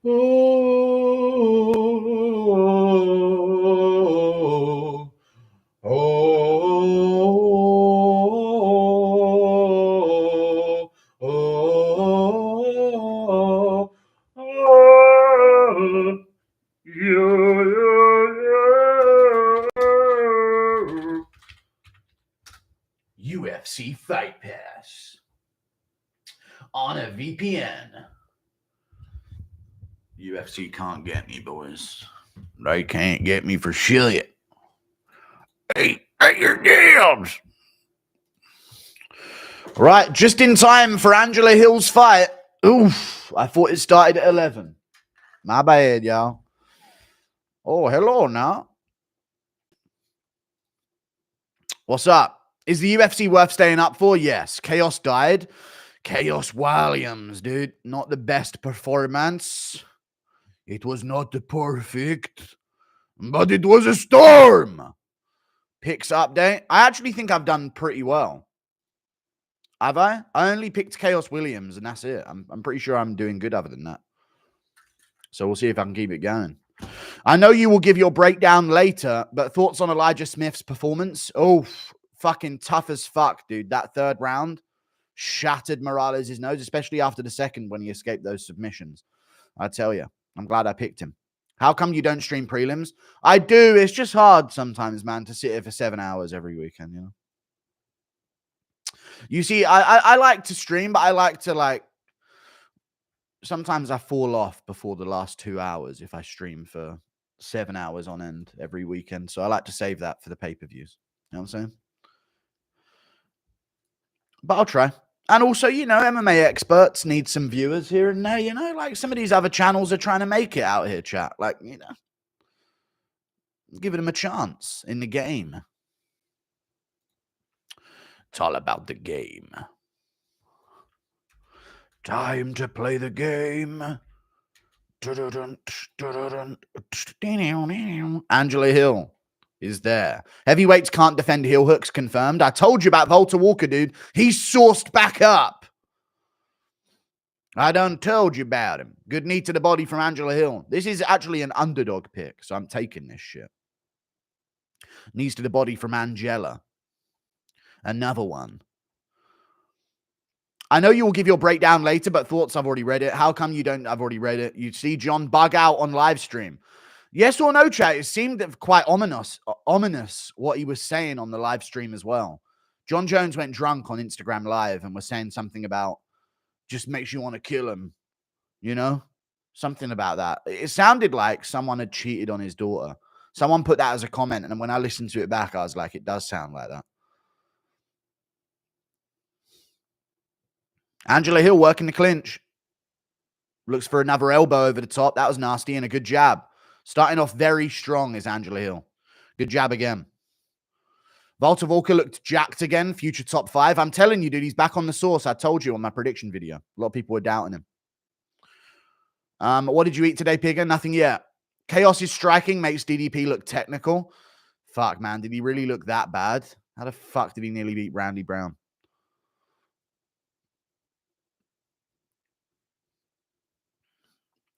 Oh, oh, oh, oh, UFC Fight Pass on a VPN. UFC can't get me, boys. They can't get me for shit. Hey, your gams. Right, just in time for Angela Hill's fight. Oof, I thought it started at 11. My bad, y'all. Oh, hello now. What's up? Is the UFC worth staying up for? Yes. Chaos died. Chaos Williams, dude. Not the best performance. It was not perfect, but it was a storm. Picks update. I actually think I've done pretty well. Have I? I only picked Chaos Williams, and that's it. I'm pretty sure I'm doing good other than that. So we'll see if I can keep it going. I know you will give your breakdown later, but thoughts on Elijah Smith's performance? Oh, fucking tough as fuck, dude. That third round shattered Morales' nose, especially after the second when he escaped those submissions. I tell you, I'm glad I picked him. How come you don't stream prelims? I do. It's just hard sometimes, man, to sit here for 7 hours every weekend, you know? You see, I like to stream, but I like to, sometimes I fall off before the last 2 hours if I stream for 7 hours on end every weekend. So I like to save that for the pay-per-views. You know what I'm saying? But I'll try. And also, MMA experts need some viewers here and there, like some of these other channels are trying to make it out here, chat. Giving them a chance in the game. It's all about the game. Time to play the game. Angela Hill is there. Heavyweights can't defend heel hooks confirmed. I told you about Volta Walker, dude. He's sourced back up. I done told you about him. Good knee to the body from Angela Hill. This is actually an underdog pick, so I'm taking this shit. Knees to the body from Angela. Another one. I know you will give your breakdown later, but thoughts, I've already read it. How come you don't? I've already read it. You see John bug out on live stream. Yes or no, chat? It seemed quite ominous what he was saying on the live stream as well. John Jones went drunk on Instagram Live and was saying something about just makes you want to kill him, Something about that. It sounded like someone had cheated on his daughter. Someone put that as a comment, and when I listened to it back, I was like, it does sound like that. Angela Hill working the clinch. Looks for another elbow over the top. That was nasty and a good jab. Starting off very strong is Angela Hill. Good jab again. Volta Volker looked jacked again. Future top 5. I'm telling you, dude, he's back on the source. I told you on my prediction video. A lot of people were doubting him. What did you eat today, Pigger? Nothing yet. Chaos's striking makes DDP look technical. Fuck, man. Did he really look that bad? How the fuck did he nearly beat Randy Brown?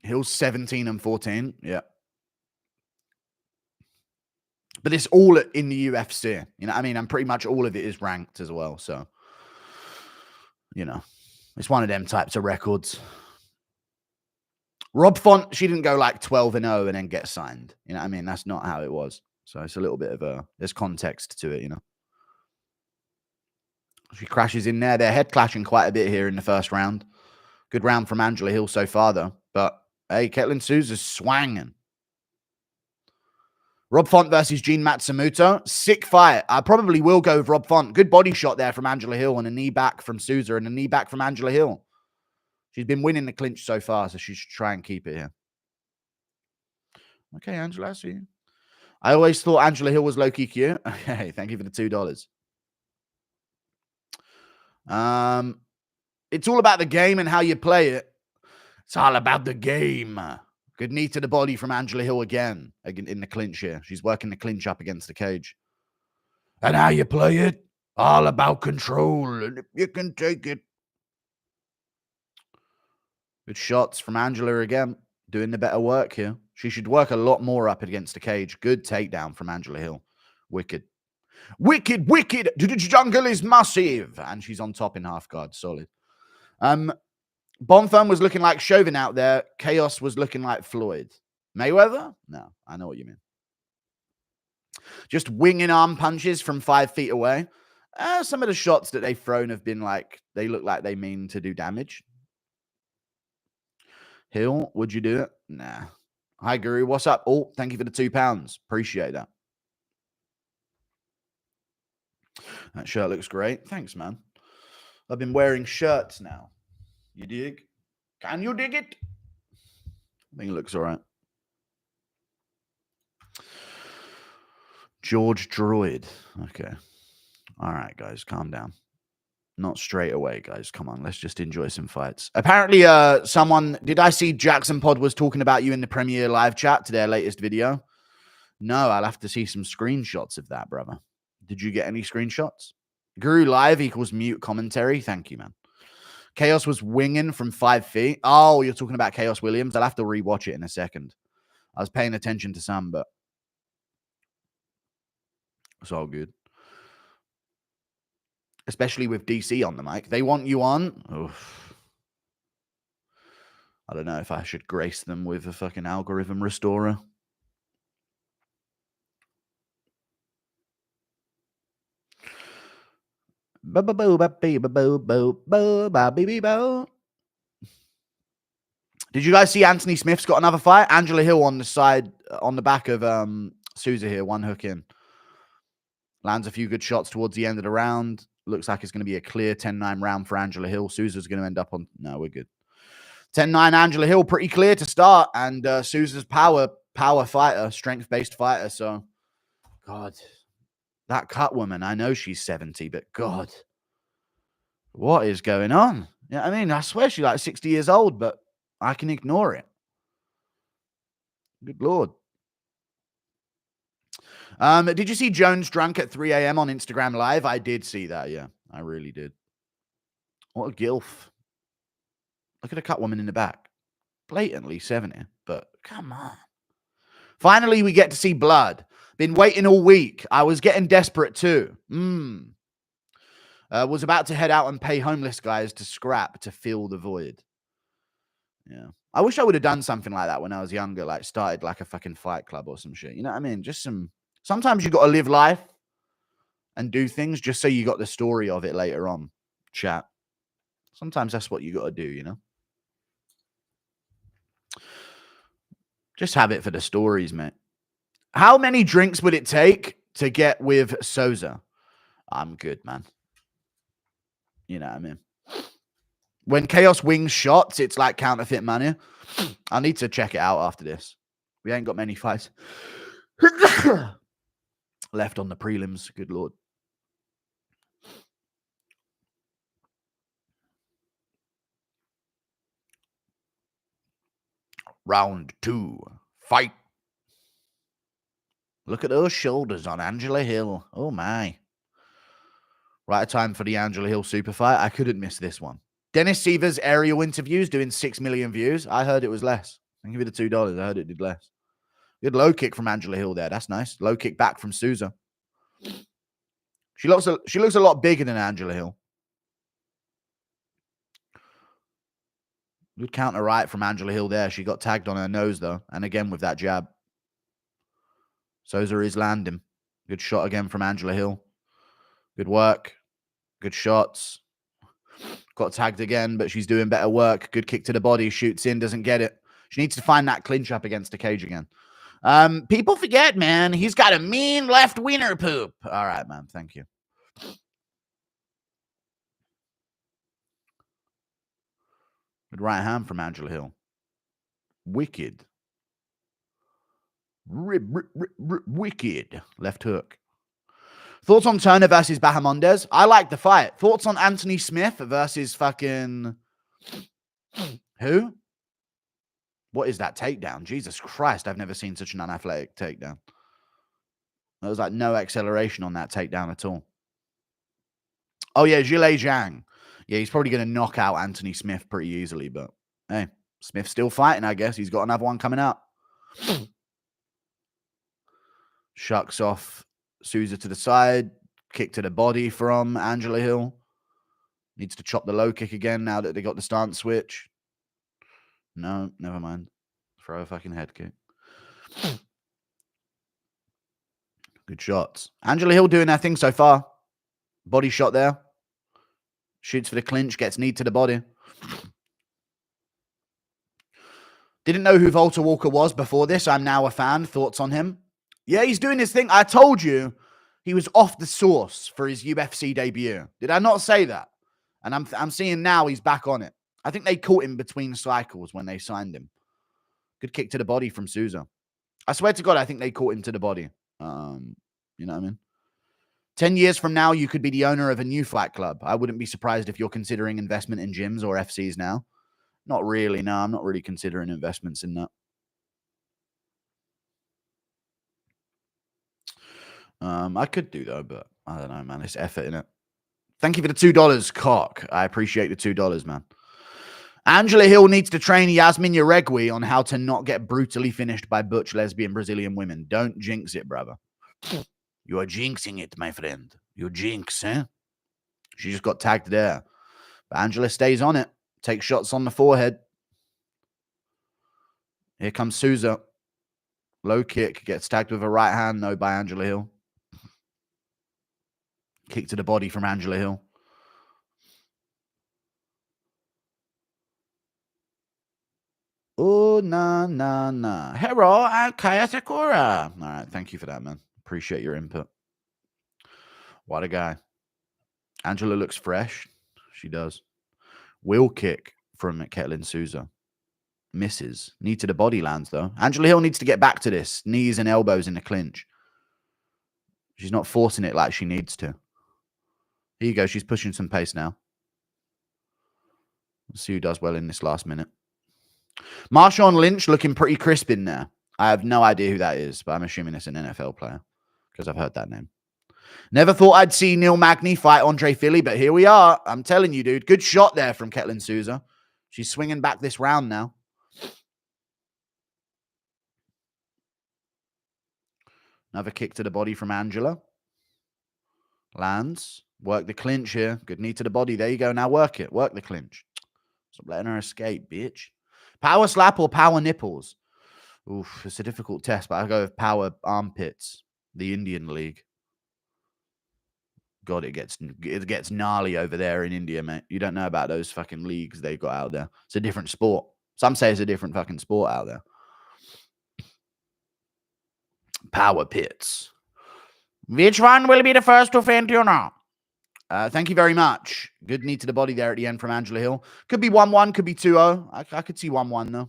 Hill's 17-14. Yeah. But it's all in the UFC. And pretty much all of it is ranked as well. So, it's one of them types of records. Rob Font, she didn't go 12-0 and then get signed. That's not how it was. So it's a little bit of there's context to it, She crashes in there. They're head clashing quite a bit here in the first round. Good round from Angela Hill so far, though. But, hey, Ketlin Souza's swanging. Rob Font versus Gene Matsumoto. Sick fight. I probably will go with Rob Font. Good body shot there from Angela Hill and a knee back from Souza and a knee back from Angela Hill. She's been winning the clinch so far, so she should try and keep it here. Okay, Angela, I see you. I always thought Angela Hill was low-key cute. Okay, thank you for the $2. It's all about the game and how you play it. It's all about the game. Good knee to the body from Angela Hill again in the clinch here. She's working the clinch up against the cage. And how you play it, all about control. And if you can take it. Good shots from Angela again. Doing the better work here. She should work a lot more up against the cage. Good takedown from Angela Hill. Wicked. Wicked, wicked. The jungle is massive. And she's on top in half guard. Solid. Bonfirm was looking like Chauvin out there. Chaos was looking like Floyd. Mayweather? No, I know what you mean. Just winging arm punches from 5 feet away. Some of the shots that they've thrown have been like, they look like they mean to do damage. Hill, would you do it? Nah. Hi, Guru. What's up? Oh, thank you for the £2. Appreciate that. That shirt looks great. Thanks, man. I've been wearing shirts now. You dig? Can you dig it? I think it looks all right. George Droid. Okay. All right, guys. Calm down. Not straight away, guys. Come on. Let's just enjoy some fights. Apparently, did I see Jackson Pod was talking about you in the Premiere live chat to their latest video? No, I'll have to see some screenshots of that, brother. Did you get any screenshots? Guru Live equals mute commentary. Thank you, man. Chaos was winging from 5 feet. Oh, you're talking about Chaos Williams? I'll have to rewatch it in a second. I was paying attention to some, but it's all good. Especially with DC on the mic. They want you on. Oof. I don't know if I should grace them with a fucking algorithm restorer. Did you guys see Anthony Smith's got another fight? Angela Hill on the side, on the back of Souza here, one hook in. Lands a few good shots towards the end of the round. Looks like it's going to be a clear 10-9 round for Angela Hill. Souza's going to end up on... No, we're good. 10-9 Angela Hill, pretty clear to start. And Souza's power fighter, strength-based fighter. So, God, that cut woman, I know she's 70, but God, what is going on? Yeah, I mean, I swear she's like 60 years old, but I can ignore it. Good Lord. Did you see Jones drunk at 3 a.m. on Instagram Live? I did see that, yeah. I really did. What a gilf. Look at a cut woman in the back. Blatantly 70, but come on. Finally, we get to see blood. Been waiting all week. I was getting desperate too. Was about to head out and pay homeless guys to scrap to fill the void. Yeah. I wish I would have done something like that when I was younger, like started like a fucking fight club or some shit. You know what I mean? Just some... Sometimes you got to live life and do things just so you got the story of it later on, chat. Sometimes that's what you got to do, you know? Just have it for the stories, mate. How many drinks would it take to get with Souza? I'm good, man. You know what I mean? When Chaos wings shots, it's like counterfeit money. I need to check it out after this. We ain't got many fights left on the prelims. Good Lord. Round 2. Fight. Look at those shoulders on Angela Hill. Oh, my. Right time for the Angela Hill super fight. I couldn't miss this one. Dennis Seaver's aerial interviews doing 6 million views. I heard it was less. I'll give you the $2. I heard it did less. Good low kick from Angela Hill there. That's nice. Low kick back from Souza. She looks a lot bigger than Angela Hill. Good counter right from Angela Hill there. She got tagged on her nose, though. And again with that jab. Souza is landing. Good shot again from Angela Hill. Good work. Good shots. Got tagged again, but she's doing better work. Good kick to the body. Shoots in, doesn't get it. She needs to find that clinch up against the cage again. People forget, man. He's got a mean left wiener poop. All right, man. Thank you. Good right hand from Angela Hill. Wicked. Wicked. Left hook. Thoughts on Turner versus Bahamondes? I like the fight. Thoughts on Anthony Smith versus fucking... Who? What is that takedown? Jesus Christ, I've never seen such an unathletic takedown. There was like no acceleration on that takedown at all. Oh, yeah, Zhilei Zhang. Yeah, he's probably going to knock out Anthony Smith pretty easily, but hey, Smith's still fighting, I guess. He's got another one coming out. Shucks off Souza to the side. Kick to the body from Angela Hill. Needs to chop the low kick again now that they got the stance switch. No, never mind. Throw a fucking head kick. Good shots. Angela Hill doing her thing so far. Body shot there. Shoots for the clinch. Gets knee to the body. Didn't know who Volta Walker was before this. I'm now a fan. Thoughts on him? Yeah, he's doing his thing. I told you he was off the sauce for his UFC debut. Did I not say that? And I'm seeing now he's back on it. I think they caught him between cycles when they signed him. Good kick to the body from Souza. I swear to God, I think they caught him to the body. You know what I mean? 10 years from now, you could be the owner of a new fight club. I wouldn't be surprised if you're considering investment in gyms or FCs now. Not really. No, I'm not really considering investments in that. I could do, though, but I don't know, man. It's effort in it. Thank you for the $2, Cock. I appreciate the $2, man. Angela Hill needs to train Yasmin Yaregui on how to not get brutally finished by butch lesbian Brazilian women. Don't jinx it, brother. You are jinxing it, my friend. You jinx, eh? She just got tagged there. But Angela stays on it. Takes shots on the forehead. Here comes Souza. Low kick. Gets tagged with a right hand, though, by Angela Hill. Kick to the body from Angela Hill. Oh, nah. Hero and Kaya Sakura. All right, thank you for that, man. Appreciate your input. What a guy. Angela looks fresh. She does. Wheel kick from Ketlin Souza. Misses. Knee to the body lands, though. Angela Hill needs to get back to this. Knees and elbows in the clinch. She's not forcing it like she needs to. Here you go. She's pushing some pace now. Let's see who does well in this last minute. Marshawn Lynch looking pretty crisp in there. I have no idea who that is, but I'm assuming it's an NFL player because I've heard that name. Never thought I'd see Neil Magny fight Andre Philly, but here we are. I'm telling you, dude. Good shot there from Ketlin Souza. She's swinging back this round now. Another kick to the body from Angela. Lands. Work the clinch here. Good knee to the body. There you go. Now work it. Work the clinch. Stop letting her escape, bitch. Power slap or power nipples? Oof, it's a difficult test, but I'll go with power armpits. The Indian League. God, it gets gnarly over there in India, mate. You don't know about those fucking leagues they've got out there. It's a different sport. Some say it's a different fucking sport out there. Power pits. Which one will be the first to faint, you know? Thank you very much. Good knee to the body there at the end from Angela Hill. Could be 1-1, could be 2-0. I could see 1-1, though.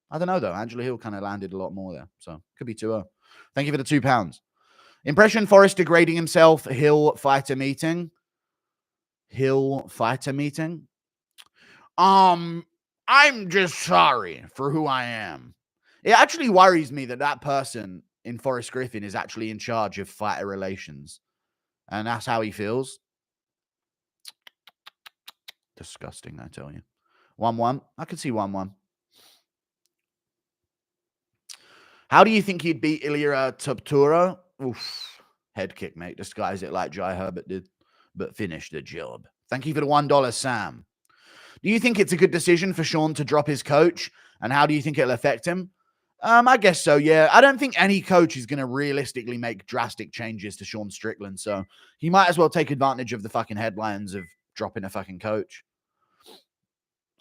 I don't know, though. Angela Hill kind of landed a lot more there. So, could be 2-0. Thank you for the £2. Impression, Forrest degrading himself. Hill fighter meeting. I'm just sorry for who I am. It actually worries me that person in Forrest Griffin is actually in charge of fighter relations. And that's how he feels. Disgusting, I tell you. 1-1. I could see 1-1. How do you think he'd beat Ilia Topuria? Oof. Head kick, mate. Disguise it like Jai Herbert did. But finish the job. Thank you for the $1, Sam. Do you think it's a good decision for Sean to drop his coach? And how do you think it'll affect him? I guess so, yeah. I don't think any coach is going to realistically make drastic changes to Sean Strickland. So he might as well take advantage of the fucking headlines of dropping a fucking coach.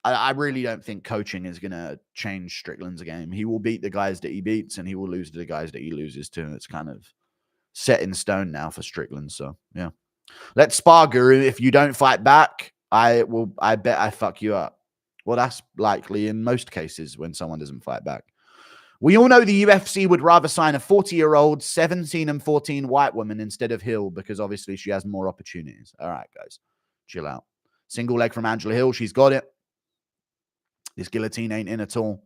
I really don't think coaching is going to change Strickland's game. He will beat the guys that he beats and he will lose to the guys that he loses to. It's kind of set in stone now for Strickland. So, yeah. Let's spar, Guru. If you don't fight back, I bet I fuck you up. Well, that's likely in most cases when someone doesn't fight back. We all know the UFC would rather sign a 40-year-old, 17 and 14 white woman instead of Hill because obviously she has more opportunities. All right, guys. Chill out. Single leg from Angela Hill. She's got it. This guillotine ain't in at all.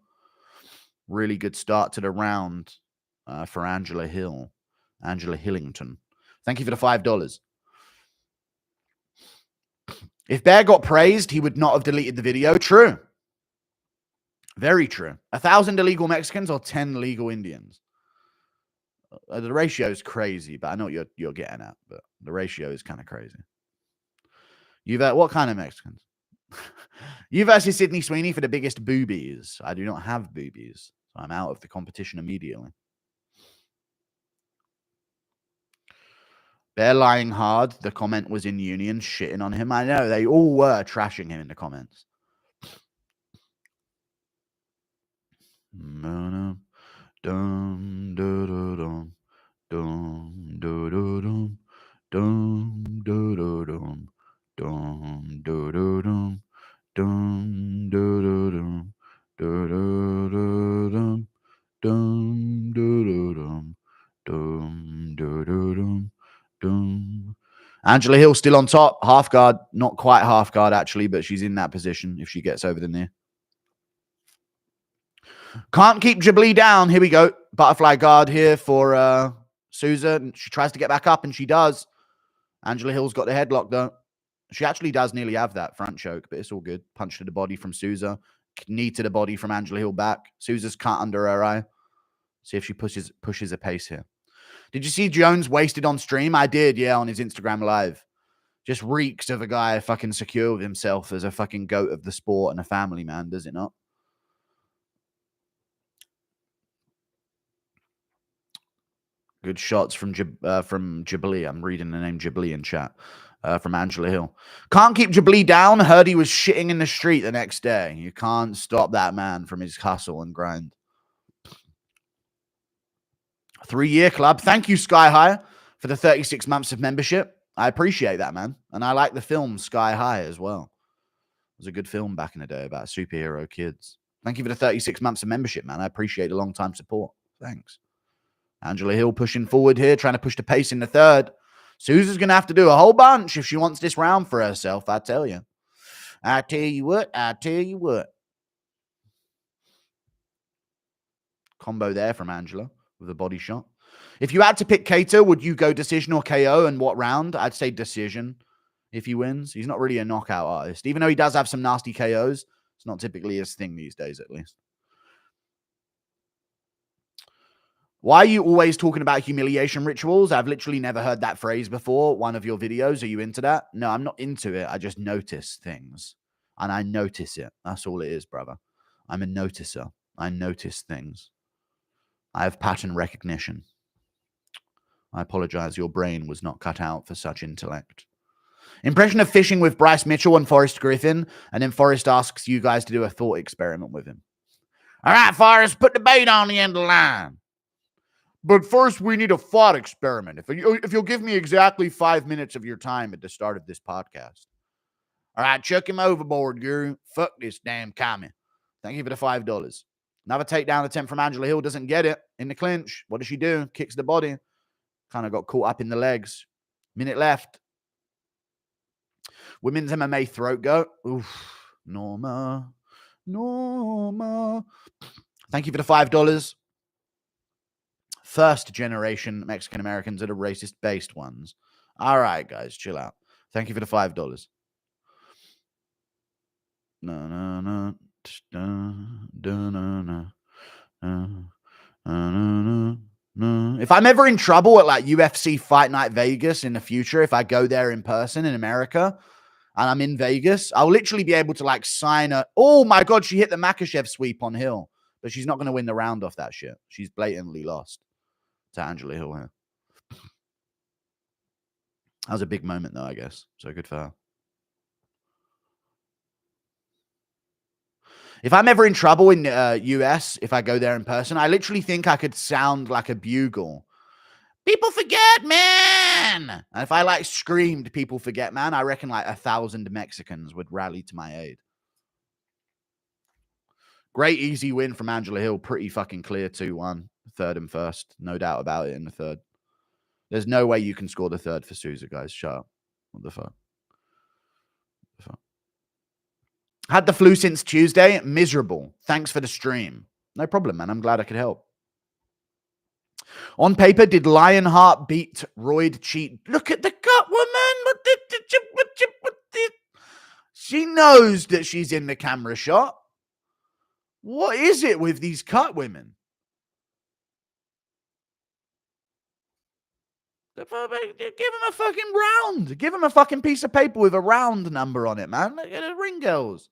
Really good start to the round for Angela Hill. Angela Hillington. Thank you for the $5. If Bear got praised, he would not have deleted the video. True. Very true. 1,000 illegal Mexicans or 10 legal Indians? The ratio is crazy, but I know what you're getting at. But the ratio is kind of crazy. What kind of Mexicans? You versus Sydney Sweeney for the biggest boobies. I do not have boobies, so I'm out of the competition immediately. They're lying hard. The comment was in union, shitting on him. I know, they all were trashing him in the comments. Dum, dum, dum, dum, dum, dum, dum, dum, dum, dum, dum, dum, dum. Angela Hill still on top, half guard, not quite half guard actually, but she's in that position if she gets over the knee. Can't keep Ghibli down. Here we go. Butterfly guard here for Souza. She tries to get back up, and she does. Angela Hill's got the headlock, though. She actually does nearly have that front choke, but it's all good. Punch to the body from Souza. Knee to the body from Angela Hill back. Souza's cut under her eye. See if she pushes a pace here. Did you see Jones wasted on stream? I did, yeah, on his Instagram Live. Just reeks of a guy fucking secure with himself as a fucking goat of the sport and a family man, does it not? Good shots from Ghibli. I'm reading the name Ghibli in chat. From Angela Hill. Can't keep Ghibli down. Heard he was shitting in the street the next day. You can't stop that man from his hustle and grind. 3-year club. Thank you, Sky High, for the 36 months of membership. I appreciate that, man. And I like the film Sky High as well. It was a good film back in the day about superhero kids. Thank you for the 36 months of membership, man. I appreciate the long-time support. Thanks. Angela Hill pushing forward here, trying to push the pace in the third. Souza's going to have to do a whole bunch if she wants this round for herself, I tell you. I tell you what. Combo there from Angela with a body shot. If you had to pick Kattar, would you go decision or KO and what round? I'd say decision if he wins. He's not really a knockout artist. Even though he does have some nasty KOs, it's not typically his thing these days, at least. Why are you always talking about humiliation rituals? I've literally never heard that phrase before. One of your videos. Are you into that? No, I'm not into it. I just notice things. And I notice it. That's all it is, brother. I'm a noticer. I notice things. I have pattern recognition. I apologize. Your brain was not cut out for such intellect. Impression of fishing with Bryce Mitchell and Forrest Griffin. And then Forrest asks you guys to do a thought experiment with him. All right, Forrest, put the bait on the end of the line. But first, we need a thought experiment. If you'll give me exactly 5 minutes of your time at the start of this podcast. All right, chuck him overboard, Guru. Fuck this damn comment. Thank you for the $5. Another takedown attempt from Angela Hill. Doesn't get it in the clinch. What does she do? Kicks the body. Kind of got caught up in the legs. Minute left. Women's MMA throat go. Oof. Norma. Thank you for the $5. First generation Mexican Americans are the racist based ones. All right, guys, chill out. Thank you for the $5. If I'm ever in trouble at like UFC Fight Night Vegas in the future, if I go there in person in America and I'm in Vegas, I'll literally be able to like sign a. Oh my God, she hit the Makhachev sweep on Hill, but she's not going to win the round off that shit. She's blatantly lost to Angela Hill here. That was a big moment, though, I guess. So good for her. If I'm ever in trouble in the US, if I go there in person, I literally think I could sound like a bugle. People forget, man! And if I like screamed, people forget, man, I reckon like 1,000 Mexicans would rally to my aid. Great, easy win from Angela Hill. Pretty fucking clear 2-1. Third and first. No doubt about it in the third. There's no way you can score the third for Souza, guys. Shut up. What the fuck? Had the flu since Tuesday. Miserable. Thanks for the stream. No problem, man. I'm glad I could help. On paper, did Lionheart beat Royd cheat? Look at the gut, woman. She knows that she's in the camera shot. What is it with these cut women? Give him a fucking round. Give him a fucking piece of paper with a round number on it, man. Look at the ring girls.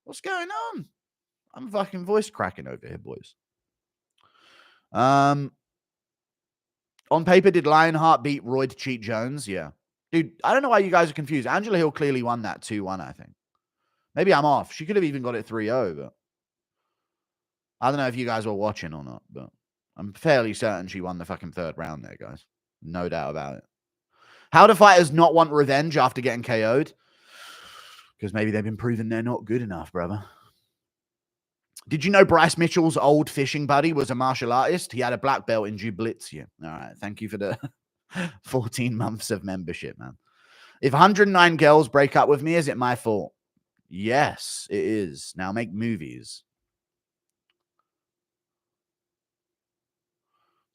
What's going on? I'm fucking voice cracking over here, boys. On paper, did Lionheart beat Roy to cheat Jones? Yeah. Dude, I don't know why you guys are confused. Angela Hill clearly won that 2-1, I think. Maybe I'm off. She could have even got it 3-0, but I don't know if you guys were watching or not, but I'm fairly certain she won the fucking third round there, guys. No doubt about it. How do fighters not want revenge after getting KO'd? Because maybe they've been proven they're not good enough, brother. Did you know Bryce Mitchell's old fishing buddy was a martial artist? He had a black belt in jiu-jitsu. All right. Thank you for the 14 months of membership, man. If 109 girls break up with me, is it my fault? Yes, it is. Now make movies.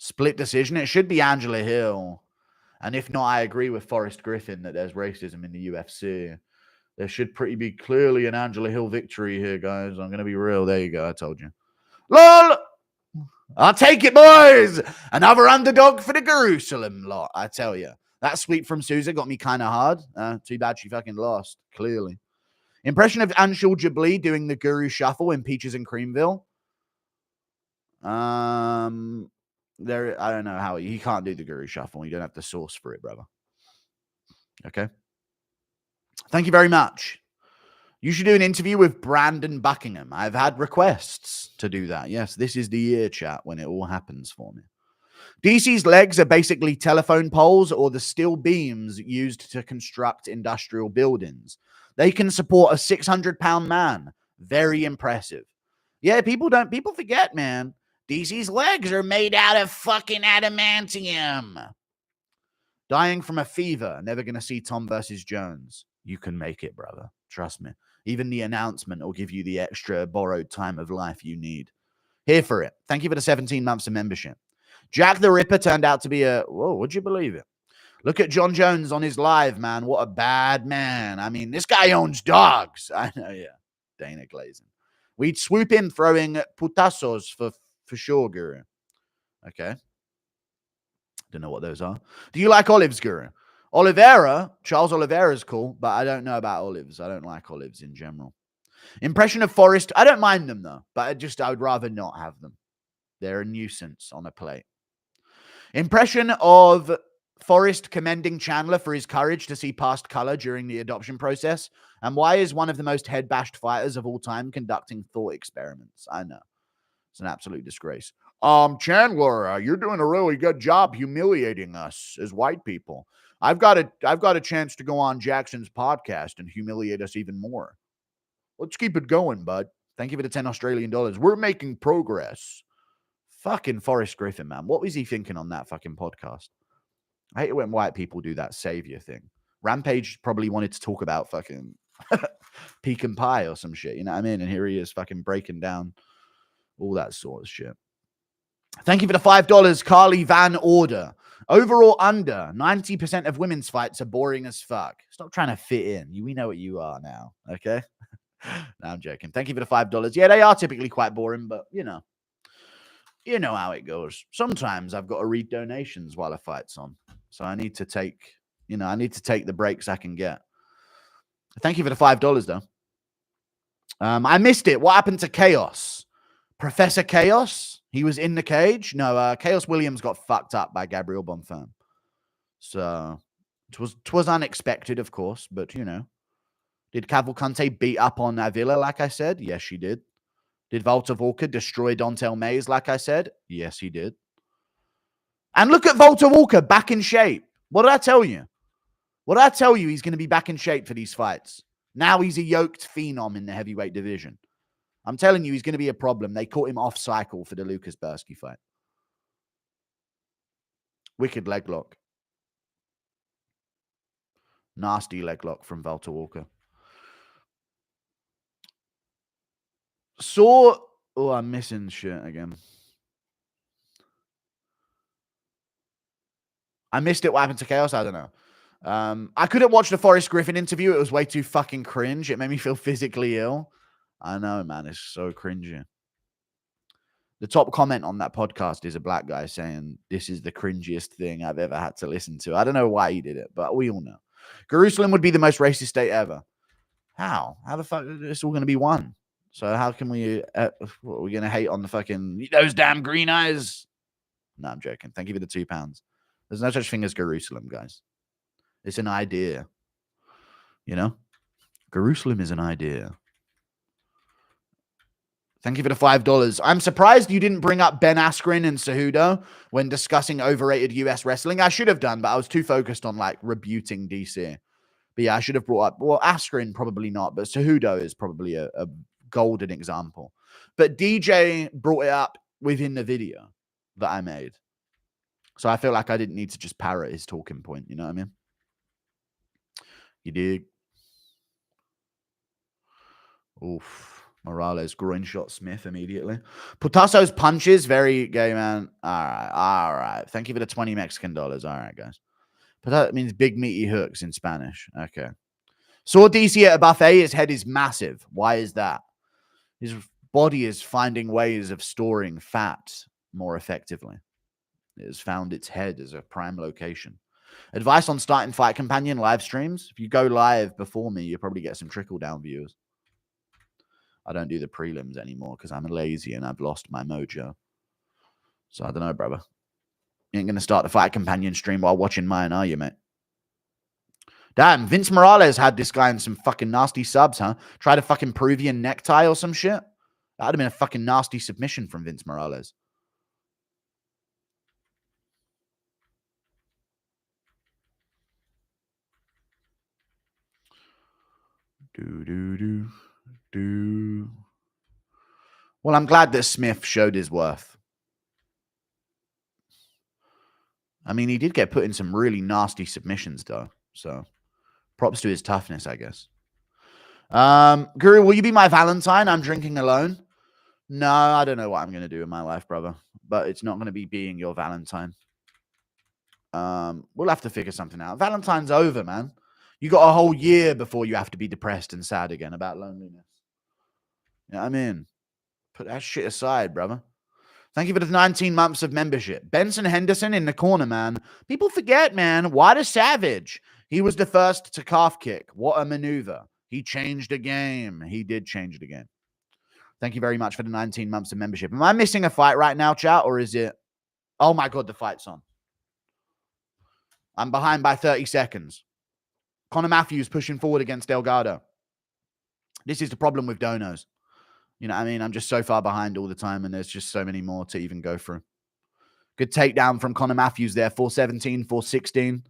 Split decision. It should be Angela Hill. And if not, I agree with Forrest Griffin that there's racism in the UFC. There should pretty be clearly an Angela Hill victory here, guys. I'm going to be real. There you go. I told you. LOL! I'll take it, boys! Another underdog for the Jerusalem lot, I tell you. That sweep from Sousa got me kind of hard. Too bad she fucking lost, clearly. Impression of Anshul Jabli doing the Guru Shuffle in Peaches and Creamville. I don't know how he can't do the Guru Shuffle. You don't have the source for it, brother. Okay. Thank you very much. You should do an interview with Brandon Buckingham. I've had requests to do that. Yes, this is the year, chat, when it all happens for me. DC's legs are basically telephone poles or the steel beams used to construct industrial buildings. They can support a 600-pound man. Very impressive. Yeah, people forget, man. DC's legs are made out of fucking adamantium. Dying from a fever. Never going to see Tom versus Jones. You can make it, brother. Trust me. Even the announcement will give you the extra borrowed time of life you need. Here for it. Thank you for the 17 months of membership. Jack the Ripper turned out to be whoa, would you believe it? Look at John Jones on his live, man. What a bad man. I mean, this guy owns dogs. I know, yeah. Dana Glazin. We'd swoop in throwing putazos for sure, Guru. Okay. Don't know what those are. Do you like olives, Guru? Charles Oliveira is cool, but I don't know about olives. I don't like olives in general. Impression of Forrest. I don't mind them, though, but I would rather not have them. They're a nuisance on a plate. Impression of Forrest commending Chandler for his courage to see past color during the adoption process. And why is one of the most head-bashed fighters of all time conducting thought experiments? I know. It's an absolute disgrace. Chandler, you're doing a really good job humiliating us as white people. I've got a chance to go on Jackson's podcast and humiliate us even more. Let's keep it going, bud. Thank you for the 10 Australian dollars. We're making progress. Fucking Forrest Griffin, man. What was he thinking on that fucking podcast? I hate it when white people do that savior thing. Rampage probably wanted to talk about fucking pecan pie or some shit. You know what I mean? And here he is fucking breaking down all that sort of shit. Thank you for the $5, Carly Van Order. Overall, under 90% of women's fights are boring as fuck. Stop trying to fit in. We know what you are now, okay? No, I'm joking. Thank you for the $5. Yeah, they are typically quite boring, but you know how it goes. Sometimes I've got to read donations while a fight's on, so I need to take the breaks I can get. Thank you for the $5, though. I missed it. What happened to Chaos? Professor Chaos? He was in the cage? No, Chaos Williams got fucked up by Gabriel Bonfim. So, it was unexpected, of course, but, you know. Did Cavalcante beat up on Avila, like I said? Yes, she did. Did Walter Walker destroy Dontel Mays, like I said? Yes, he did. And look at Walter Walker, back in shape. What did I tell you? He's going to be back in shape for these fights. Now he's a yoked phenom in the heavyweight division. I'm telling you, he's going to be a problem. They caught him off cycle for the Lucas Bursky fight. Wicked leg lock. Nasty leg lock from Walter Walker. I'm missing shit again. I missed it. What happened to Chaos? I don't know. I couldn't watch the Forrest Griffin interview. It was way too fucking cringe. It made me feel physically ill. I know, man. It's so cringy. The top comment on that podcast is a black guy saying, this is the cringiest thing I've ever had to listen to. I don't know why he did it, but we all know. Jerusalem would be the most racist state ever. How? How the fuck is this all going to be one? So how can we, what, are we going to hate on the fucking, those damn green eyes? No, I'm joking. Thank you for the £2. There's no such thing as Jerusalem, guys. It's an idea. You know? Jerusalem is an idea. Thank you for the $5. I'm surprised you didn't bring up Ben Askren and Cejudo when discussing overrated US wrestling. I should have done, but I was too focused on like rebuting DC. But yeah, I should have brought up, well, Askren probably not, but Cejudo is probably a golden example. But DJ brought it up within the video that I made. So I feel like I didn't need to just parrot his talking point. You know what I mean? You dig? Oof. Morales groin shot Smith immediately. Putasso's punches, very gay, man. All right. Thank you for the 20 Mexican dollars. All right, guys. Putasso means big meaty hooks in Spanish. Okay. Saw DC at a buffet. His head is massive. Why is that? His body is finding ways of storing fat more effectively. It has found its head as a prime location. Advice on starting Fight Companion live streams. If you go live before me, you'll probably get some trickle-down viewers. I don't do the prelims anymore because I'm lazy and I've lost my mojo. So I don't know, brother. You ain't going to start the Fight Companion stream while watching mine, are you, mate? Damn, Vince Morales had this guy in some fucking nasty subs, huh? Tried a fucking Peruvian necktie or some shit. That would have been a fucking nasty submission from Vince Morales. Well, I'm glad that Smith showed his worth. I mean, he did get put in some really nasty submissions, though. So, props to his toughness, I guess. Guru, will you be my Valentine? I'm drinking alone. No, I don't know what I'm going to do in my life, brother. But it's not going to be being your Valentine. We'll have to figure something out. Valentine's over, man. You got a whole year before you have to be depressed and sad again about loneliness. You know what I mean? Put that shit aside, brother. Thank you for the 19 months of membership. Benson Henderson in the corner, man. People forget, man. What a savage. He was the first to calf kick. What a maneuver. He changed the game. He did change the game. Thank you very much for the 19 months of membership. Am I missing a fight right now, chat? Or is it... Oh, my God, the fight's on. I'm behind by 30 seconds. Conor Matthews pushing forward against Delgado. This is the problem with donos. You know what I mean? I'm just so far behind all the time, and there's just so many more to even go through. Good takedown from Conor Matthews there. 417, 416.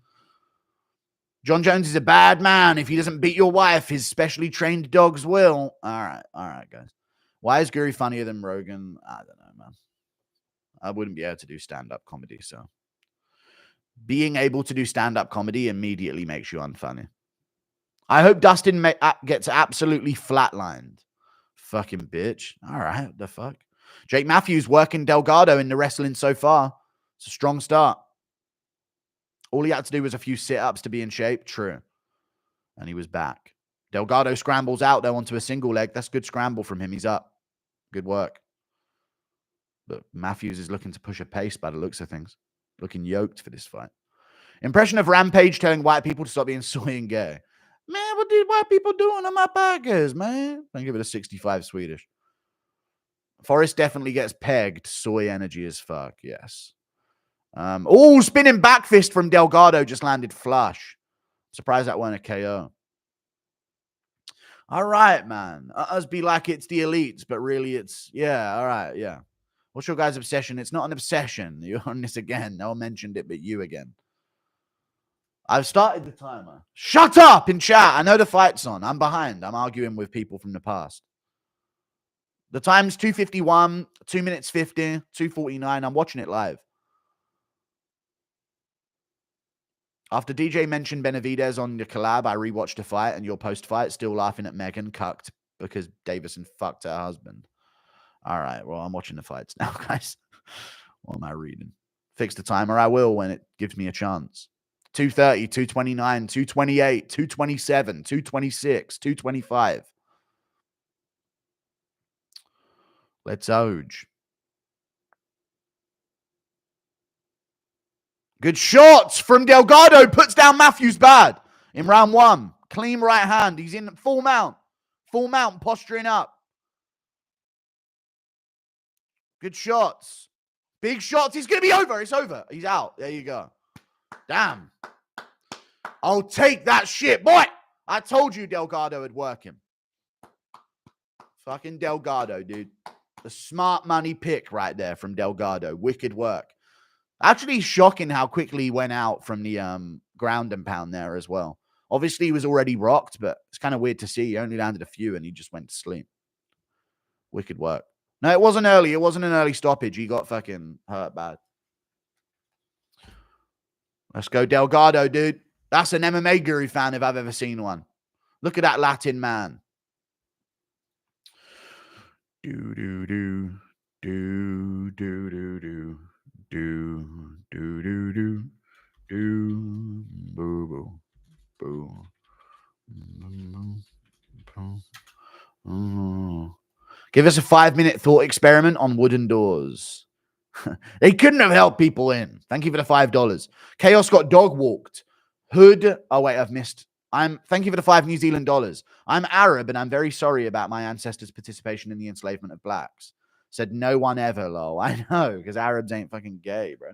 John Jones is a bad man. If he doesn't beat your wife, his specially trained dogs will. All right, guys. Why is Guri funnier than Rogan? I don't know, man. I wouldn't be able to do stand-up comedy, so. Being able to do stand-up comedy immediately makes you unfunny. I hope Dustin gets absolutely flatlined. Fucking bitch. All right, what the fuck? Jake Matthews working Delgado in the wrestling so far. It's a strong start. All he had to do was a few sit-ups to be in shape. True. And he was back. Delgado scrambles out, though, onto a single leg. That's good scramble from him. He's up. Good work. But Matthews is looking to push a pace by the looks of things. Looking yoked for this fight. Impression of Rampage telling white people to stop being soy and gay. Man, what did white people doing on my podcast, man? I'll give it a 65 Swedish. Forrest definitely gets pegged. Soy energy as fuck, yes. Oh, spinning back fist from Delgado just landed flush. Surprised that weren't a KO. All right, man. Us be like it's the elites, but really it's, yeah, all right, yeah. What's your guys' obsession? It's not an obsession. You're on this again. No one mentioned it, but you again. I've started the timer. Shut up in chat. I know the fight's on. I'm behind. I'm arguing with people from the past. The time's 2:51, 2 minutes 50, 2:49. I'm watching it live. After DJ mentioned Benavidez on the collab, I rewatched the fight and your post-fight, still laughing at Megan, cucked because Davison fucked her husband. All right, well, I'm watching the fights now, guys. What am I reading? Fix the timer. I will when it gives me a chance. 2:30, 2:29, 2:28, 2:27, 2:26, 2:25. Let's Oge. Good shots from Delgado. Puts down Matthews bad in round 1. Clean right hand. He's in full mount. Full mount, posturing up. Good shots. Big shots. It's going to be over. It's over. He's out. There you go. Damn. I'll take that shit, boy. I told you Delgado would work him. Fucking Delgado, dude. The smart money pick right there from Delgado. Wicked work. Actually shocking how quickly he went out from the ground and pound there as well. Obviously, he was already rocked, but it's kind of weird to see. He only landed a few and he just went to sleep. Wicked work. No, it wasn't early. It wasn't an early stoppage. He got fucking hurt bad. Let's go Delgado, dude. That's an MMA guru fan if I've ever seen one. Look at that Latin man. Do, do, do. Do, do, do, do. Do, do, do, do. Do, boo, boo. Boo. Give us a 5-minute thought experiment on wooden doors. They couldn't have helped people in. Thank you for the $5. Chaos got dog walked. Hood. Oh, wait, I've missed. Thank you for the $5 New Zealand dollars. I'm Arab and I'm very sorry about my ancestors' participation in the enslavement of blacks. Said no one ever, lol. I know, because Arabs ain't fucking gay, bro.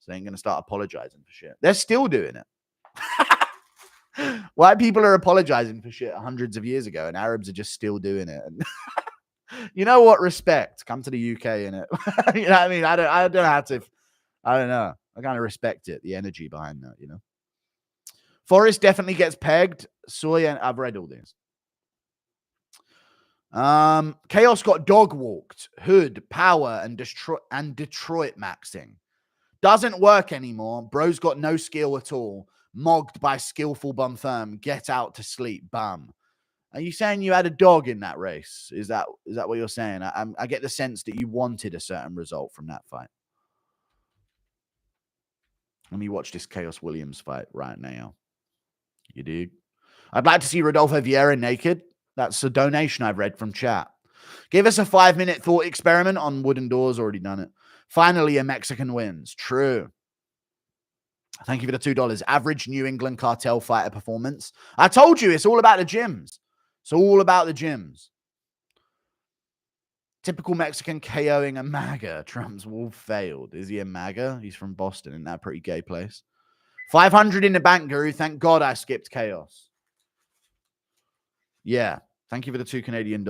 So they ain't going to start apologizing for shit. They're still doing it. White people are apologizing for shit hundreds of years ago, and Arabs are just still doing it. And you know what? Respect. Come to the UK, innit? You know what I mean? I don't have to. I don't know. I kind of respect it, the energy behind that, you know? Forrest definitely gets pegged. Sawyer, I've read all this. Chaos got dog walked. Hood, power, and Detroit maxing. Doesn't work anymore. Bro's got no skill at all. Mogged by skillful bum firm. Get out to sleep, bum. Are you saying you had a dog in that race? Is that what you're saying? I get the sense that you wanted a certain result from that fight. Let me watch this Chaos Williams fight right now. You dig? I'd like to see Rodolfo Vieira naked. That's a donation I've read from chat. Give us a 5-minute thought experiment on wooden doors. Already done it. Finally, a Mexican wins. True. Thank you for the $2. Average New England cartel fighter performance. I told you, it's all about the gyms. It's all about the gyms. Typical Mexican KOing a MAGA. Trump's wolf failed. Is he a MAGA? He's from Boston. Isn't that a pretty gay place? 500 in the bank, Guru. Thank God I skipped Chaos. Yeah. Thank you for the $2 Canadian.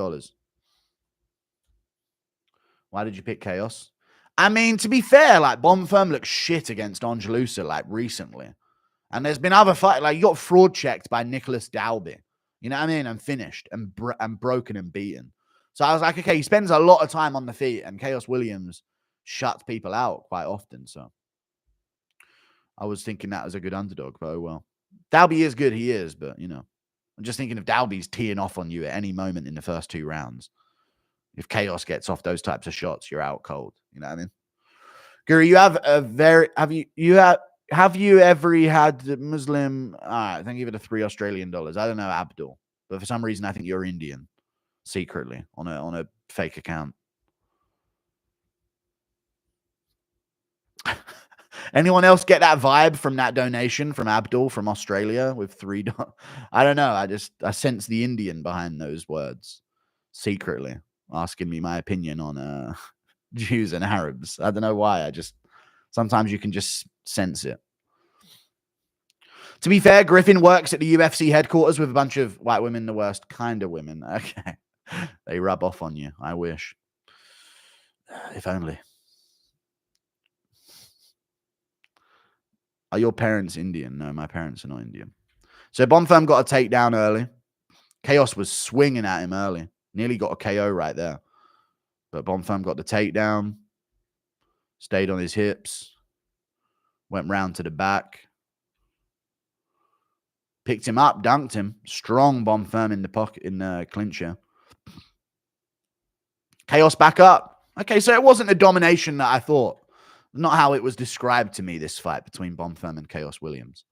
Why did you pick Chaos? I mean, to be fair, like, Bomb Firm looks shit against Angelusa, like, recently. And there's been other fights, like, you got fraud checked by Nicholas Dalby. You know what I mean? And finished and broken and beaten. So I was like, okay, he spends a lot of time on the feet, and Chaos Williams shuts people out quite often. So I was thinking that was a good underdog, but oh well. Dalby is good, he is, but, you know. I'm just thinking if Dalby's teeing off on you at any moment in the first 2 rounds. If Chaos gets off those types of shots, you're out cold. You know what I mean? Guru, you have a very have you ever had Muslim? All right, thank you for the $3 Australian. I don't know Abdul, but for some reason I think you're Indian secretly on a fake account. Anyone else get that vibe from that donation from Abdul from Australia with $3? I don't know. I sense the Indian behind those words secretly asking me my opinion on Jews and Arabs. I don't know why. Sometimes you can just sense it. To be fair, Griffin works at the UFC headquarters with a bunch of white women, the worst kind of women. Okay. They rub off on you. I wish. If only. Are your parents Indian? No, my parents are not Indian. So Bonfirm got a takedown early. Chaos was swinging at him early. Nearly got a KO right there. But Bonfirm got the takedown. Stayed on his hips. Went round to the back. Picked him up, dunked him. Strong Bonfirm in the pocket, in the clincher. Chaos back up. Okay, so it wasn't the domination that I thought. Not how it was described to me, this fight between Bonfirm and Chaos Williams.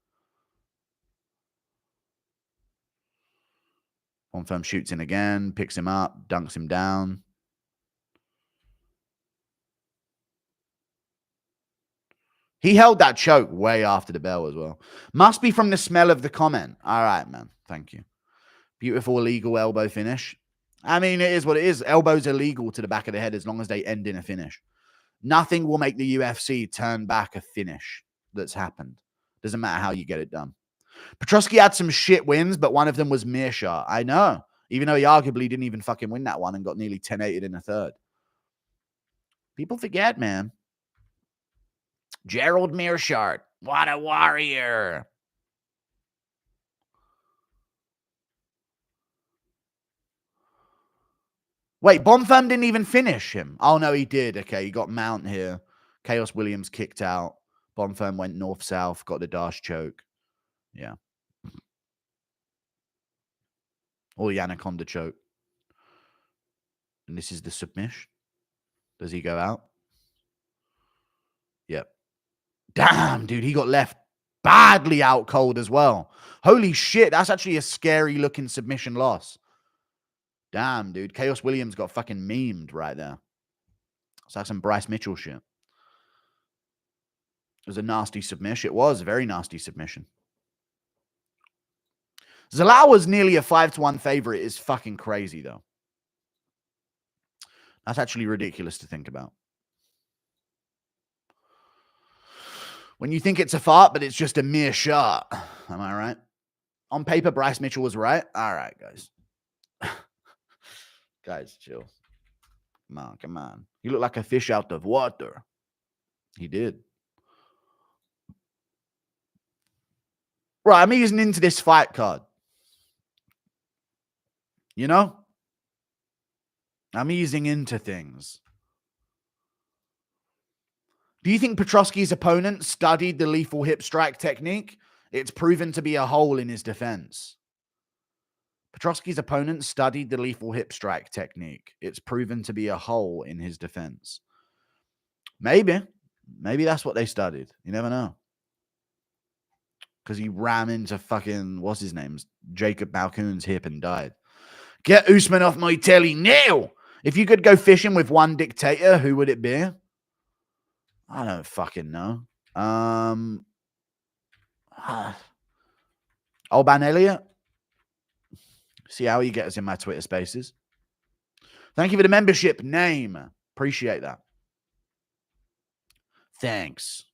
Bonfirm shoots in again, picks him up, dunks him down. He held that choke way after the bell as well. Must be from the smell of the comment. All right, man. Thank you. Beautiful illegal elbow finish. I mean, it is what it is. Elbows are legal to the back of the head as long as they end in a finish. Nothing will make the UFC turn back a finish that's happened. Doesn't matter how you get it done. Petrosky had some shit wins, but one of them was Mearshart. I know. Even though he arguably didn't even fucking win that one and got nearly 10-8'd in a third. People forget, man. Gerald Mearshart. What a warrior. Wait, Bonfim didn't even finish him. Oh, no, he did. Okay, he got Mount here. Chaos Williams kicked out. Bonfim went north-south, got the dash choke. Yeah. Or the Anaconda choke. And this is the submission. Does he go out? Yep. Damn, dude, he got left badly out cold as well. Holy shit, that's actually a scary-looking submission loss. Damn, dude. Chaos Williams got fucking memed right there. It's like some Bryce Mitchell shit. It was a nasty submission. It was a very nasty submission. Zalal was nearly a 5-1 favorite. Is fucking crazy, though. That's actually ridiculous to think about. When you think it's a fart, but it's just a mere shot. Am I right? On paper, Bryce Mitchell was right. All right, guys. Guys, chill. Come on. He looked like a fish out of water. He did. Right, I'm easing into this fight card. You know? I'm easing into things. Do you think Petrosky's opponent studied the lethal hip strike technique? It's proven to be a hole in his defense. Petrosky's opponent studied the lethal hip strike technique. It's proven to be a hole in his defense. Maybe. Maybe that's what they studied. You never know. Because he ran into fucking, what's his name? Jacob Malkoon's hip and died. Get Usman off my telly now. If you could go fishing with one dictator, who would it be? I don't fucking know. Alban Elliott. See how he gets in my Twitter spaces. Thank you for the membership name. Appreciate that. Thanks.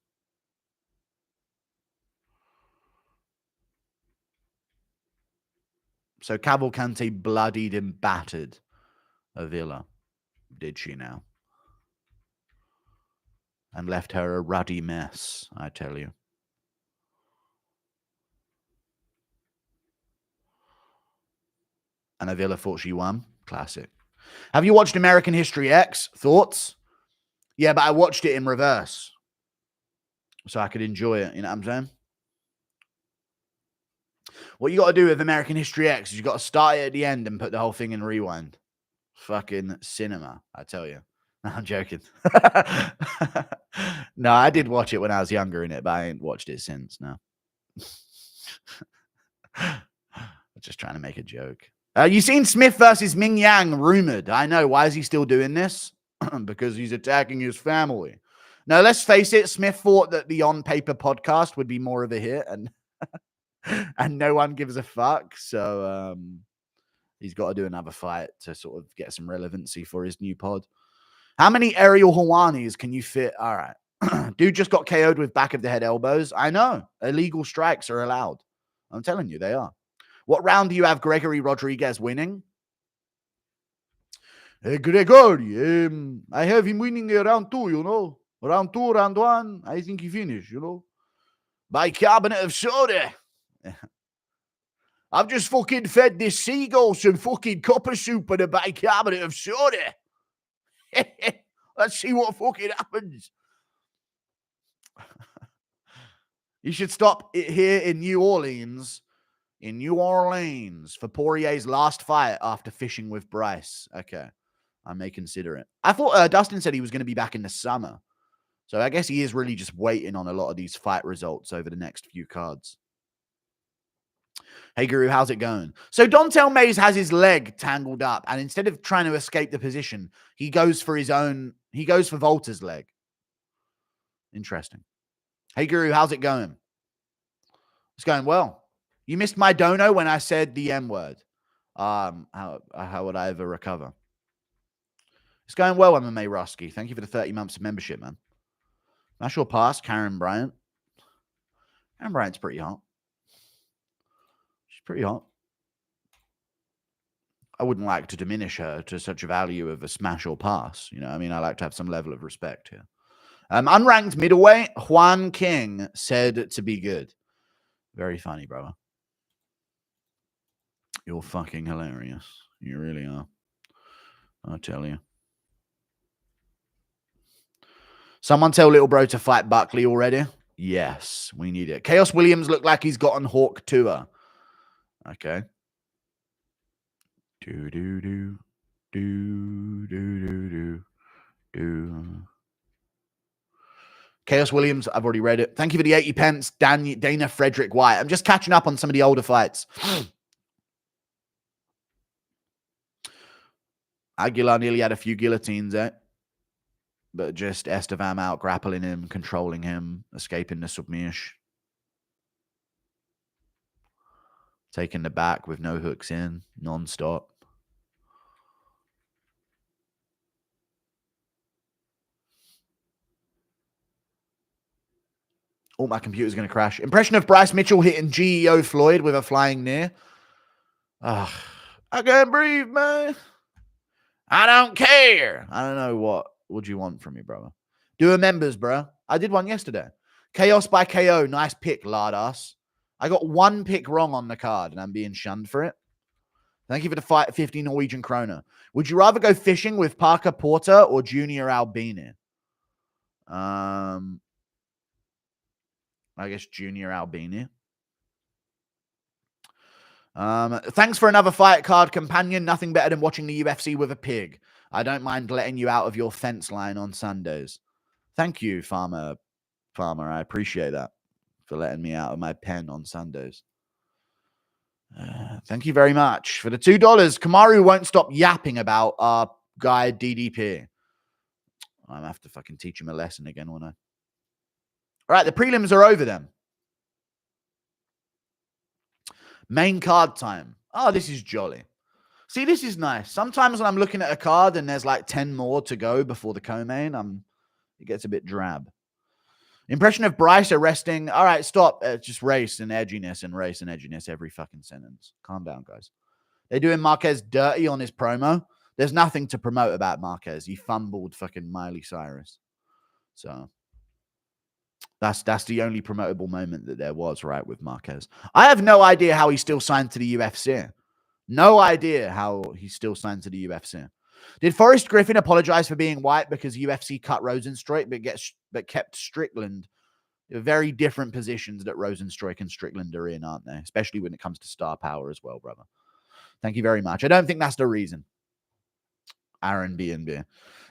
So Cavalcante bloodied and battered Avila. Did she now? And left her a ruddy mess, I tell you. And Avila thought she won. Classic. Have you watched American History X? Thoughts? Yeah, but I watched it in reverse. So I could enjoy it. You know what I'm saying? What you got to do with American History X is you got to start it at the end and put the whole thing in rewind. Fucking cinema, I tell you. No, I'm joking. No, I did watch it when I was younger in it, but I ain't watched it since. No. I'm just trying to make a joke. You seen Smith versus Ming Yang rumored? I know. Why is he still doing this? Because he's attacking his family. No, let's face it. Smith thought that the On Paper podcast would be more of a hit, and and no one gives a fuck. So he's got to do another fight to sort of get some relevancy for his new pod. How many aerial Hawanis can you fit? All right. Dude just got KO'd with back of the head elbows. I know. Illegal strikes are allowed. I'm telling you, they are. What round do you have Gregory Rodrigues winning? Hey, Gregory, I have him winning round 2, you know. Round 2, round 1, I think he finished, you know. Bicarbonate of soda. I've just fucking fed this seagull some fucking copper soup and a bicarbonate of soda. Let's see what fucking happens. You should stop it here in New Orleans. In New Orleans for Poirier's last fight after fishing with Bryce. Okay. I may consider it. I thought Dustin said he was going to be back in the summer. So I guess he is really just waiting on a lot of these fight results over the next few cards. Hey, Guru, how's it going? So Dontel Mays has his leg tangled up, and instead of trying to escape the position, he goes for his own. He goes for Volta's leg. Interesting. Hey, Guru, how's it going? It's going well. You missed my dono when I said the M word. How would I ever recover? It's going well, MMA Rusky. Thank you for the 30 months of membership, man. National pass, Karen Bryant. Karen Bryant's pretty hot. She's pretty hot. I wouldn't like to diminish her to such a value of a smash or pass. You know, I mean, I like to have some level of respect here. Unranked middleweight, Juan King said to be good. Very funny, brother. You're fucking hilarious. You really are. I tell you. Someone tell little bro to fight Buckley already. Yes, we need it. Chaos Williams looked like he's gotten Hawk tour. Okay. Do. Chaos Williams, I've already read it. Thank you for the 80 pence, Dana Frederick White. I'm just catching up on some of the older fights. Aguilar nearly had a few guillotines, but just Estevam out grappling him, controlling him, escaping the submission. Taking the back with no hooks in, non-stop. Oh, my computer's going to crash. Impression of Bryce Mitchell hitting GEO Floyd with a flying knee. I can't breathe, man. I don't care. I don't know what do you want from me, brother. Do a members, bro. I did one yesterday. Chaos by KO. Nice pick, lardass. I got one pick wrong on the card, and I'm being shunned for it. Thank you for the 50 Norwegian kroner. Would you rather go fishing with Parker Porter or Junior Albini? I guess Junior Albini. Thanks for another fight card, companion. Nothing better than watching the UFC with a pig. I don't mind letting you out of your fence line on Sundays. Thank you, Farmer. I appreciate that for letting me out of my pen on Sundays. Thank you very much for the $2. Kamaru won't stop yapping about our guy DDP. I'm gonna have to fucking teach him a lesson again, won't I? All right, the prelims are over then. Main card time. Oh, this is jolly. See, this is nice. Sometimes when I'm looking at a card and there's like 10 more to go before the co-main, it gets a bit drab. Impression of Bryce arresting. All right, stop. Just race and edginess every fucking sentence. Calm down, guys. They're doing Marquez dirty on his promo. There's nothing to promote about Marquez. He fumbled fucking Miley Cyrus. So that's the only promotable moment that there was, right, with Marquez. I have no idea how he's still signed to the UFC. No idea how he's still signed to the UFC. Did Forrest Griffin apologize for being white because UFC cut Rosenstruik but kept Strickland? They're very different positions that Rosenstruik and Strickland are in, aren't they? Especially when it comes to star power as well, brother. Thank you very much. I don't think that's the reason. Aaron B&B.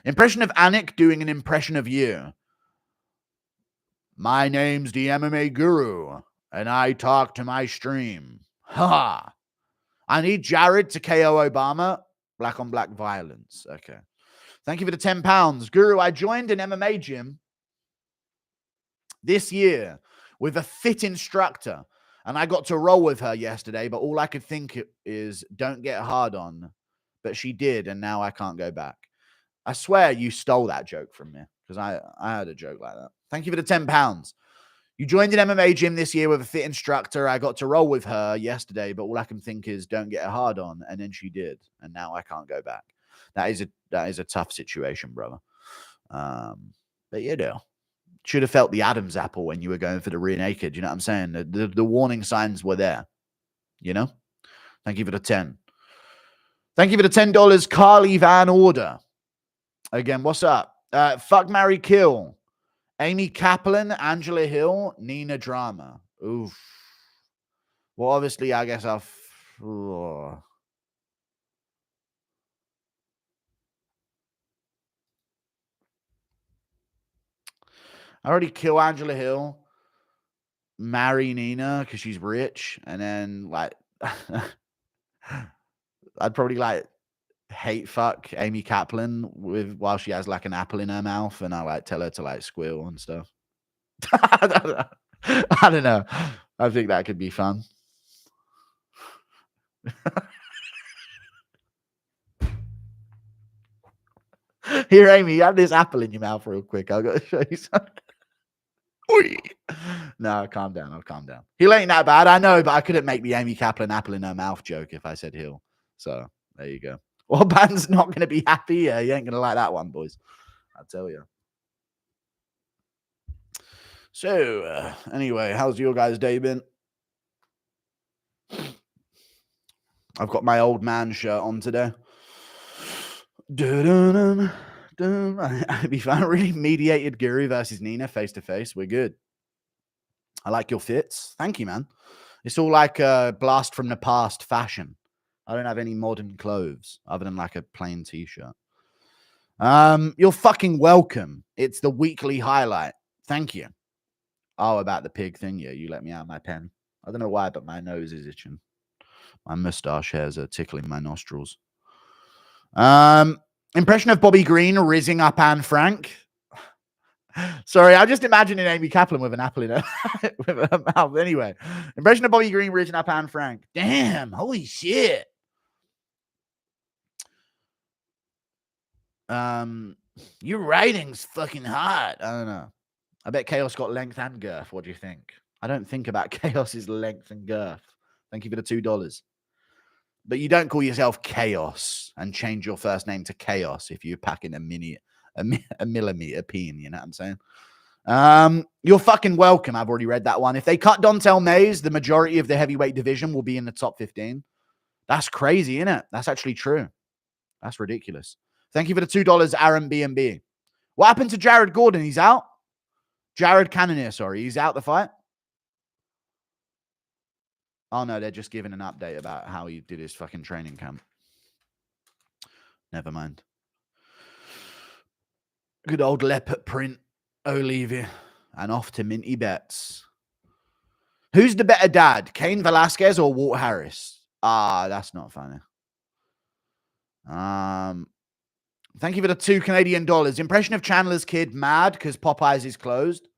Impression of Anik doing an impression of you. My name's the MMA Guru, and I talk to my stream. Ha! I need Jared to KO Obama. Black on black violence. Okay. Thank you for the 10 pounds. Guru, I joined an MMA gym this year with a fit instructor, and I got to roll with her yesterday, but all I could think is don't get hard on. But she did, and now I can't go back. I swear you stole that joke from me because I had a joke like that. Thank you for the 10 pounds. You joined an MMA gym this year with a fit instructor. I got to roll with her yesterday, but all I can think is don't get a hard on. And then she did. And now I can't go back. That is a tough situation, brother. But you know, should have felt the Adam's apple when you were going for the rear naked. You know what I'm saying? The warning signs were there. You know? Thank you for the 10. Thank you for the $10. Carly Van Order. Again, what's up? Fuck, marry, kill. Amy Kaplan, Angela Hill, Nina Drama. Oof. Well, obviously, I guess I already kill Angela Hill, marry Nina because she's rich, and then like I'd probably like hate fuck Amy Kaplan while she has like an apple in her mouth, and I like tell her to like squeal and stuff. I don't know. I think that could be fun. Here, Amy, you have this apple in your mouth real quick. I've got to show you something. No, calm down. I'll calm down. Hill ain't that bad. I know, but I couldn't make the Amy Kaplan apple in her mouth joke if I said Hill. So there you go. Well, Ban's not going to be happy. Yeah, you ain't going to like that one, boys. I'll tell you. So, anyway, how's your guys' day been? I've got my old man shirt on today. I'd be fine. Really mediated Guru versus Nina face to face. We're good. I like your fits. Thank you, man. It's all like a blast from the past fashion. I don't have any modern clothes other than like a plain t-shirt. You're fucking welcome. It's the weekly highlight. Thank you. Oh, about the pig thing. Yeah, you let me out my pen. I don't know why, but my nose is itching. My mustache hairs are tickling my nostrils. Impression of Bobby Green rizzing up Anne Frank. Sorry, I'm just imagining Amy Kaplan with an apple in her, with her mouth. Anyway, impression of Bobby Green rizzing up Anne Frank. Damn, holy shit. Your writing's fucking hot. I don't know. I bet Chaos got length and girth. What do you think? I don't think about Chaos's length and girth. Thank you for the $2. But you don't call yourself Chaos and change your first name to Chaos if you're packing a millimeter peen. You know what I'm saying? You're fucking welcome. I've already read that one. If they cut Dontel Mays, the majority of the heavyweight division will be in the top 15. That's crazy, isn't it? That's actually true. That's ridiculous. Thank you for the $2, Aaron B&B. What happened to Jared Gordon? He's out? Jared Cannonier, sorry. He's out the fight? Oh, no, they're just giving an update about how he did his fucking training camp. Never mind. Good old leopard print, Olivia. And off to Minty Bets. Who's the better dad, Cain Velasquez or Walt Harris? Ah, that's not funny. Thank you for the $2 Canadian. Impression of Chandler's kid mad because Popeyes is closed.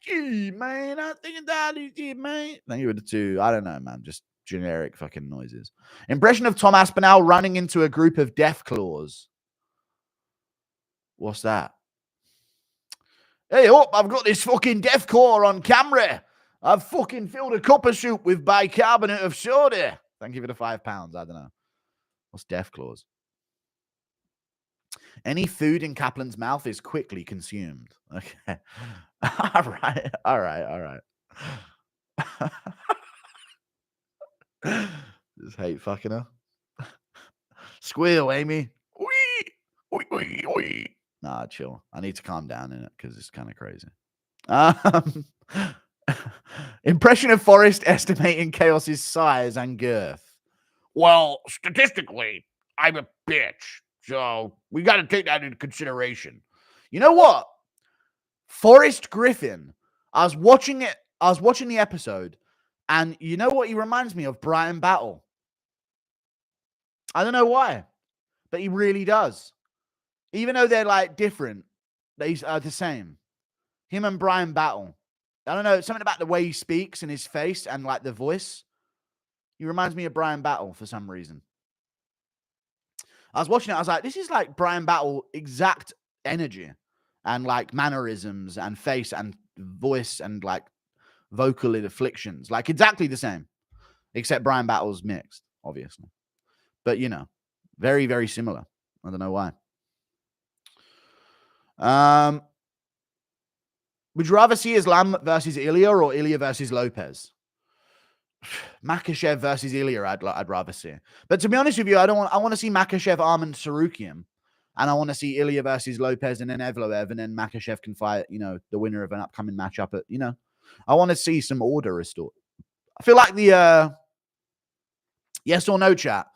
Man, I think that is it, man. Thank you for the 2. I don't know, man. Just generic fucking noises. Impression of Tom Aspinall running into a group of death claws. What's that? Hey, I've got this fucking death claw on camera. I've fucking filled a cup of soup with bicarbonate of soda. Thank you for the £5. I don't know. What's death claws? Any food in Kaplan's mouth is quickly consumed. Okay. All right. Just hate fucking her. Squeal, Amy. Wee. Nah, chill. I need to calm down in it because it's kind of crazy. Impression of Forrest estimating Chaos's size and girth. Well, statistically, I'm a bitch. So we got to take that into consideration. You know what? Forrest Griffin. I was watching the episode, and you know what he reminds me of? Brian Battle. I don't know why, but he really does. Even though they're like different, they are the same. Him and Brian Battle. I don't know, something about the way he speaks and his face and like the voice. He reminds me of Brian Battle for some reason. I was watching it. I was like, this is like Brian Battle exact energy and like mannerisms and face and voice and like vocal inflections. Like exactly the same, except Brian Battle's mixed, obviously. But, you know, very, very similar. I don't know why. Would you rather see Islam versus Ilya or Ilya versus Lopez? Makhachev versus Ilya, I'd rather see. But to be honest with you, I want to see Makhachev, Arman, Sarukian. And I want to see Ilya versus Lopez and then Evloev, and then Makhachev can fight, you know, the winner of an upcoming matchup at, you know. I want to see some order restored. I feel like the yes or no chat.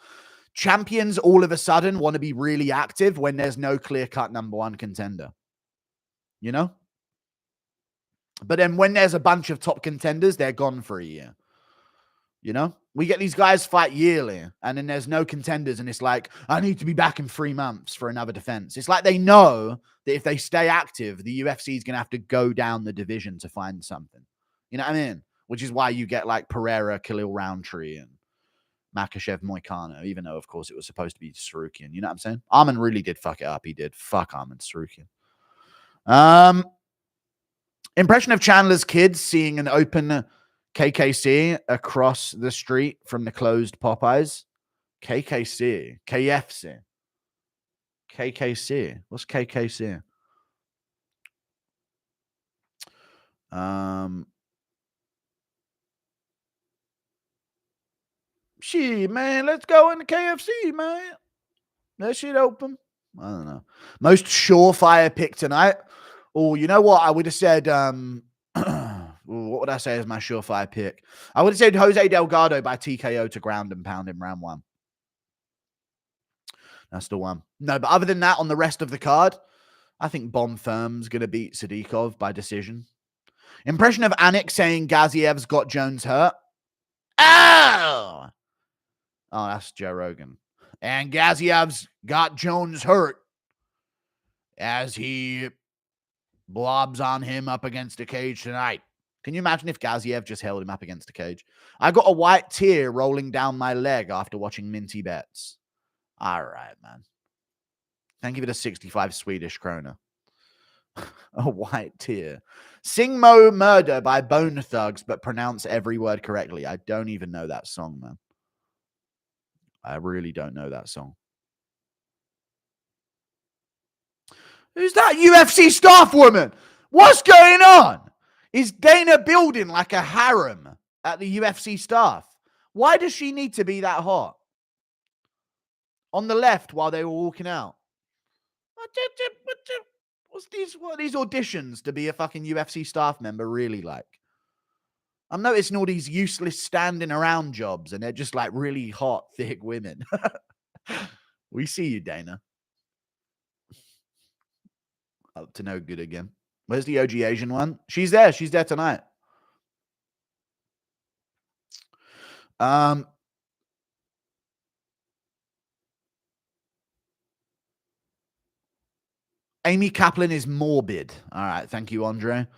Champions all of a sudden want to be really active when there's no clear-cut number one contender. You know? But then when there's a bunch of top contenders, they're gone for a year. You know? We get these guys fight yearly, and then there's no contenders, and it's like, I need to be back in 3 months for another defense. It's like they know that if they stay active, the UFC is going to have to go down the division to find something. You know what I mean? Which is why you get like Pereira, Khalil Roundtree, and Makhachev Moicano, even though, of course, it was supposed to be Sarukian. You know what I'm saying? Arman really did fuck it up. He did. Fuck Arman Sarukian. Impression of Chandler's kids seeing an open KKC across the street from the closed Popeyes. KKC. KFC. KKC. What's KKC? Shit, man. Let's go into KFC, man. That shit open. I don't know. Most surefire pick tonight. Oh, you know what? I would have said, what would I say as my surefire pick? I would have said Jose Delgado by TKO to ground and pound in round 1. That's the one. No, but other than that, on the rest of the card, I think Bomb Firm's going to beat Sadikov by decision. Impression of Anik saying Gaziev's got Jones hurt. Oh! Oh, that's Joe Rogan. And Gaziev's got Jones hurt as he blobs on him up against the cage tonight. Can you imagine if Gaziev just held him up against the cage? I got a white tear rolling down my leg after watching Minty Bets. All right, man. Thank you for the 65 Swedish krona. A white tear. Sing Mo Murder by Bone Thugs, but pronounce every word correctly. I don't even know that song, man. I really don't know that song. Who's that UFC staff woman? What's going on? Is Dana building like a harem at the UFC staff? Why does she need to be that hot? On the left while they were walking out. What are these auditions to be a fucking UFC staff member really like? I'm noticing all these useless standing around jobs, and they're just like really hot, thick women. We see you, Dana. Up to no good again. Where's the OG Asian one? She's there. She's there tonight. Amy Kaplan is morbid. All right. Thank you, Andre.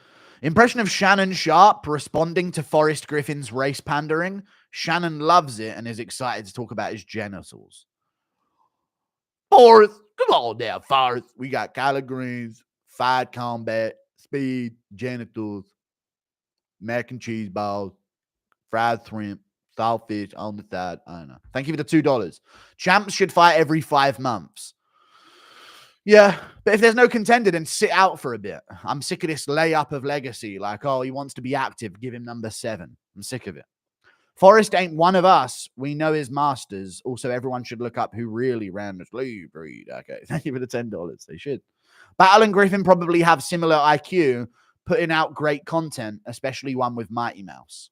Impression of Shannon Sharp responding to Forrest Griffin's race pandering. Shannon loves it and is excited to talk about his genitals. Forrest, come on now, Forrest. We got collard greens, fight combat, speed, genitals, mac and cheese balls, fried shrimp, saltfish on the side. I don't know. Thank you for the $2. Champs should fight every 5 months. Yeah, but if there's no contender, then sit out for a bit. I'm sick of this layup of legacy. Like, oh, he wants to be active. Give him number 7. I'm sick of it. Forrest ain't one of us. We know his masters. Also, everyone should look up who really ran the slave breed. Okay, thank you for the $10. They should. Battle and Griffin probably have similar IQ, putting out great content, especially one with Mighty Mouse.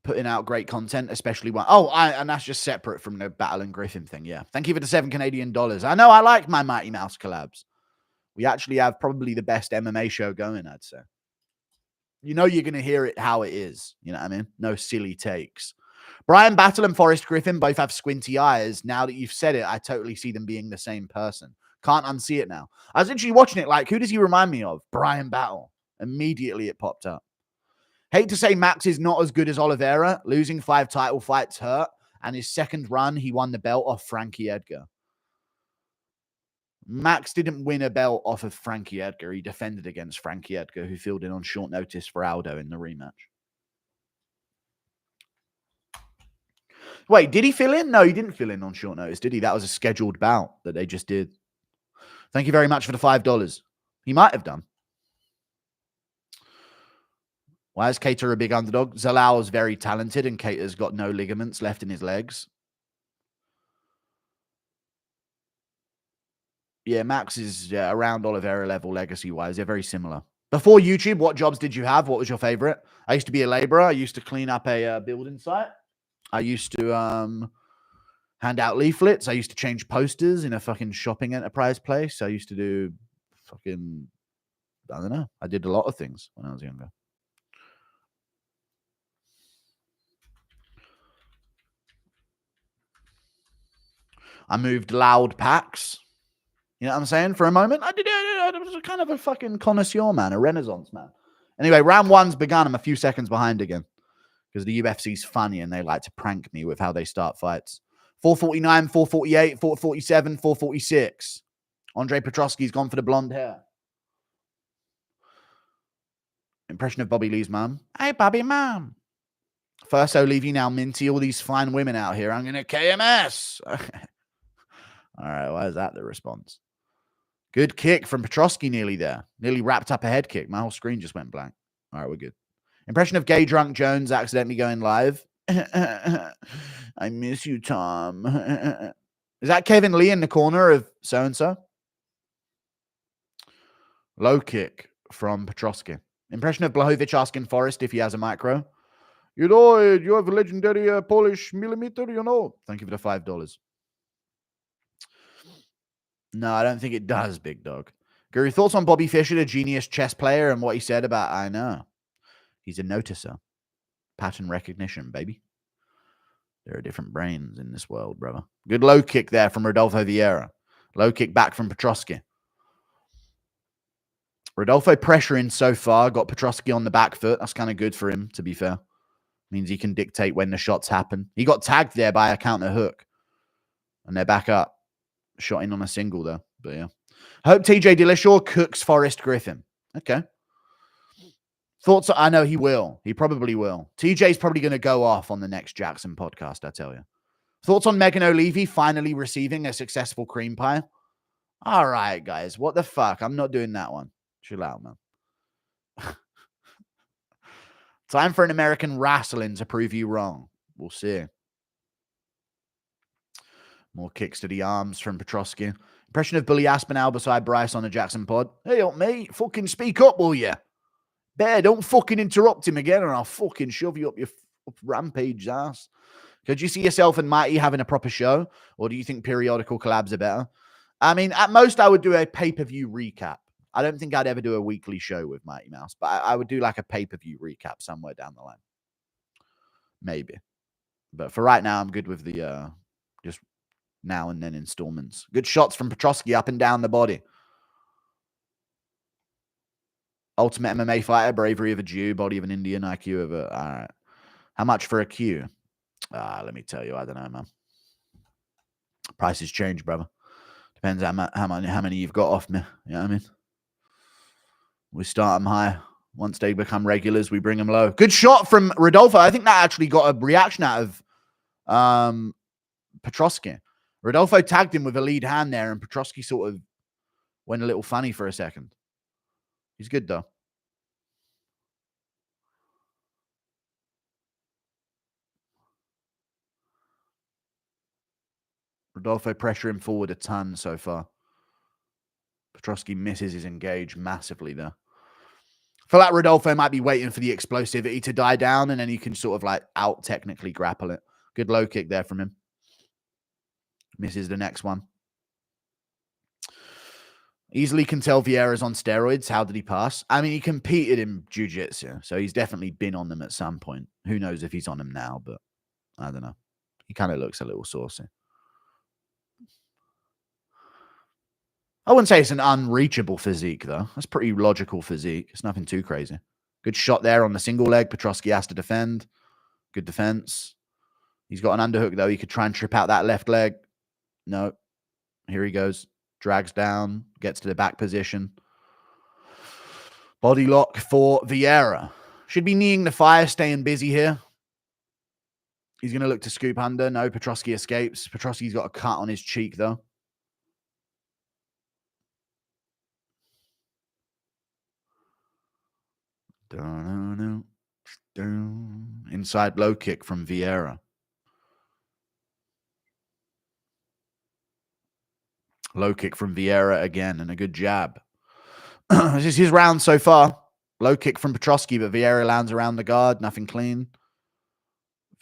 Putting out great content, especially one. Oh, and that's just separate from the Battle and Griffin thing. Yeah. Thank you for the $7 Canadian. I know I like my Mighty Mouse collabs. We actually have probably the best MMA show going, I'd say. You know you're going to hear it how it is. You know what I mean? No silly takes. Brian Battle and Forrest Griffin both have squinty eyes. Now that you've said it, I totally see them being the same person. Can't unsee it now. I was literally watching it like, who does he remind me of? Brian Battle. Immediately it popped up. Hate to say Max is not as good as Oliveira. Losing 5 title fights hurt. And his second run, he won the belt off Frankie Edgar. Max didn't win a belt off of Frankie Edgar. He defended against Frankie Edgar, who filled in on short notice for Aldo in the rematch. Wait, did he fill in? No, he didn't fill in on short notice, did he? That was a scheduled bout that they just did. Thank you very much for the $5. He might have done. Why is Kattar a big underdog? Zalal is very talented, and Kattar's got no ligaments left in his legs. Yeah, Max is around Oliveira level legacy-wise. They're very similar. Before YouTube, what jobs did you have? What was your favorite? I used to be a laborer. I used to clean up a building site. I used to hand out leaflets. I used to change posters in a fucking shopping enterprise place. I used to do fucking, I don't know. I did a lot of things when I was younger. I moved loud packs. You know what I'm saying? For a moment, I was kind of a fucking connoisseur, man, a renaissance man. Anyway, round one's begun. I'm a few seconds behind again because the UFC's funny and they like to prank me with how they start fights. 449, 448, 447, 446. Andre Petrosky's gone for the blonde hair. Impression of Bobby Lee's mum. Hey, Bobby, mum. First, O'Leary, now Minty, all these fine women out here. I'm going to KMS. All right, why is that the response? Good kick from Petrosky nearly there. Nearly wrapped up a head kick. My whole screen just went blank. All right, we're good. Impression of gay drunk Jones accidentally going live. I miss you, Tom. Is that Kevin Lee in the corner of so-and-so? Low kick from Petrosky. Impression of Blachowicz asking Forrest if he has a micro. You know, you have a legendary Polish millimeter, you know. Thank you for the $5. No, I don't think it does, big dog. Guru, thoughts on Bobby Fischer, the genius chess player, and what he said about, I know. He's a noticer. Pattern recognition, baby. There are different brains in this world, brother. Good low kick there from Rodolfo Vieira. Low kick back from Petrosky. Rodolfo pressuring so far. Got Petrosky on the back foot. That's kind of good for him, to be fair. Means he can dictate when the shots happen. He got tagged there by a counter hook. And they're back up. Shot in on a single, though. But yeah. I hope TJ Dillashaw cooks Forrest Griffin. Okay. Thoughts? I know he will. He probably will. TJ's probably going to go off on the next Jackson podcast, I tell you. Thoughts on Megan O'Leary finally receiving a successful cream pie? All right, guys. What the fuck? I'm not doing that one. Chill out, man. Time for an American wrestling to prove you wrong. We'll see. More kicks to the arms from Petrosky. Impression of Billy Aspinall beside Bryce on the Jackson pod. Hey, up, mate. Fucking speak up, will you? Bear, don't fucking interrupt him again or I'll fucking shove you up your rampage ass. Could you see yourself and Mighty having a proper show? Or do you think periodical collabs are better? I mean, at most, I would do a pay-per-view recap. I don't think I'd ever do a weekly show with Mighty Mouse, but I would do like a pay-per-view recap somewhere down the line. Maybe. But for right now, I'm good with the just now and then installments. Good shots from Petrosky up and down the body. Ultimate MMA fighter, bravery of a Jew, body of an Indian, IQ of a... All right. How much for a Q? Let me tell you. I don't know, man. Prices change, brother. Depends how many you've got off me. You know what I mean? We start them high. Once they become regulars, we bring them low. Good shot from Rodolfo. I think that actually got a reaction out of Petrosky. Rodolfo tagged him with a lead hand there, and Petrosky sort of went a little funny for a second. He's good, though. Rodolfo pressure him forward a ton so far. Petrosky misses his engage massively there. I feel like Rodolfo might be waiting for the explosivity to die down, and then you can sort of like out-technically grapple it. Good low kick there from him. Misses the next one. Easily can tell Vieira's on steroids. How did he pass? I mean, he competed in jiu-jitsu, so he's definitely been on them at some point. Who knows if he's on them now, but I don't know. He kind of looks a little saucy. I wouldn't say it's an unreachable physique, though. That's pretty logical physique. It's nothing too crazy. Good shot there on the single leg. Petrosky has to defend. Good defense. He's got an underhook, though. He could try and trip out that left leg. No. Here he goes. Drags down. Gets to the back position. Body lock for Vieira. Should be kneeing the fire, staying busy here. He's going to look to scoop under. No, Petrosky escapes. Petrosky's got a cut on his cheek, though. Inside low kick from Vieira. Low kick from Vieira again, and a good jab. This is his round so far. Low kick from Petrosky, but Vieira lands around the guard. Nothing clean.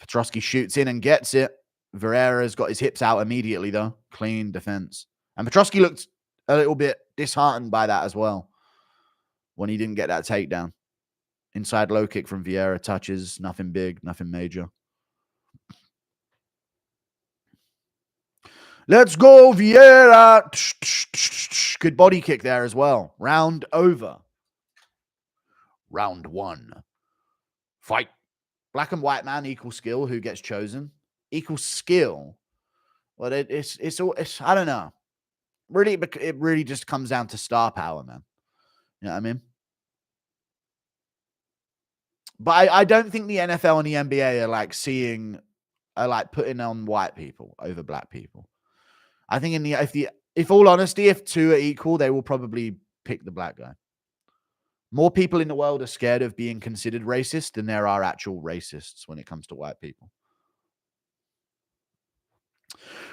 Petrosky shoots in and gets it. Vieira's got his hips out immediately, though. Clean defense. And Petrosky looked a little bit disheartened by that as well when he didn't get that takedown. Inside low kick from Vieira. Touches. Nothing big. Nothing major. Let's go, Vieira. Good body kick there as well. Round over. Round 1. Fight. Black and white man equals skill. Who gets chosen? Equals skill. Well, it's all. I don't know. Really, it really just comes down to star power, man. You know what I mean? But I don't think the NFL and the NBA are like putting on white people over black people. I think if all honesty, if two are equal, they will probably pick the black guy. More people in the world are scared of being considered racist than there are actual racists when it comes to white people.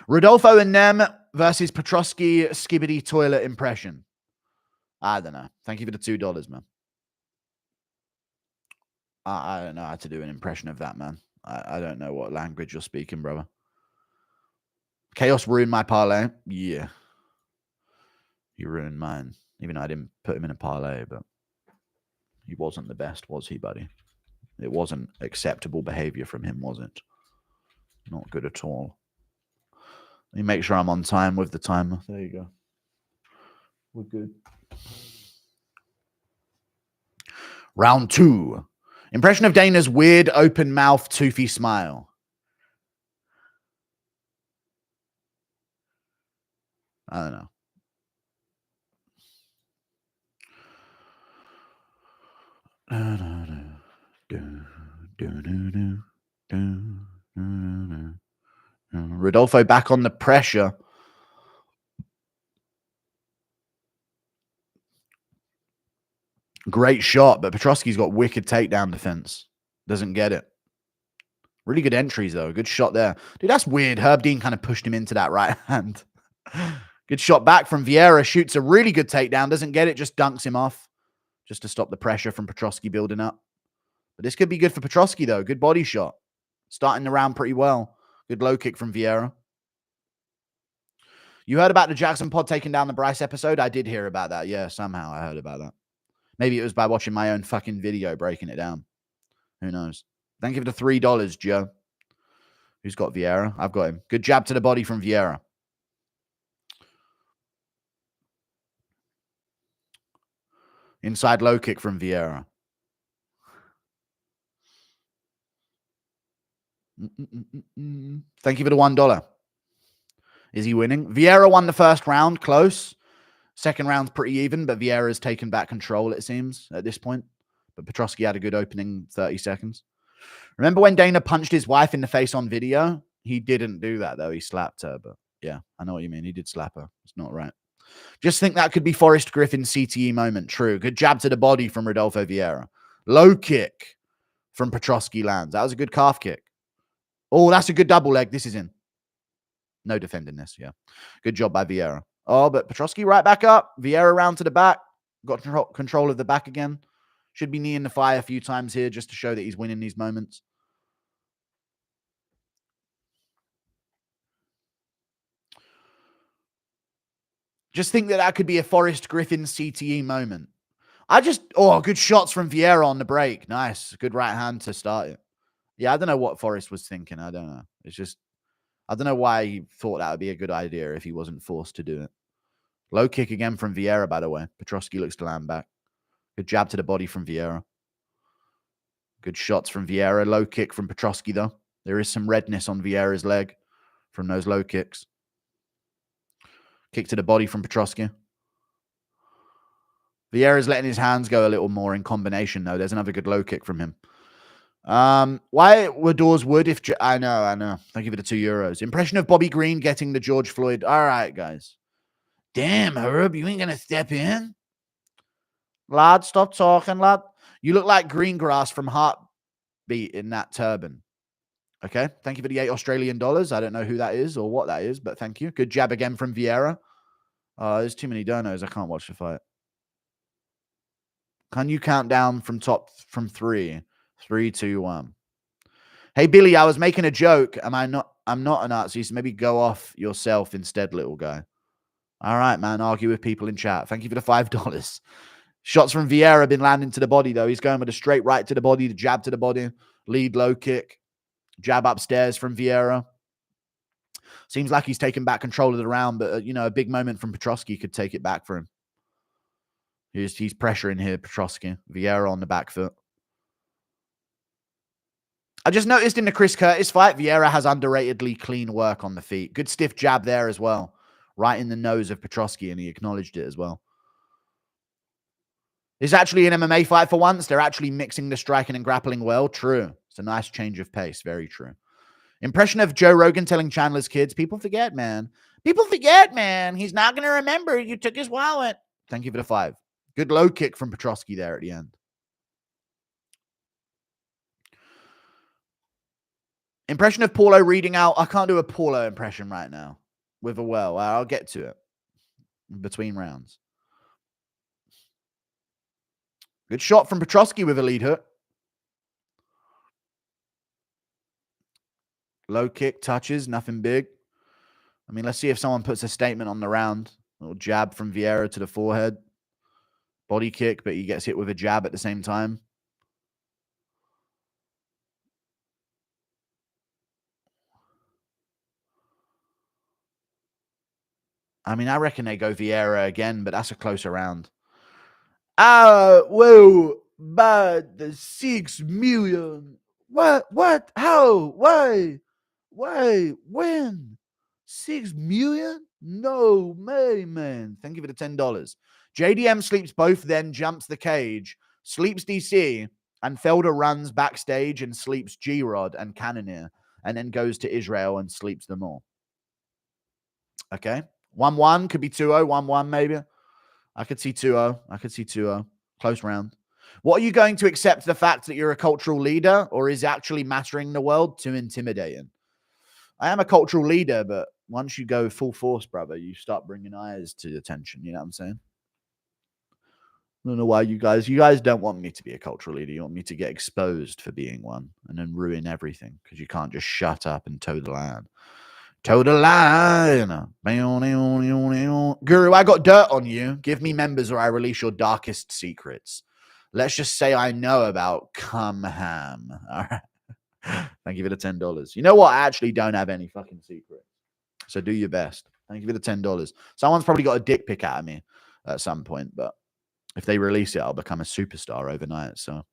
Rodolfo and Nem versus Petrosky Skibbity toilet impression. I don't know. Thank you for the $2, man. I don't know how to do an impression of that, man. I don't know what language you're speaking, brother. Chaos ruined my parlay. Yeah. You ruined mine. Even though I didn't put him in a parlay, but he wasn't the best, was he, buddy? It wasn't acceptable behavior from him, was it? Not good at all. Let me make sure I'm on time with the timer. There you go. We're good. Round 2. Impression of Dana's weird open mouth toothy smile. I don't know. Rodolfo back on the pressure. Great shot, but Petrosky's got wicked takedown defense. Doesn't get it. Really good entries, though. Good shot there. Dude, that's weird. Herb Dean kind of pushed him into that right hand. Good shot back from Vieira. Shoots a really good takedown. Doesn't get it. Just dunks him off. Just to stop the pressure from Petrosky building up. But this could be good for Petrosky, though. Good body shot. Starting the round pretty well. Good low kick from Vieira. You heard about the Jackson pod taking down the Bryce episode? I did hear about that. Yeah, somehow I heard about that. Maybe it was by watching my own fucking video breaking it down. Who knows? Thank you for the $3, Joe. Who's got Vieira? I've got him. Good jab to the body from Vieira. Inside low kick from Vieira. Thank you for the $1. Is he winning? Vieira won the first round, close. Second round's pretty even, but Vieira's taken back control, it seems, at this point. But Petrosky had a good opening 30 seconds. Remember when Dana punched his wife in the face on video? He didn't do that, though. He slapped her, but yeah, I know what you mean. He did slap her. It's not right. Just think that could be Forrest Griffin's CTE moment. True. Good jab to the body from Rodolfo Vieira. Low kick from Petrosky lands. That was a good calf kick. Oh, that's a good double leg. This is in. No defending this, yeah. Good job by Vieira. Oh, but Petrosky right back up. Vieira round to the back. Got control of the back again. Should be kneeing the fire a few times here just to show that he's winning these moments. Just think that could be a Forrest Griffin CTE moment. Good shots from Vieira on the break. Nice. Good right hand to start it. Yeah, I don't know what Forrest was thinking. I don't know. It's just, I don't know why he thought that would be a good idea if he wasn't forced to do it. Low kick again from Vieira, by the way. Petrosky looks to land back. Good jab to the body from Vieira. Good shots from Vieira. Low kick from Petrosky, though. There is some redness on Vieira's leg from those low kicks. Kick to the body from Petrosky. Vieira's letting his hands go a little more in combination, though. There's another good low kick from him. Why were doors wood if... I know. Thank you for the €2. Impression of Bobby Green getting the George Floyd. All right, guys. Damn, Herb, you ain't going to step in? Lad, stop talking, lad. You look like green grass from Heartbeat in that turban. Okay, thank you for the $8 Australian. I don't know who that is or what that is, but thank you. Good jab again from Vieira. There's too many donos. I can't watch the fight. Can you count down from 3? 3, 2, 1. Hey, Billy, I was making a joke. I'm not a Nazi, so maybe go off yourself instead, little guy. All right, man. Argue with people in chat. Thank you for the $5. Shots from Vieira have been landing to the body, though. He's going with a straight right to the body, the jab to the body, lead low kick, jab upstairs from Vieira. Seems like he's taken back control of the round, but, a big moment from Petrosky could take it back for him. He's pressuring here, Petrosky. Vieira on the back foot. I just noticed in the Chris Curtis fight, Vieira has underratedly clean work on the feet. Good stiff jab there as well. Right in the nose of Petrosky, and he acknowledged it as well. It's actually an MMA fight for once. They're actually mixing the striking and grappling well. True. It's a nice change of pace. Very true. Impression of Joe Rogan telling Chandler's kids, people forget, man. People forget, man. He's not going to remember. You took his wallet. Thank you for the 5. Good low kick from Petrosky there at the end. Impression of Paulo reading out. I can't do a Paulo impression right now with a well. I'll get to it between rounds. Good shot from Petrosky with a lead hook. Low kick, touches, nothing big. I mean, let's see if someone puts a statement on the round. A little jab from Vieira to the forehead. Body kick, but he gets hit with a jab at the same time. I mean, I reckon they go Vieira again, but that's a closer round. Whoa, but the 6 million. What? How? Why? When? 6 million? No, man. Thank you for the $10. JDM sleeps both, then jumps the cage, sleeps DC, and Felder runs backstage and sleeps G-Rod and Cannonier, and then goes to Israel and sleeps them all. Okay. 1-1, could be 2-0, 1-1 maybe. I could see 2-0. Close round. What are you going to accept the fact that you're a cultural leader, or is actually mastering the world too intimidating? I am a cultural leader, but once you go full force, brother, you start bringing eyes to attention. You know what I'm saying? I don't know why you guys don't want me to be a cultural leader. You want me to get exposed for being one and then ruin everything because you can't just shut up and toe the line. Toe the line. Guru, I got dirt on you. Give me members or I release your darkest secrets. Let's just say I know about Cum Ham. All right. Thank you for the $10. You know what? I actually don't have any fucking secret. So do your best. Thank you for the $10. Someone's probably got a dick pic out of me at some point, but if they release it, I'll become a superstar overnight. So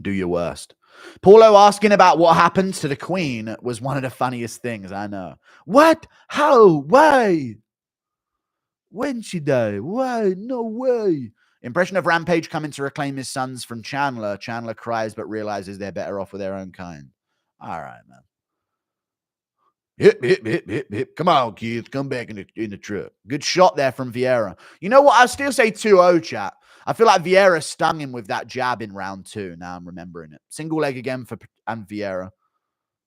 do your worst. Paulo asking about what happened to the Queen was one of the funniest things I know. What? How? Why? When she died? Why? No way. Impression of Rampage coming to reclaim his sons from Chandler. Chandler cries but realizes they're better off with their own kind. All right, man. Hip. Come on, kids. Come back in the truck. Good shot there from Vieira. You know what? I still say 2-0, chat. I feel like Vieira stung him with that jab in round 2. Now I'm remembering it. Single leg again for Vieira.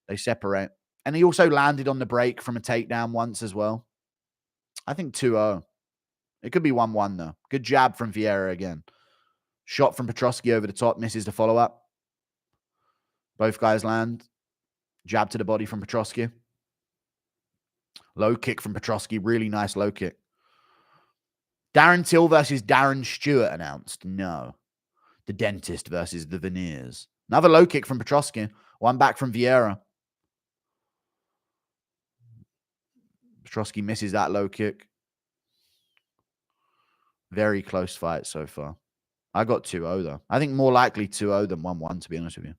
They separate. And he also landed on the break from a takedown once as well. I think 2-0. It could be 1-1, though. Good jab from Vieira again. Shot from Petrosky over the top. Misses the follow-up. Both guys land. Jab to the body from Petrosky. Low kick from Petrosky. Really nice low kick. Darren Till versus Darren Stewart announced. No. The dentist versus the veneers. Another low kick from Petrosky. One back from Vieira. Petrosky misses that low kick. Very close fight so far. I got 2-0 though. I think more likely 2-0 than 1-1, to be honest with you.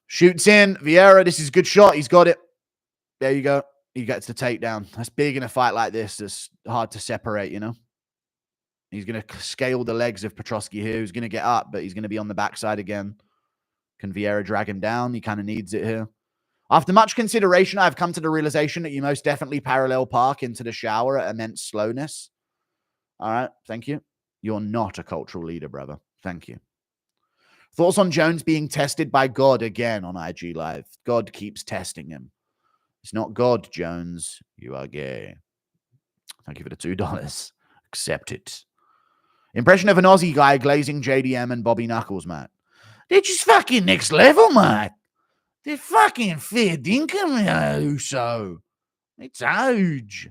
Shoots in. Vieira, this is a good shot. He's got it. There you go. He gets the takedown. That's big in a fight like this. It's hard to separate, you know. He's going to scale the legs of Petrosky here. He's going to get up, but he's going to be on the backside again. Can Vieira drag him down? He kind of needs it here. After much consideration, I've come to the realization that you most definitely parallel park into the shower at immense slowness. All right. Thank you. You're not a cultural leader, brother. Thank you. Thoughts on Jones being tested by God again on IG Live? God keeps testing him. It's not God, Jones. You are gay. Thank you for the $2. Accept it. Impression of an Aussie guy glazing JDM and Bobby Knuckles, mate. They're just fucking next level, mate. They're fucking fair dinkum, Uso. It's huge.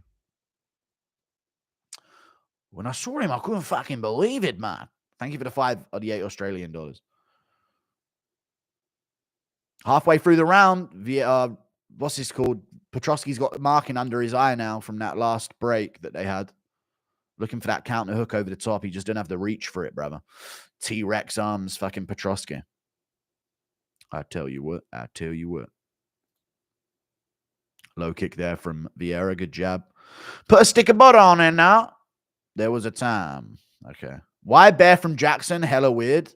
When I saw him, I couldn't fucking believe it, man. Thank you for the 5 of the 8 Australian dollars. Halfway through the round, what's this called? Petrosky's got the marking under his eye now from that last break that they had. Looking for that counter hook over the top. He just didn't have the reach for it, brother. T-Rex arms, fucking Petrosky. I tell you what. Low kick there from Vieira. Good jab. Put a stick of butter on it now. There was a time. Okay. Why bear from Jackson? Hella weird.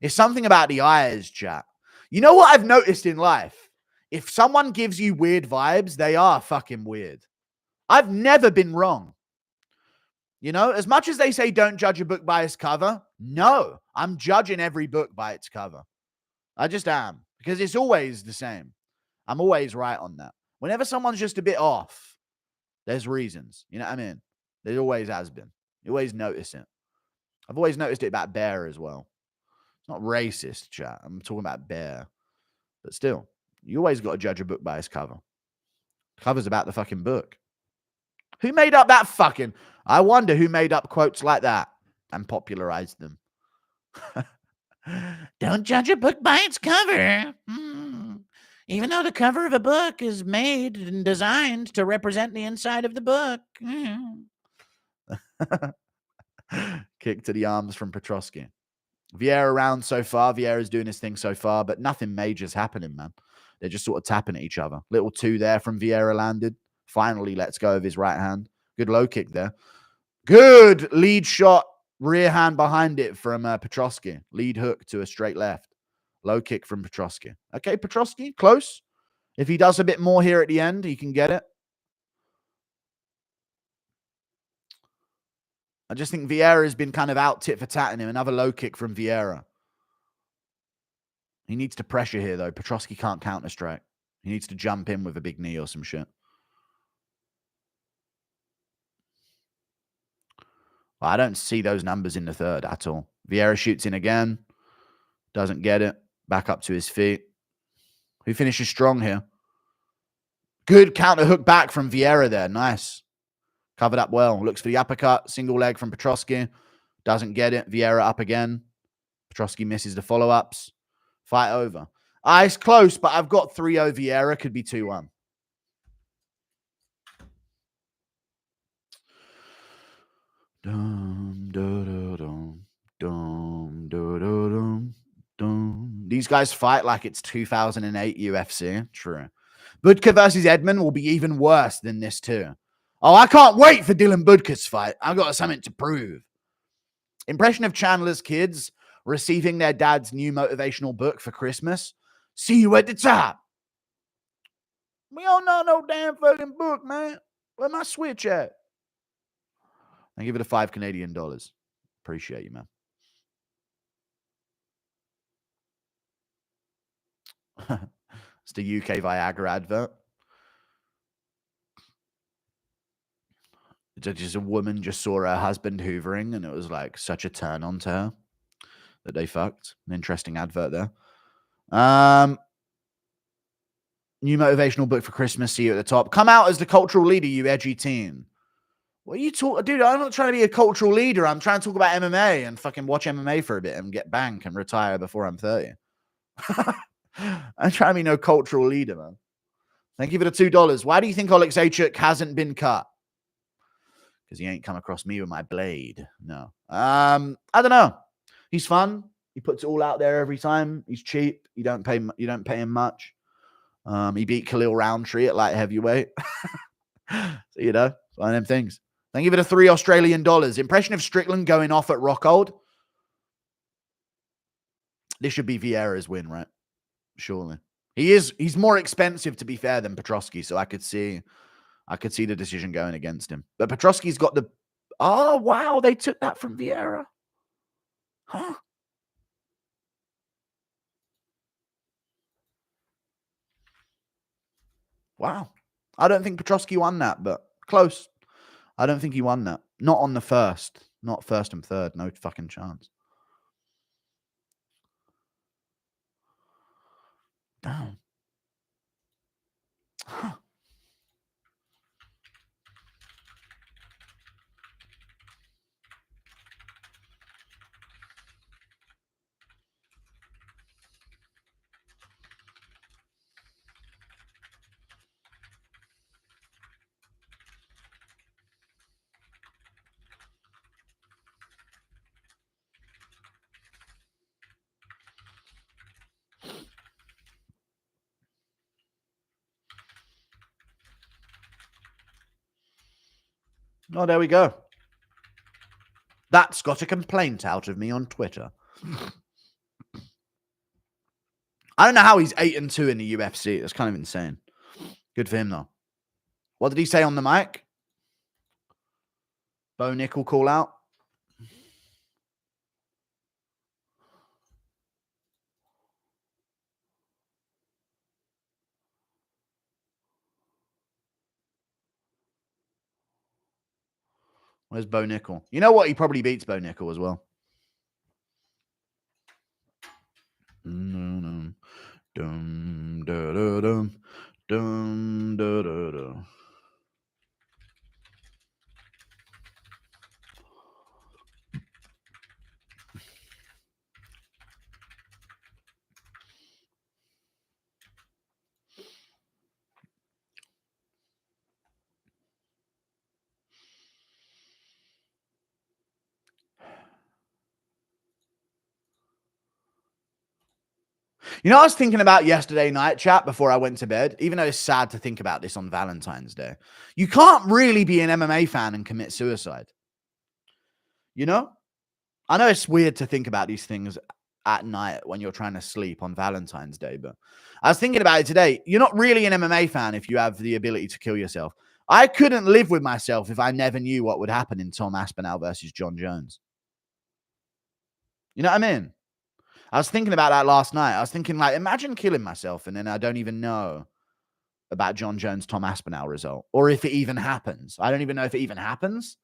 It's something about the eyes, chat. You know what I've noticed in life? If someone gives you weird vibes, they are fucking weird. I've never been wrong. You know, as much as they say don't judge a book by its cover, no, I'm judging every book by its cover. I just am. Because it's always the same. I'm always right on that. Whenever someone's just a bit off, there's reasons. You know what I mean? There always has been. You always notice it. I've always noticed it about Bear as well. It's not racist, chat. I'm talking about Bear. But still, you always got to judge a book by its cover. The cover's about the fucking book. Who made up that fucking... I wonder who made up quotes like that and popularized them. Don't judge a book by its cover. Even though the cover of a book is made and designed to represent the inside of the book. Kick to the arms from Petrosky. Vieira around so far. Vieira's doing his thing so far, but nothing major's happening, man. They're just sort of tapping at each other. Little two there from Vieira landed. Finally lets go of his right hand. Good low kick there. Good lead shot. Rear hand behind it from Petrosky. Lead hook to a straight left. Low kick from Petrosky. Okay, Petrosky, close. If he does a bit more here at the end, he can get it. I just think Vieira has been kind of out tit for tatting him. Another low kick from Vieira. He needs to pressure here, though. Petrosky can't counter strike. He needs to jump in with a big knee or some shit. Well, I don't see those numbers in the third at all. Vieira shoots in again. Doesn't get it. Back up to his feet. Who finishes strong here? Good counter hook back from Vieira there. Nice. Covered up well. Looks for the uppercut. Single leg from Petrosky. Doesn't get it. Vieira up again. Petrosky misses the follow-ups. Fight over. It's close, but I've got 3-0 Vieira. Could be 2-1. These guys fight like it's 2008 UFC. True. Budka versus Edmund will be even worse than this too. Oh, I can't wait for Dylan Budka's fight. I've got something to prove. Impression of Chandler's kids receiving their dad's new motivational book for Christmas. See you at the top. We don't know no damn fucking book, man. Where my Switch at? I give it a $5 Canadian. Appreciate you, man. It's the UK Viagra advert. Just a woman just saw her husband hoovering, and it was like such a turn on to her that they fucked. An interesting advert there. New motivational book for Christmas. See you at the top. Come out as the cultural leader, you edgy teen. What are you talking? Dude, I'm not trying to be a cultural leader. I'm trying to talk about MMA and fucking watch MMA for a bit and get bank and retire before I'm 30. I'm trying to be no cultural leader, man. Thank you for the $2. Why do you think Oleksiejczuk hasn't been cut? Because he ain't come across me with my blade. No. I don't know. He's fun. He puts it all out there every time. He's cheap. You don't pay him much. He beat Khalil Roundtree at light heavyweight. So, you know, one of them things. Thank you for the $3 Australian. Impression of Strickland going off at Rockhold. This should be Vieira's win, right? Surely. He's more expensive, to be fair, than Petrosky, so I could see the decision going against him. But Petrosky's got the... Oh, wow, they took that from Vieira. Huh? Wow. I don't think Petrosky won that, but close. I don't think he won that. Not on the first. Not first and third. No fucking chance. Damn. Huh. Oh, there we go. That's got a complaint out of me on Twitter. I don't know how he's 8-2 in the UFC. That's kind of insane. Good for him, though. What did he say on the mic? Bo Nickel call out? Where's Bo Nickel? You know what? He probably beats Bo Nickel as well. Dum, dum, dum, dum, dum, dum. You know, I was thinking about yesterday night, chat, before I went to bed, even though it's sad to think about this on Valentine's Day. You can't really be an MMA fan and commit suicide. You know? I know it's weird to think about these things at night when you're trying to sleep on Valentine's Day, but I was thinking about it today. You're not really an MMA fan if you have the ability to kill yourself. I couldn't live with myself if I never knew what would happen in Tom Aspinall versus John Jones. You know what I mean? I was thinking about that last night. I was thinking, like, imagine killing myself and then I don't even know about John Jones, Tom Aspinall result, or if it even happens. I don't even know if it even happens.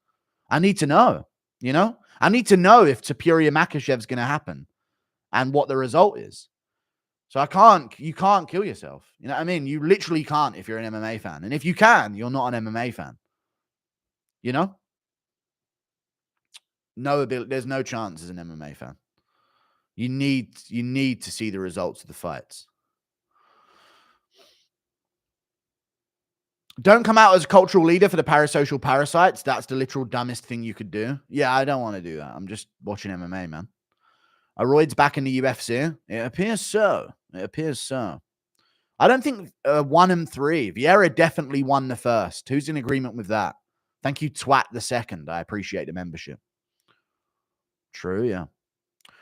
I need to know, you know? I need to know if Topuria Makashev's going to happen and what the result is. So you can't kill yourself. You know what I mean? You literally can't if you're an MMA fan. And if you can, you're not an MMA fan. You know? There's no chance as an MMA fan. You need to see the results of the fights. Don't come out as a cultural leader for the parasocial parasites. That's the literal dumbest thing you could do. Yeah, I don't want to do that. I'm just watching MMA, man. Are Royd's back in the UFC? It appears so. I don't think 1 and 3. Vieira definitely won the first. Who's in agreement with that? Thank you, Twat the second. I appreciate the membership. True, yeah.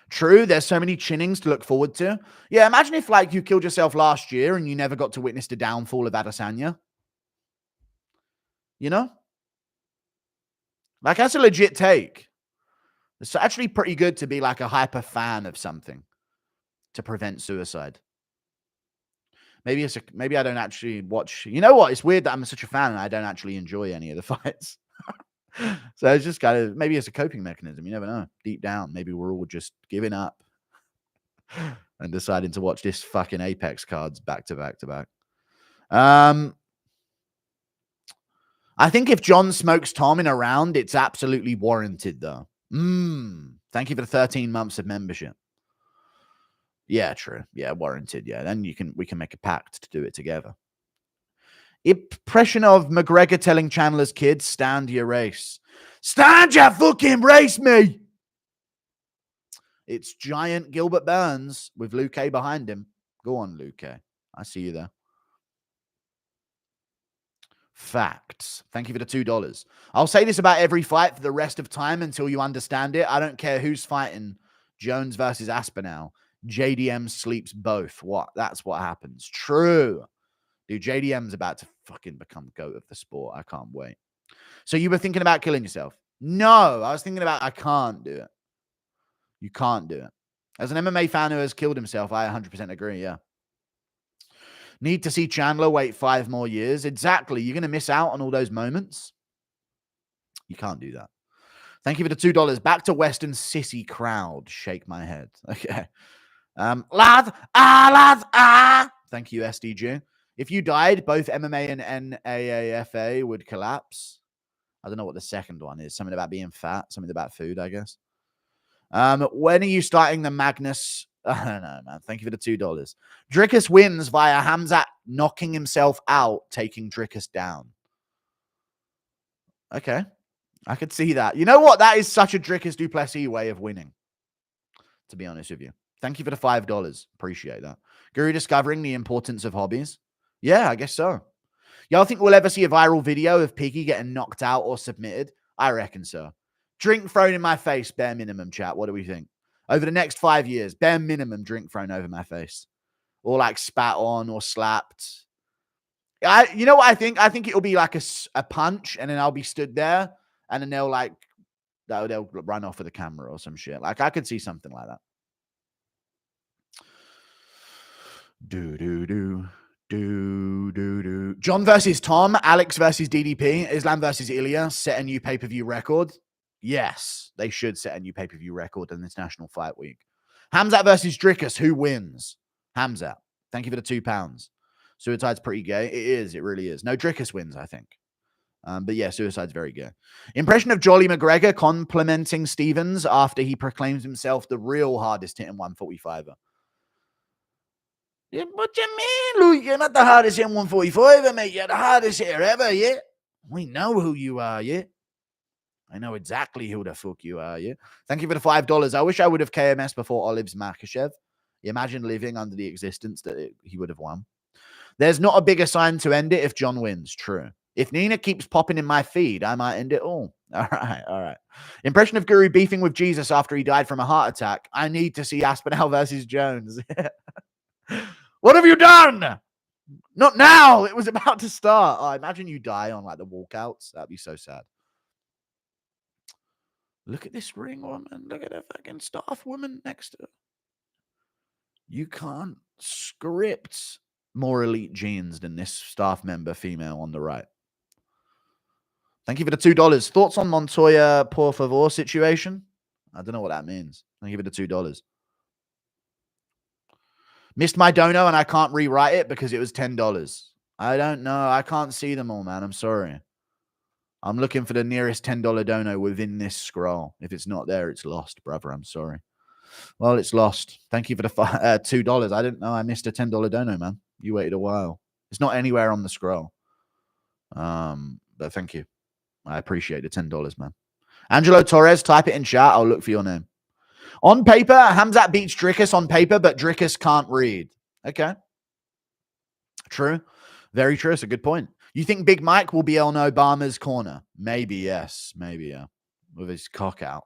True, there's so many chinnings to look forward to. Yeah, imagine if, like, you killed yourself last year and you never got to witness the downfall of Adesanya. You know? Like, that's a legit take. It's actually pretty good to be, like, a hyper fan of something to prevent suicide. Maybe I don't actually watch. You know what? It's weird that I'm such a fan and I don't actually enjoy any of the fights. So it's just kind of, maybe it's a coping mechanism. You never know. Deep down, maybe we're all just giving up and deciding to watch this fucking Apex cards back to back to back. I think if John smokes Tom in a round, it's absolutely warranted, though. Thank you for the 13 months of membership. Yeah, true. Yeah, warranted. Yeah, then we can make a pact to do it together. Impression of McGregor telling Chandler's kids, stand your race. Stand your fucking race, me! It's giant Gilbert Burns with Luke A behind him. Go on, Luke A. I see you there. Facts. Thank you for the $2. I'll say this about every fight for the rest of time until you understand it. I don't care who's fighting. Jones versus Aspinall. JDM sleeps both. That's what happens. True. Dude, JDM's about to fucking become GOAT of the sport. I can't wait. So you were thinking about killing yourself? No, I was thinking about I can't do it. You can't do it. As an MMA fan who has killed himself, I 100% agree, yeah. Need to see Chandler wait 5 more years. Exactly. You're going to miss out on all those moments. You can't do that. Thank you for the $2. Back to Western sissy crowd. Shake my head. Okay. Lad. Thank you, SDG. If you died, both MMA and NAAFA would collapse. I don't know what the second one is. Something about being fat. Something about food, I guess. When are you starting the Magnus? I don't know, man. Thank you for the $2. Drickus wins via Hamzat knocking himself out, taking Drickus down. Okay. I could see that. You know what? That is such a Drickus Duplessis way of winning, to be honest with you. Thank you for the $5. Appreciate that. Guru discovering the importance of hobbies. Yeah, I guess so. Y'all think we'll ever see a viral video of Piggy getting knocked out or submitted? I reckon so. Drink thrown in my face, bare minimum, chat. What do we think? Over the next 5 years, bare minimum drink thrown over my face. Or like spat on or slapped. You know what I think? I think it'll be like a punch, and then I'll be stood there, and then they'll run off with the camera or some shit. Like, I could see something like that. John versus Tom, Alex versus DDP, Islam versus Ilya, set a new pay-per-view record. Yes, they should set a new pay-per-view record in this National Fight Week. Hamzat versus Drickus, who wins? Hamzat. Thank you for the £2. Suicide's pretty gay. It is. It really is. No, Drickus wins, I think. But yeah, Suicide's very gay. Impression of Jolly McGregor complimenting Stevens after he proclaims himself the real hardest hitting 145er. Yeah, what you mean, Luke? You're not the hardest hitting 145er, mate. You're the hardest hitter ever, yeah? We know who you are, yeah? I know exactly who the fuck you are, yeah? Thank you for the $5. I wish I would have KMS before Olives Makachev. You imagine living under the existence that he would have won. There's not a bigger sign to end it if John wins. True. If Nina keeps popping in my feed, I might end it all. All right. Impression of Guru beefing with Jesus after he died from a heart attack. I need to see Aspinall versus Jones. What have you done? Not now. It was about to start. Oh, imagine you die on like the walkouts. That'd be so sad. Look at this ring woman. Look at that fucking staff woman next to her. You can't script more elite genes than this staff member female on the right. Thank you for the $2. Thoughts on Montoya por favor situation? I don't know what that means. Thank you for the $2. Missed my dono and I can't rewrite it because it was $10. I don't know. I can't see them all, man. I'm sorry. I'm looking for the nearest $10 dono within this scroll. If it's not there, it's lost, brother. I'm sorry. Well, it's lost. Thank you for the $2. I didn't know I missed a $10 dono, man. You waited a while. It's not anywhere on the scroll. But thank you. I appreciate the $10, man. Angelo Torres, type it in chat. I'll look for your name. On paper, Hamzat beats Drickus on paper, but Drickus can't read. Okay. True. Very true. It's a good point. You think Big Mike will be on Obama's corner? Maybe, yes. Maybe, yeah. With his cock out.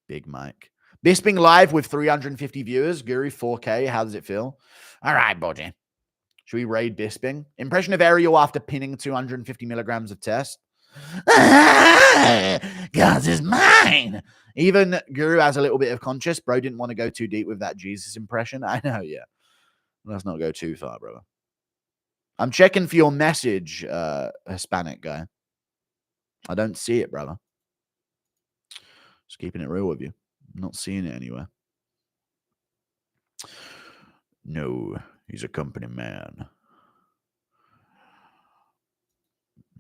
Big Mike. Bisping live with 350 viewers. Guru 4K. How does it feel? All right, Bodgy. Should we raid Bisping? Impression of Ariel after pinning 250 milligrams of test. God is mine. Even Guru has a little bit of conscience. Bro didn't want to go too deep with that Jesus impression. I know, yeah. Let's not go too far, brother. I'm checking for your message, Hispanic guy. I don't see it, brother. Just keeping it real with you. I'm not seeing it anywhere. No, he's a company man.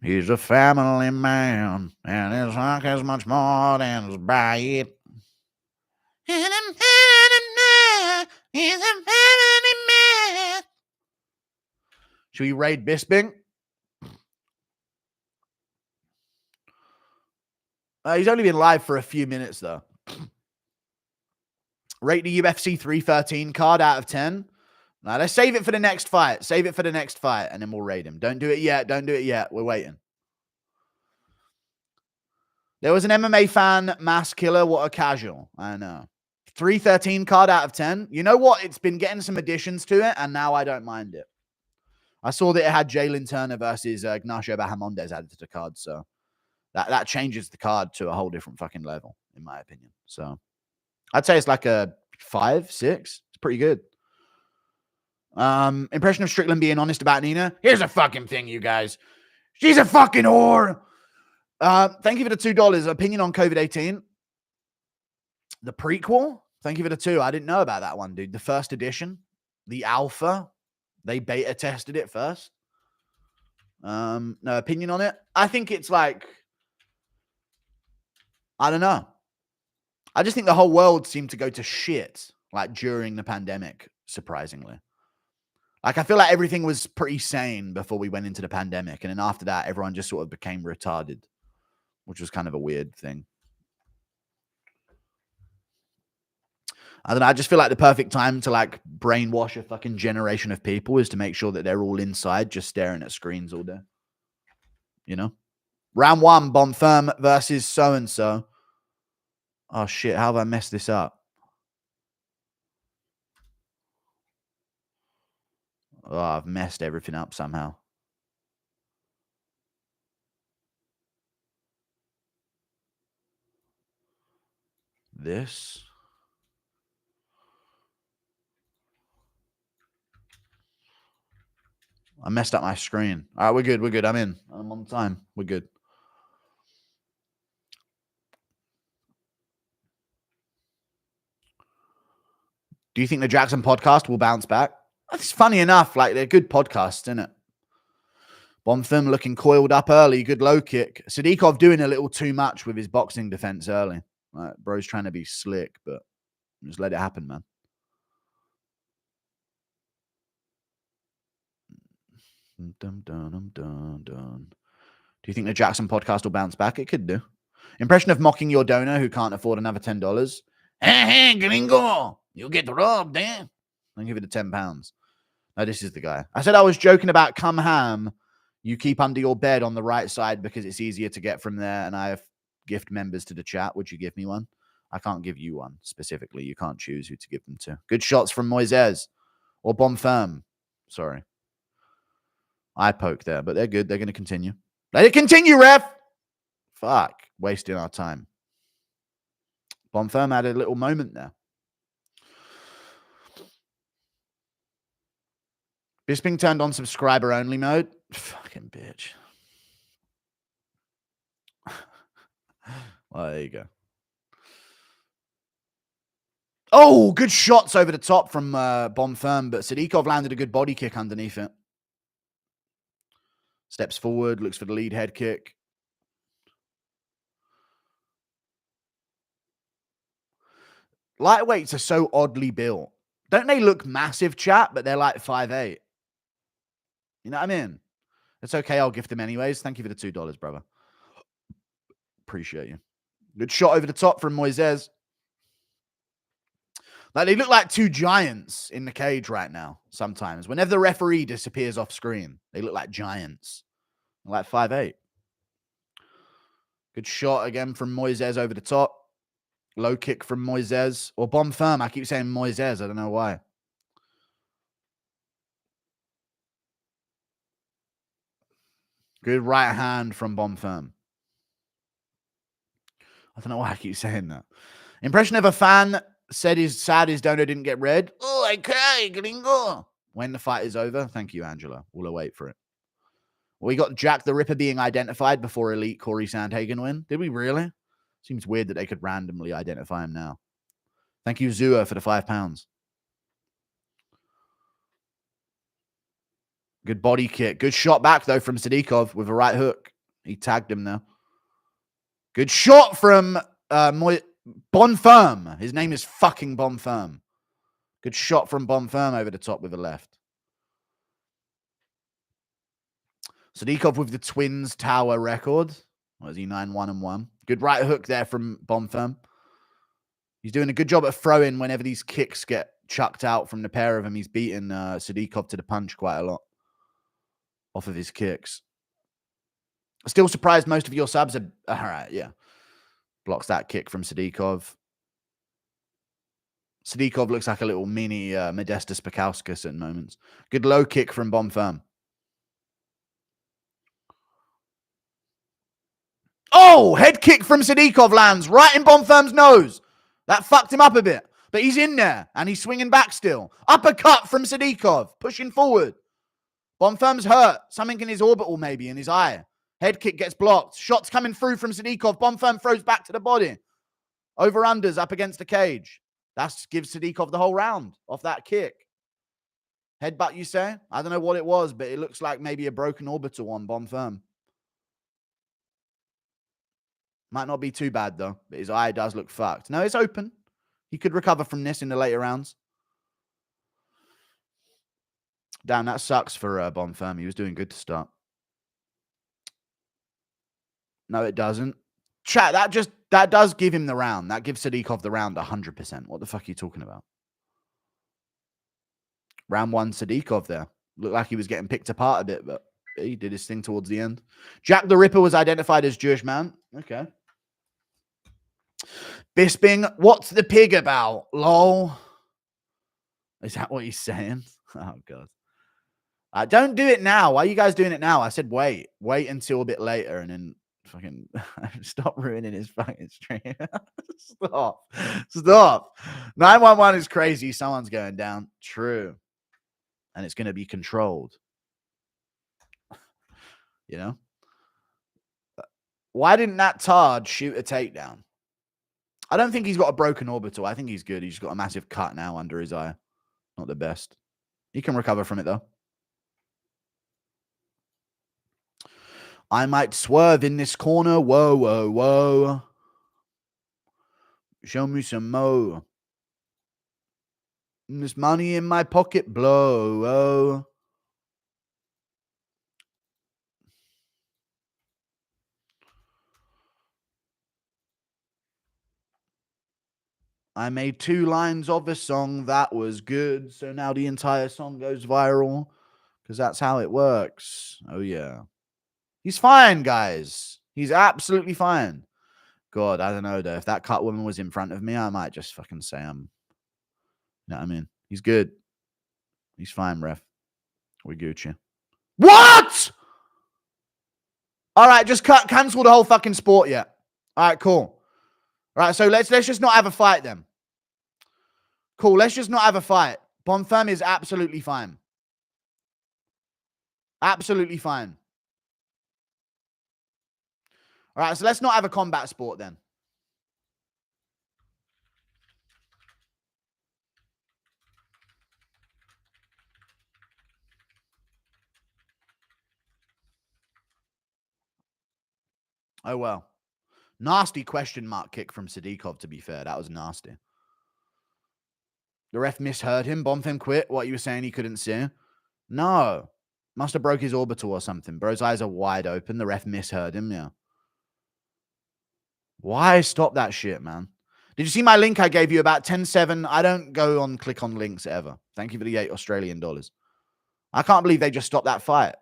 He's a family man, and his heart is much more than his bite. He's a family man. Should we raid Bisping? He's only been live for a few minutes, though. Rate the UFC 313 card out of 10. Now, let's save it for the next fight. Save it for the next fight, and then we'll raid him. Don't do it yet. Don't do it yet. We're waiting. There was an MMA fan, mass killer. What a casual. I know. 313 card out of 10. You know what? It's been getting some additions to it, and now I don't mind it. I saw that it had Jalen Turner versus Ignacio Bahamondes added to the card, so that changes the card to a whole different fucking level, in my opinion. So I'd say it's like a 5, 6. It's pretty good. Impression of Strickland being honest about Nina. Here's a fucking thing, you guys. She's a fucking whore. Thank you for the $2. Opinion on COVID-18. The prequel. Thank you for the 2. I didn't know about that one, dude. The first edition. The alpha. They beta tested it first. No opinion on it. I think it's like, I don't know. I just think the whole world seemed to go to shit like during the pandemic, surprisingly. Like, I feel like everything was pretty sane before we went into the pandemic. And then after that, everyone just sort of became retarded, which was kind of a weird thing. I don't know. I just feel like the perfect time to like brainwash a fucking generation of people is to make sure that they're all inside just staring at screens all day. You know? Round 1, Bomb Firm versus so-and-so. Oh, shit. How have I messed this up? Oh, I've messed everything up somehow. This. I messed up my screen. All right, we're good. We're good. I'm in. I'm on time. We're good. Do you think the Jackson podcast will bounce back? It's funny enough. Like, they're good podcasts, isn't it? Bonfim looking coiled up early. Good low kick. Sadikov doing a little too much with his boxing defense early. Like, bro's trying to be slick, but just let it happen, man. Dun, dun, dun, dun. Do you think the Jackson podcast will bounce back? It could do. Impression of mocking your donor who can't afford another $10. Hey, gringo, you get robbed, eh? I'll give it £10. No, this is the guy. I said I was joking about come ham. You keep under your bed on the right side because it's easier to get from there. And I have gift members to the chat. Would you give me one? I can't give you one specifically. You can't choose who to give them to. Good shots from Moises or Bonfirm. Sorry. I poke there, but they're good. They're going to continue. Let it continue, ref. Fuck. Wasting our time. Bonfirm had a little moment there. Bisping turned on subscriber only mode. Fucking bitch. Well, there you go. Oh, good shots over the top from Bonfirm, but Sadikov landed a good body kick underneath it. Steps forward, looks for the lead head kick. Lightweights are so oddly built. Don't they look massive, chat, but they're like 5'8". You know what I mean? It's okay. I'll gift them anyways. Thank you for the $2, brother. Appreciate you. Good shot over the top from Moises. Like, they look like two giants in the cage right now sometimes. Whenever the referee disappears off screen, they look like giants. Like 5'8". Good shot again from Moises over the top. Low kick from Moises. Or Bonfirm. I keep saying Moises. I don't know why. Good right hand from Bonfirm. I don't know why I keep saying that. Impression of a fan said he's sad his donor didn't get red. Oh, okay, gringo. When the fight is over. Thank you, Angela. We'll await for it. We got Jack the Ripper being identified before Elite Corey Sandhagen win. Did we really? Seems weird that they could randomly identify him now. Thank you, Zua, for the £5. Good body kick. Good shot back, though, from Sadikov with a right hook. He tagged him now. Good shot from Bonfirm. His name is fucking Bonfirm. Good shot from Bonfirm over the top with the left. Sadikov with the Twins Tower record. What is he, 9-1-1? Good right hook there from Bonfirm. He's doing a good job at throwing whenever these kicks get chucked out from the pair of them. He's beaten Sadikov to the punch quite a lot off of his kicks. Still surprised most of your subs are... All right, yeah. Blocks that kick from Sadikov. Sadikov looks like a little mini Modestus Pekauskas at moments. Good low kick from Bonfirm. Oh, head kick from Sadikov lands right in Bonfirm's nose. That fucked him up a bit. But he's in there, and he's swinging back still. Uppercut from Sadikov, pushing forward. Bonfirm's hurt. Something in his orbital, maybe, in his eye. Head kick gets blocked. Shots coming through from Sadikov. Bonfirm throws back to the body. Over-unders up against the cage. That gives Sadikov the whole round off that kick. Headbutt, you say? I don't know what it was, but it looks like maybe a broken orbital on Bonfirm. Might not be too bad, though. But his eye does look fucked. No, it's open. He could recover from this in the later rounds. Damn, that sucks for Bonfirm. He was doing good to start. No, it doesn't. Chat, That does give him the round. That gives Sadikov the round 100%. What the fuck are you talking about? Round 1, Sadikov there. Looked like he was getting picked apart a bit, but he did his thing towards the end. Jack the Ripper was identified as Jewish man. Okay. Bisping, what's the pig about? Lol. Is that what he's saying? Oh, God. Don't do it now. Why are you guys doing it now? I said wait. Wait until a bit later and then fucking stop ruining his fucking stream. Stop. 911 is crazy. Someone's going down. True. And it's going to be controlled. You know? Why didn't that Tard shoot a takedown? I don't think he's got a broken orbital. I think he's good. He's got a massive cut now under his eye. Not the best. He can recover from it, though. I might swerve in this corner. Whoa, whoa, whoa. Show me some mo. This money in my pocket blow. Oh. I made 2 lines of a song that was good. So now the entire song goes viral. Because that's how it works. Oh, yeah. He's fine, guys. He's absolutely fine. God, I don't know, though. If that cut woman was in front of me, I might just fucking say you know what I mean? He's good. He's fine, ref. We Gucci. What? All right, just cancel the whole fucking sport yet. All right, cool. All right, so let's just not have a fight then. Cool, let's just not have a fight. Bonfim is absolutely fine. Absolutely fine. All right, so let's not have a combat sport then. Oh, well. Nasty question mark kick from Sadikov, to be fair. That was nasty. The ref misheard him. Bonfim quit. What you were saying he couldn't see? No. Must have broke his orbital or something. Bro's eyes are wide open. The ref misheard him, yeah. Why stop that shit, man? Did you see my link I gave you about 10-7? I don't go on click on links ever. Thank you for the $8 Australian dollars. I can't believe they just stopped that fight.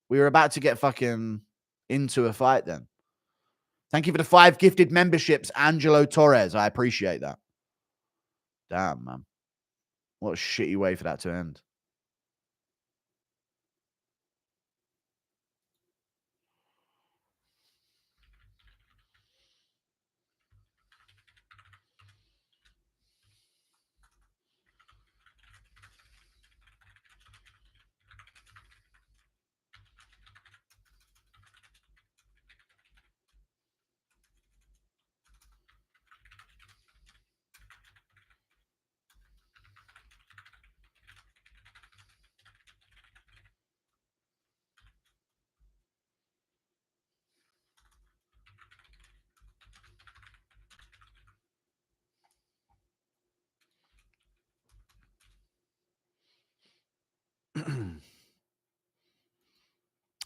We were about to get fucking into a fight then. Thank you for the 5 gifted memberships, Angelo Torres. I appreciate that. Damn, man. What a shitty way for that to end.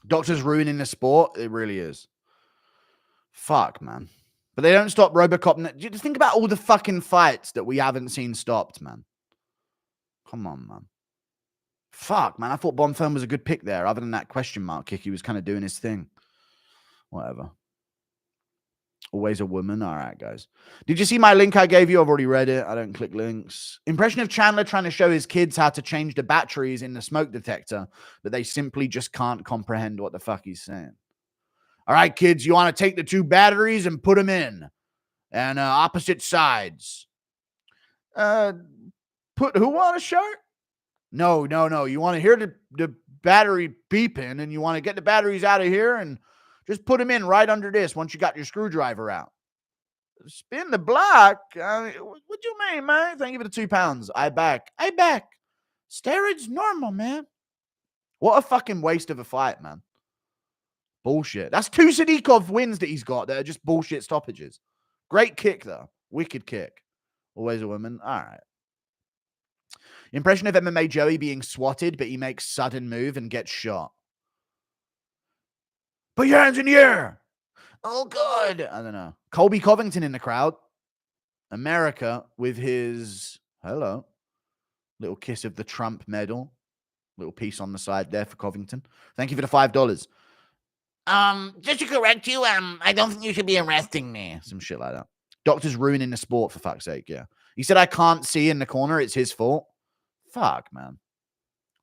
Doctors ruining the sport. It really is. Fuck, man. But they don't stop Robocop. Just think about all the fucking fights that we haven't seen stopped, man. Come on, man. Fuck, man. I thought Bonfim was a good pick there. Other than that question mark kick, he was kind of doing his thing. Whatever. Always a woman. All right, guys. Did you see my link I gave you? I've already read it. I don't click links. Impression of Chandler trying to show his kids how to change the batteries in the smoke detector, but they simply just can't comprehend what the fuck he's saying. All right, kids, you want to take the 2 batteries and put them in and opposite sides. Put who on a shirt? No. You want to hear the battery beeping and you want to get the batteries out of here and just put them in right under this once you got your screwdriver out. Spin the block? What you mean, man? Thank you for the £2. I back. Steroids normal, man. What a fucking waste of a fight, man. Bullshit. That's 2 Sadikov wins that he's got that are just bullshit stoppages. Great kick, though. Wicked kick. Always a woman. All right. Impression of MMA Joey being swatted, but he makes sudden move and gets shot. Put your hands in the air. Oh, God. I don't know. Colby Covington in the crowd. America with his, hello, little kiss of the Trump medal. Little piece on the side there for Covington. Thank you for the $5. Just to correct you, I don't think you should be arresting me. Some shit like that. Doctor's ruining the sport, for fuck's sake, yeah. He said I can't see in the corner. It's his fault. Fuck, man.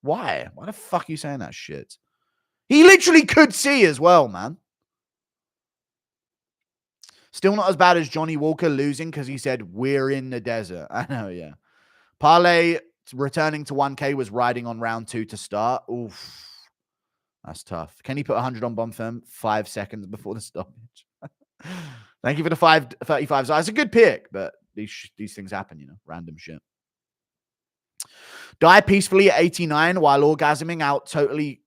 Why? Why the fuck are you saying that shit? He literally could see as well, man. Still not as bad as Johnny Walker losing because he said, we're in the desert. I know, yeah. Parlay returning to 1K was riding on round 2 to start. Oof. That's tough. Can he put 100 on Bonfim 5 seconds before the stoppage? Thank you for the 535. So that's a good pick, but these things happen, you know, random shit. Die peacefully at 89 while orgasming out totally.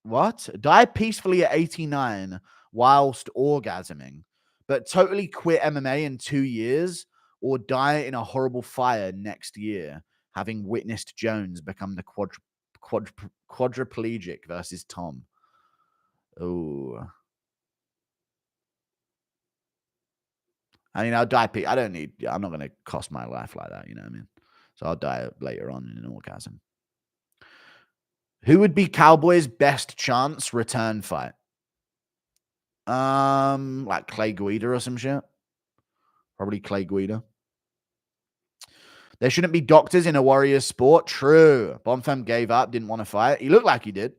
What? Die peacefully at 89 whilst orgasming, but totally quit MMA in 2 years, or die in a horrible fire next year, having witnessed Jones become the quadriplegic versus Tom. Oh. I mean, I'll die. I'm not going to cost my life like that. You know what I mean? So I'll die later on in an orgasm. Who would be Cowboys' best chance return fight? Like Clay Guida or some shit. Probably Clay Guida. There shouldn't be doctors in a warrior sport. True. Bonfim gave up, didn't want to fight. He looked like he did.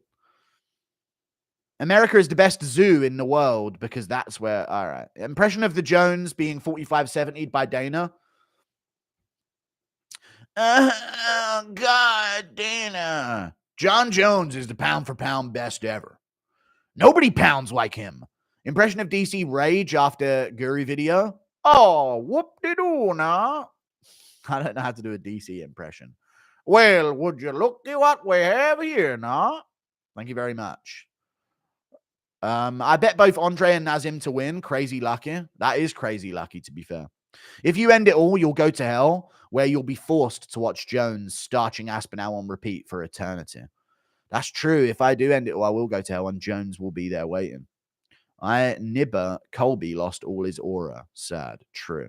America is the best zoo in the world because that's where. All right. Impression of the Jones being 45-70 by Dana. God, Dana. John Jones is the pound for pound best ever. Nobody pounds like him. Impression of DC Rage after Guru video. Oh, whoop-de-doo now. I don't know how to do a DC impression. Well, would you look at what we have here now? Thank you very much. I bet both Andre and Nazim to win. Crazy lucky. That is crazy lucky, to be fair. If you end it all, you'll go to hell, where you'll be forced to watch Jones starching Aspinall on repeat for eternity. That's true. If I do end it all, I will go to hell, and Jones will be there waiting. Nibber Colby lost all his aura. Sad. True.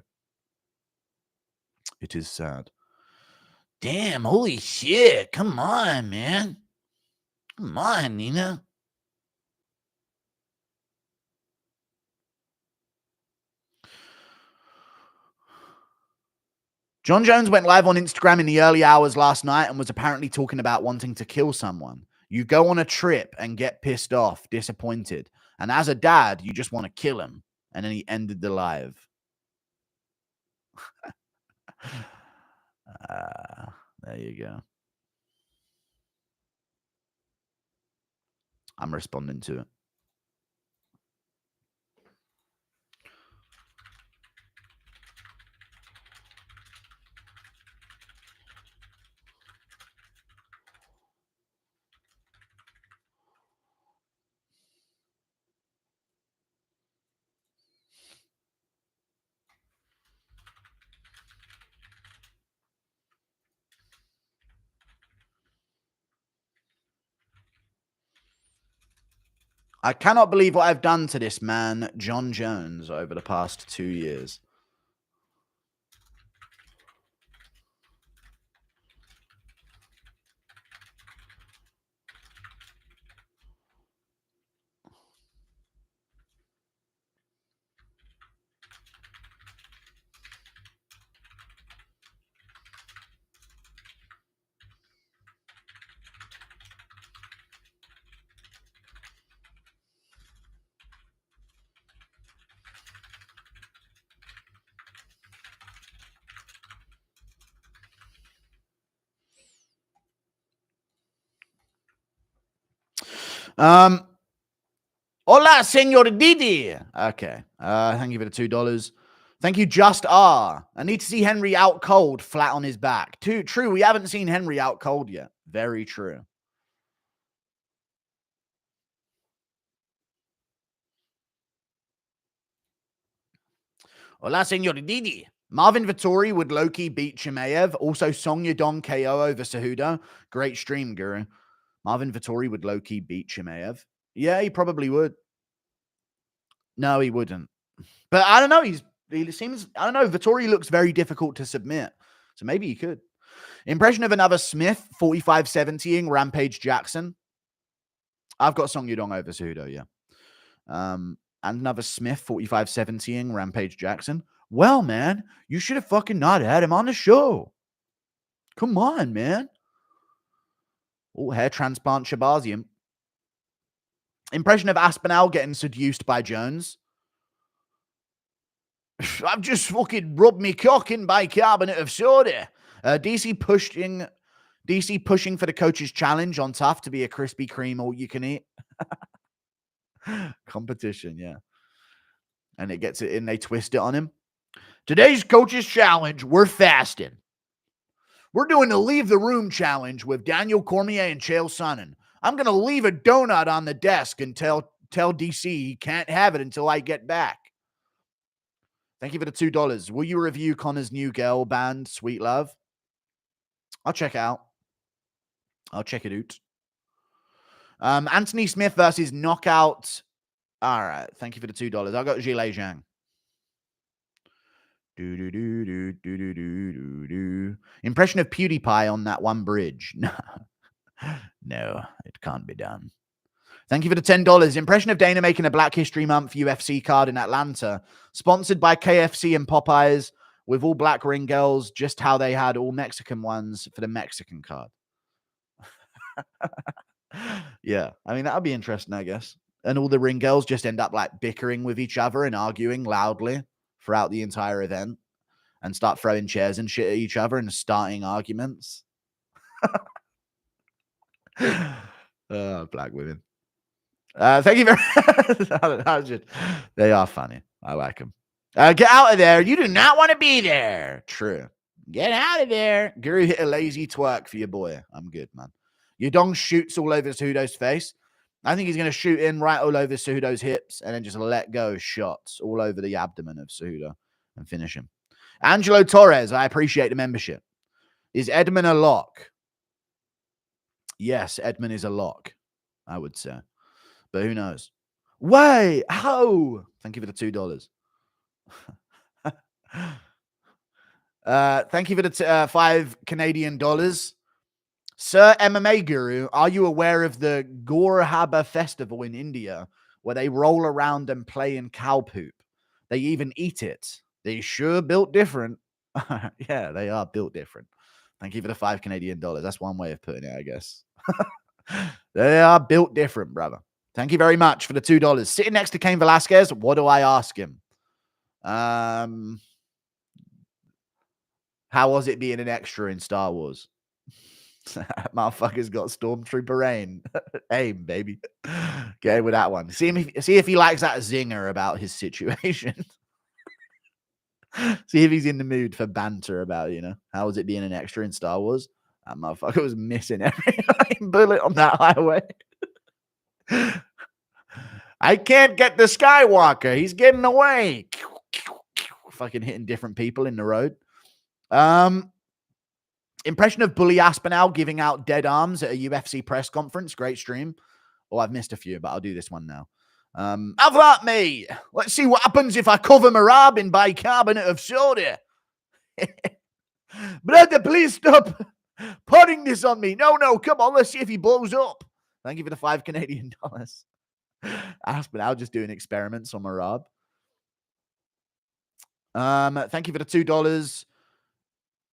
It is sad. Damn, holy shit. Come on, man. Come on, Nina. John Jones went live on Instagram in the early hours last night and was apparently talking about wanting to kill someone. You go on a trip and get pissed off, disappointed. And as a dad, you just want to kill him. And then he ended the live. There you go. I'm responding to it. I cannot believe what I've done to this man, John Jones, over the past 2 years. Hola, Senor Didi. Okay. Thank you for the $2. Thank you, Just R. I need to see Henry out cold, flat on his back. True. We haven't seen Henry out cold yet. Very true. Hola, Senor Didi. Marvin Vittori would low-key beat Chimaev. Also, Song Yadong KO over Cejudo. Great stream, Guru. Marvin Vittori would low-key beat Chimaev. Yeah, he probably would. No, he wouldn't. But I don't know. He seems, I don't know. Vittori looks very difficult to submit. So maybe he could. Impression of another Smith, 45-70ing Rampage Jackson. I've got Song Yudong over Cejudo, yeah. And another Smith, 45-70ing Rampage Jackson. Well, man, you should have fucking not had him on the show. Come on, man. Oh, hair transplant Shabazian. Impression of Aspinall getting seduced by Jones. I've just fucking rubbed me cock in bicarbonate of soda. DC pushing for the coach's challenge on Tough to be a Krispy Kreme all you can eat. Competition, yeah. And it gets it in, they twist it on him. Today's coach's challenge, we're fasting. We're doing the Leave the Room challenge with Daniel Cormier and Chael Sonnen. I'm going to leave a donut on the desk and tell DC he can't have it until I get back. Thank you for the $2. Will you review Connor's new girl band, Sweet Love? I'll check it out. I'll check it out. Anthony Smith versus Knockout. All right. Thank you for the $2. I got Zhilei Zhang. Impression of PewDiePie on that one bridge. No, it can't be done. Thank you for the $10. Impression of Dana making a Black History Month UFC card in Atlanta. Sponsored by KFC and Popeyes with all black ring girls, just how they had all Mexican ones for the Mexican card. Yeah, I mean, that would be interesting, I guess. And all the ring girls just end up like bickering with each other and arguing loudly throughout the entire event and start throwing chairs and shit at each other and starting arguments. Black women. Thank you very much. They are funny. I like them. Get out of there. You do not want to be there. True. Get out of there. Guru hit a lazy twerk for your boy. I'm good, man. Yudong shoots all over Cejudo's face. I think he's going to shoot in right all over Cejudo's hips and then just let go shots all over the abdomen of Cejudo and finish him. Angelo Torres, I appreciate the membership. Is Edmund a lock? Yes, Edmund is a lock, I would say. But who knows? Wait, how? Thank you for the $2. Thank you for the 5 Canadian dollars. Sir MMA Guru, are you aware of the Gorhaba festival in India where they roll around and play in cow poop? They even eat it. They sure built different. Yeah, they are built different. Thank you for the 5 Canadian dollars. That's one way of putting it, I guess. They are built different, brother. Thank you very much for the $2. Sitting next to Cain Velasquez, what do I ask him? How was it being an extra in Star Wars? Motherfucker's got Stormtrooper rain. Aim, baby. Get with that one. See if he likes that zinger about his situation. See if he's in the mood for banter about, how was it being an extra in Star Wars? That motherfucker was missing every bullet on that highway. I can't get the Skywalker. He's getting away. Fucking hitting different people in the road. Impression of Bully Aspinall giving out dead arms at a UFC press conference. Great stream. Oh, I've missed a few, but I'll do this one now. Have that, mate. Let's see what happens if I cover Marab in bicarbonate of soda. Brother, please stop putting this on me. No, come on. Let's see if he blows up. Thank you for the 5 Canadian dollars. Aspinall just doing experiments on Marab. Thank you for the $2.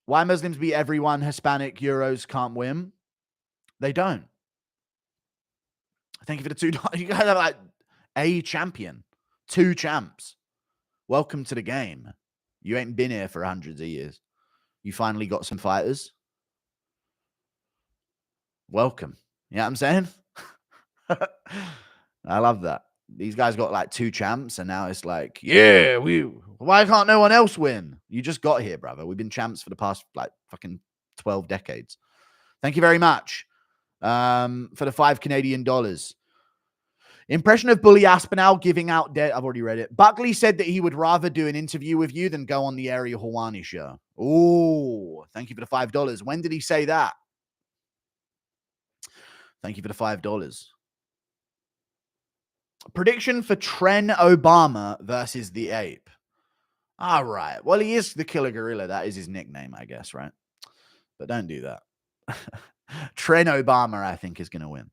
Why Muslims beat everyone, Hispanic Euros can't win? They don't. Thank you for the $2. You guys have like a champion, 2 champs. Welcome to the game. You ain't been here for hundreds of years. You finally got some fighters. Welcome. You know what I'm saying? I love that. These guys got like 2 champs, and now it's like, yeah, why can't no one else win? You just got here, brother. We've been champs for the past like fucking 12 decades. Thank you very much for the 5 Canadian dollars. Impression of Bully Aspinall giving out dead. I've already read it. Buckley said that he would rather do an interview with you than go on the Ariel Helwani show. Oh, thank you for the $5. When did he say that? Thank you for the $5. Prediction for Tren Obama versus the ape. All right. Well, he is the killer gorilla. That is his nickname, I guess, right? But don't do that. Tren Obama, I think, is going to win.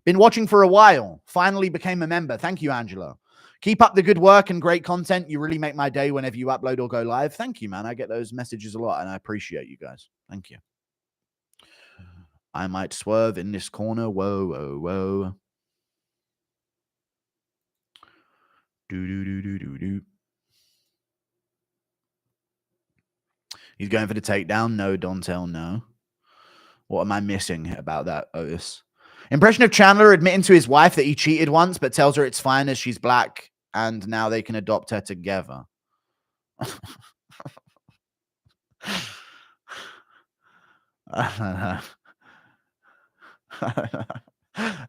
Been watching for a while. Finally became a member. Thank you, Angelo. Keep up the good work and great content. You really make my day whenever you upload or go live. Thank you, man. I get those messages a lot, and I appreciate you guys. Thank you. I might swerve in this corner. Whoa, whoa, whoa. Do. He's going for the takedown. No, Dontel, no. What am I missing about that, Otis? Impression of Chandler admitting to his wife that he cheated once, but tells her it's fine as she's black, and now they can adopt her together. I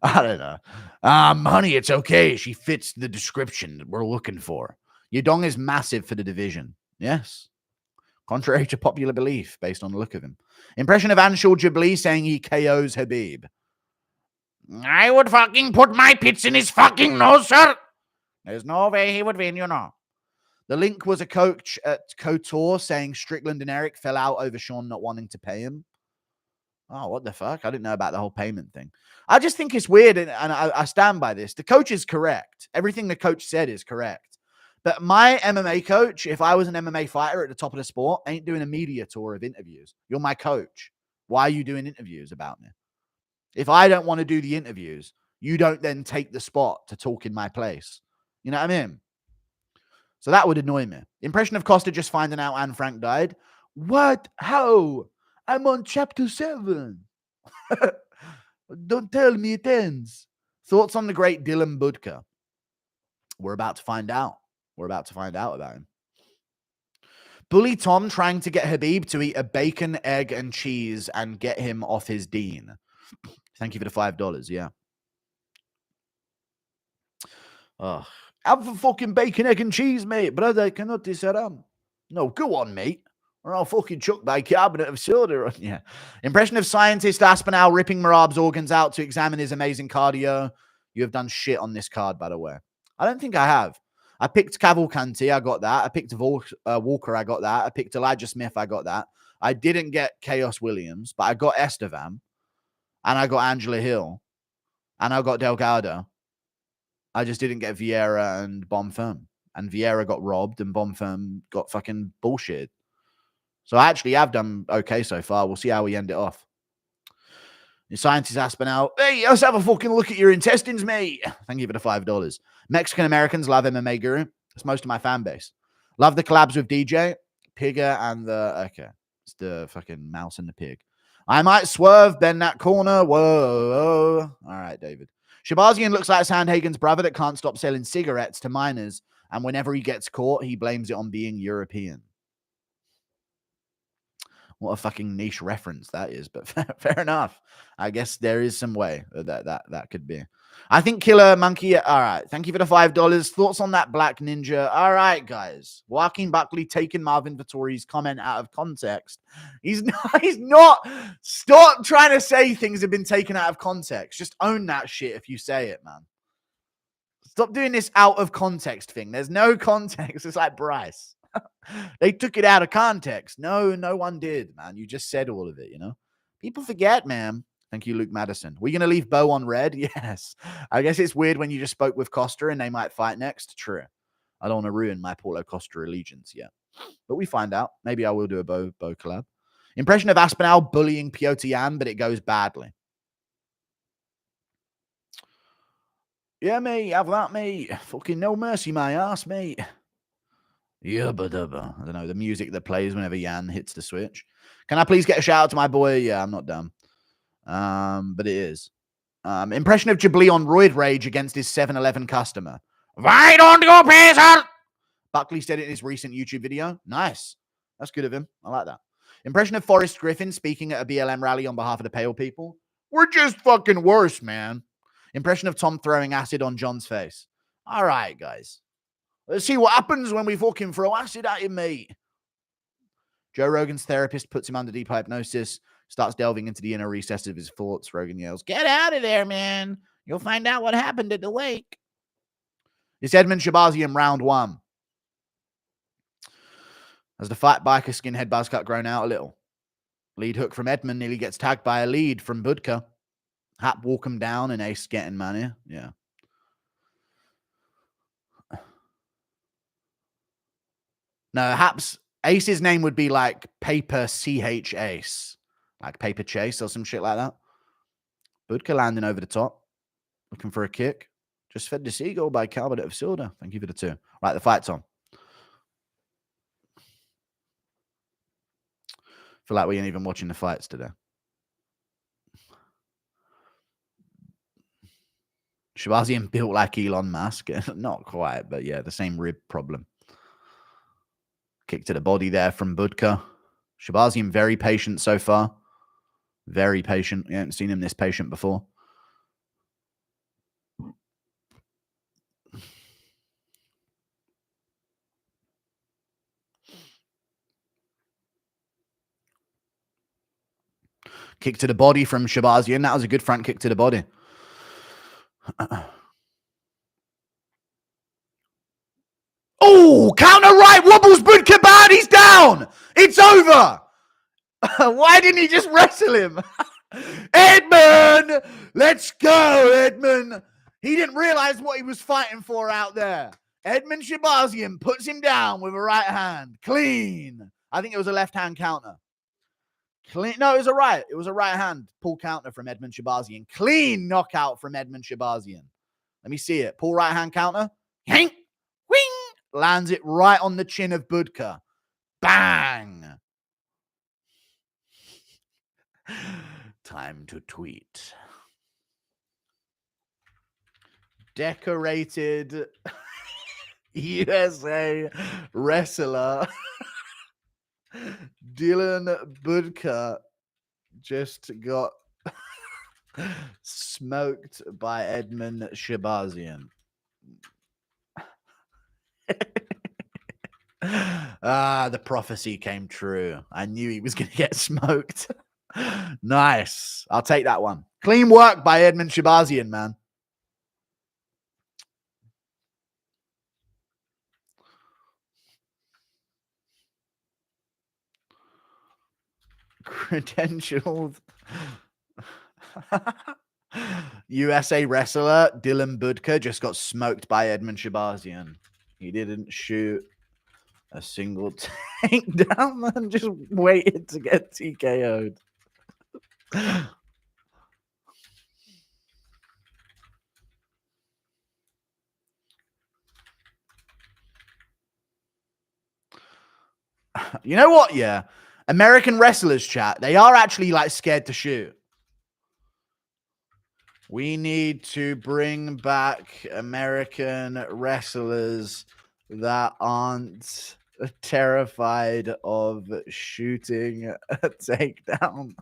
don't know. Honey, it's okay. She fits the description that we're looking for. Yadong is massive for the division. Yes. Contrary to popular belief, based on the look of him. Impression of Anshul Jabli saying he KOs Habib. I would fucking put my pits in his fucking nose, sir. There's no way he would win, you know. The link was a coach at KOTOR saying Strickland and Eric fell out over Sean not wanting to pay him. Oh, what the fuck? I didn't know about the whole payment thing. I just think it's weird, and I stand by this. The coach is correct. Everything the coach said is correct. But my MMA coach, if I was an MMA fighter at the top of the sport, ain't doing a media tour of interviews. You're my coach. Why are you doing interviews about me? If I don't want to do the interviews, you don't then take the spot to talk in my place. You know what I mean? So that would annoy me. Impression of Costa just finding out Anne Frank died. What? How? I'm on chapter 7. Don't tell me it ends. Thoughts on the great Dylan Budka? We're about to find out. We're about to find out about him. Bully Tom trying to get Habib to eat a bacon, egg, and cheese and get him off his Dean. Thank you for the $5. Yeah. Oh, have a fucking bacon, egg, and cheese, mate. Brother, I cannot disarm. No, go on, mate. Or I'll fucking chuck my cabinet of soda on you. Impression of scientist Aspinall ripping Marab's organs out to examine his amazing cardio. You have done shit on this card, by the way. I don't think I have. I picked Cavalcanti, I got that. I picked Walker, I got that. I picked Elijah Smith, I got that. I didn't get Chaos Williams, but I got Estevan. And I got Angela Hill. And I got Delgado. I just didn't get Vieira and Bonfirm. And Vieira got robbed and Bonfirm got fucking bullshit. So I actually have done okay so far. We'll see how we end it off. Your scientist Aspinall. Hey, let's have a fucking look at your intestines, mate. Thank you for the $5. Mexican Americans love MMA Guru. It's most of my fan base. Love the collabs with DJ, Pigger, and the... Okay. It's the fucking mouse and the pig. I might swerve, bend that corner. Whoa. All right, David. Shabazian looks like Sandhagen's brother that can't stop selling cigarettes to minors. And whenever he gets caught, he blames it on being European. What a fucking niche reference that is, but fair enough. I guess there is some way that could be. I think Killer Monkey. All right. Thank you for the $5. Thoughts on that Black Ninja? All right, guys. Joaquin Buckley taking Marvin Vittori's comment out of context. He's not. Stop trying to say things have been taken out of context. Just own that shit if you say it, man. Stop doing this out of context thing. There's no context. It's like Bryce. They took it out of context. No one did, man. You just said all of it, you know? People forget, man. Thank you, Luke Madison. We're going to leave Bo on red? Yes. I guess it's weird when you just spoke with Costa and they might fight next. True. I don't want to ruin my Paulo Costa allegiance yet. But we find out. Maybe I will do a Bo collab. Impression of Aspinall bullying Piotr Jan, but it goes badly. Yeah, mate. Have that, mate. Fucking no mercy, my ass, mate. Yubba dubba. I don't know, the music that plays whenever Jan hits the switch. Can I please get a shout out to my boy? Yeah, I'm not dumb. But it is. Impression of Jabli on Roid Rage against his 7-Eleven customer. Why don't you pay, sir? Buckley said it in his recent YouTube video. Nice. That's good of him. I like that. Impression of Forrest Griffin speaking at a BLM rally on behalf of the Pale People. We're just fucking worse, man. Impression of Tom throwing acid on John's face. All right, guys. Let's see what happens when we fucking throw acid at him, mate. Joe Rogan's therapist puts him under deep hypnosis, starts delving into the inner recesses of his thoughts. Rogan yells, "Get out of there, man. You'll find out what happened at the lake." It's Edmund Shabazian round 1. As the fight biker skinhead buzz cut grown out a little. Lead hook from Edmund nearly gets tagged by a lead from Budka. Hap walk him down and Ace getting money. Yeah. No, Hap's Ace's name would be like Paper CH Ace. Like Paper Chase or some shit like that. Budka landing over the top. Looking for a kick. Just fed the seagull by Calvert of Silda. Thank you for the 2. Right, the fight's on. Feel like we ain't even watching the fights today. Shabazian built like Elon Musk. Not quite, but yeah, the same rib problem. Kick to the body there from Budka. Shabazian very patient so far. Very patient. We haven't seen him this patient before. Kick to the body from Shabazian. That was a good front kick to the body. Oh, counter right. Wobbles Budka bad. He's down. It's over. Why didn't he just wrestle him? Edmund! Let's go, Edmund. He didn't realize what he was fighting for out there. Edmund Shabazian puts him down with a right hand. Clean. I think it was a left hand counter. Clean. No, it was a right. It was a right hand pull counter from Edmund Shabazian. Clean knockout from Edmund Shabazian. Let me see it. Pull right hand counter. Yank. Wing. Lands it right on the chin of Budka. Bang. Time to tweet. Decorated USA wrestler Dylan Budka just got smoked by Edmund Shabazian. The prophecy came true. I knew he was going to get smoked. Nice. I'll take that one. Clean work by Edmund Shabazian, man. Credentialed USA wrestler Dylan Budka just got smoked by Edmund Shabazian. He didn't shoot a single takedown, man. Just waited to get TKO'd. You know what? Yeah. American wrestlers chat, they are actually like scared to shoot. We need to bring back American wrestlers that aren't terrified of shooting a takedown.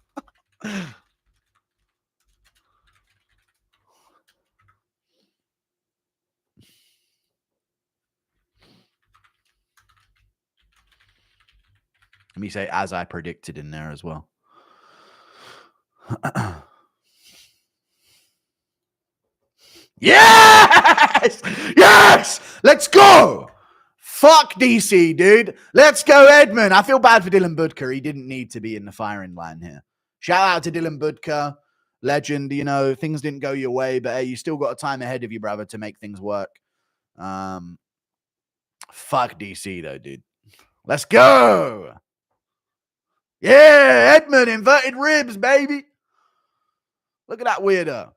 Let me say, as I predicted in there as well. Yes! Yes! Let's go! Fuck DC, dude. Let's go, Edmund. I feel bad for Dylan Budka. He didn't need to be in the firing line here. Shout out to Dylan Budka. Legend, you know, things didn't go your way, but hey, you still got a time ahead of you, brother, to make things work. Fuck DC, though, dude. Let's go! Yeah, Edmund, inverted ribs, baby. Look at that weirdo.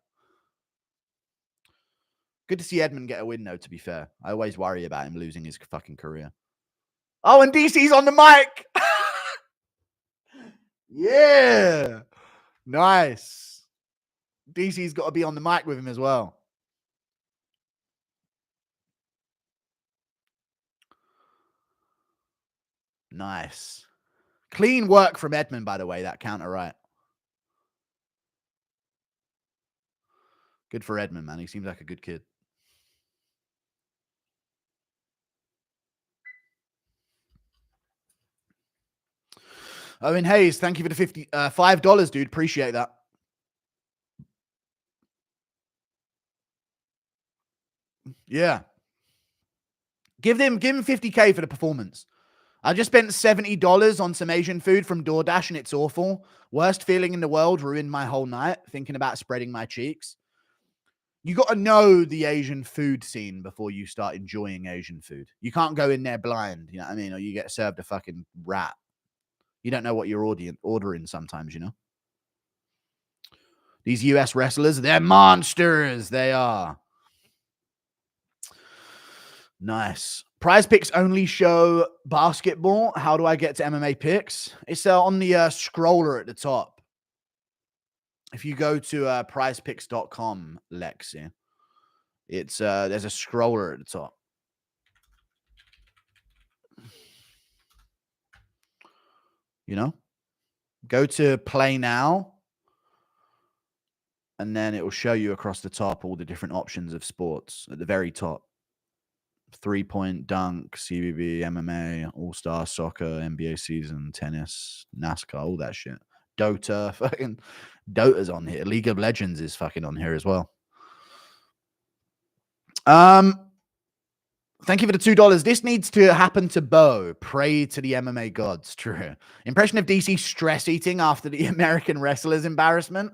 Good to see Edmund get a win, though, to be fair. I always worry about him losing his fucking career. Oh, and DC's on the mic. Yeah. Nice. DC's got to be on the mic with him as well. Nice. Clean work from Edmund, by the way, that counter right. Good for Edmund, man. He seems like a good kid. Owen Hayes, thank you for the $5, dude. Appreciate that. Yeah. Give him 50K for the performance. I just spent $70 on some Asian food from DoorDash and it's awful. Worst feeling in the world, ruined my whole night thinking about spreading my cheeks. You got to know the Asian food scene before you start enjoying Asian food. You can't go in there blind, you know what I mean? Or you get served a fucking rat. You don't know what you're ordering sometimes, you know? These US wrestlers, they're monsters. They are. Nice. Prize Picks only show basketball. How do I get to MMA picks? It's on the scroller at the top. If you go to prizepicks.com, Lexi, it's there's a scroller at the top. You know? Go to play now. And then it will show you across the top all the different options of sports at the very top. 3-point, dunk, CBB, MMA, All-Star, soccer, NBA season, tennis, NASCAR, all that shit. Dota, fucking Dota's on here. League of Legends is fucking on here as well. Thank you for the $2. This needs to happen to Bo. Pray to the MMA gods. True. Impression of DC stress eating after the American wrestler's embarrassment.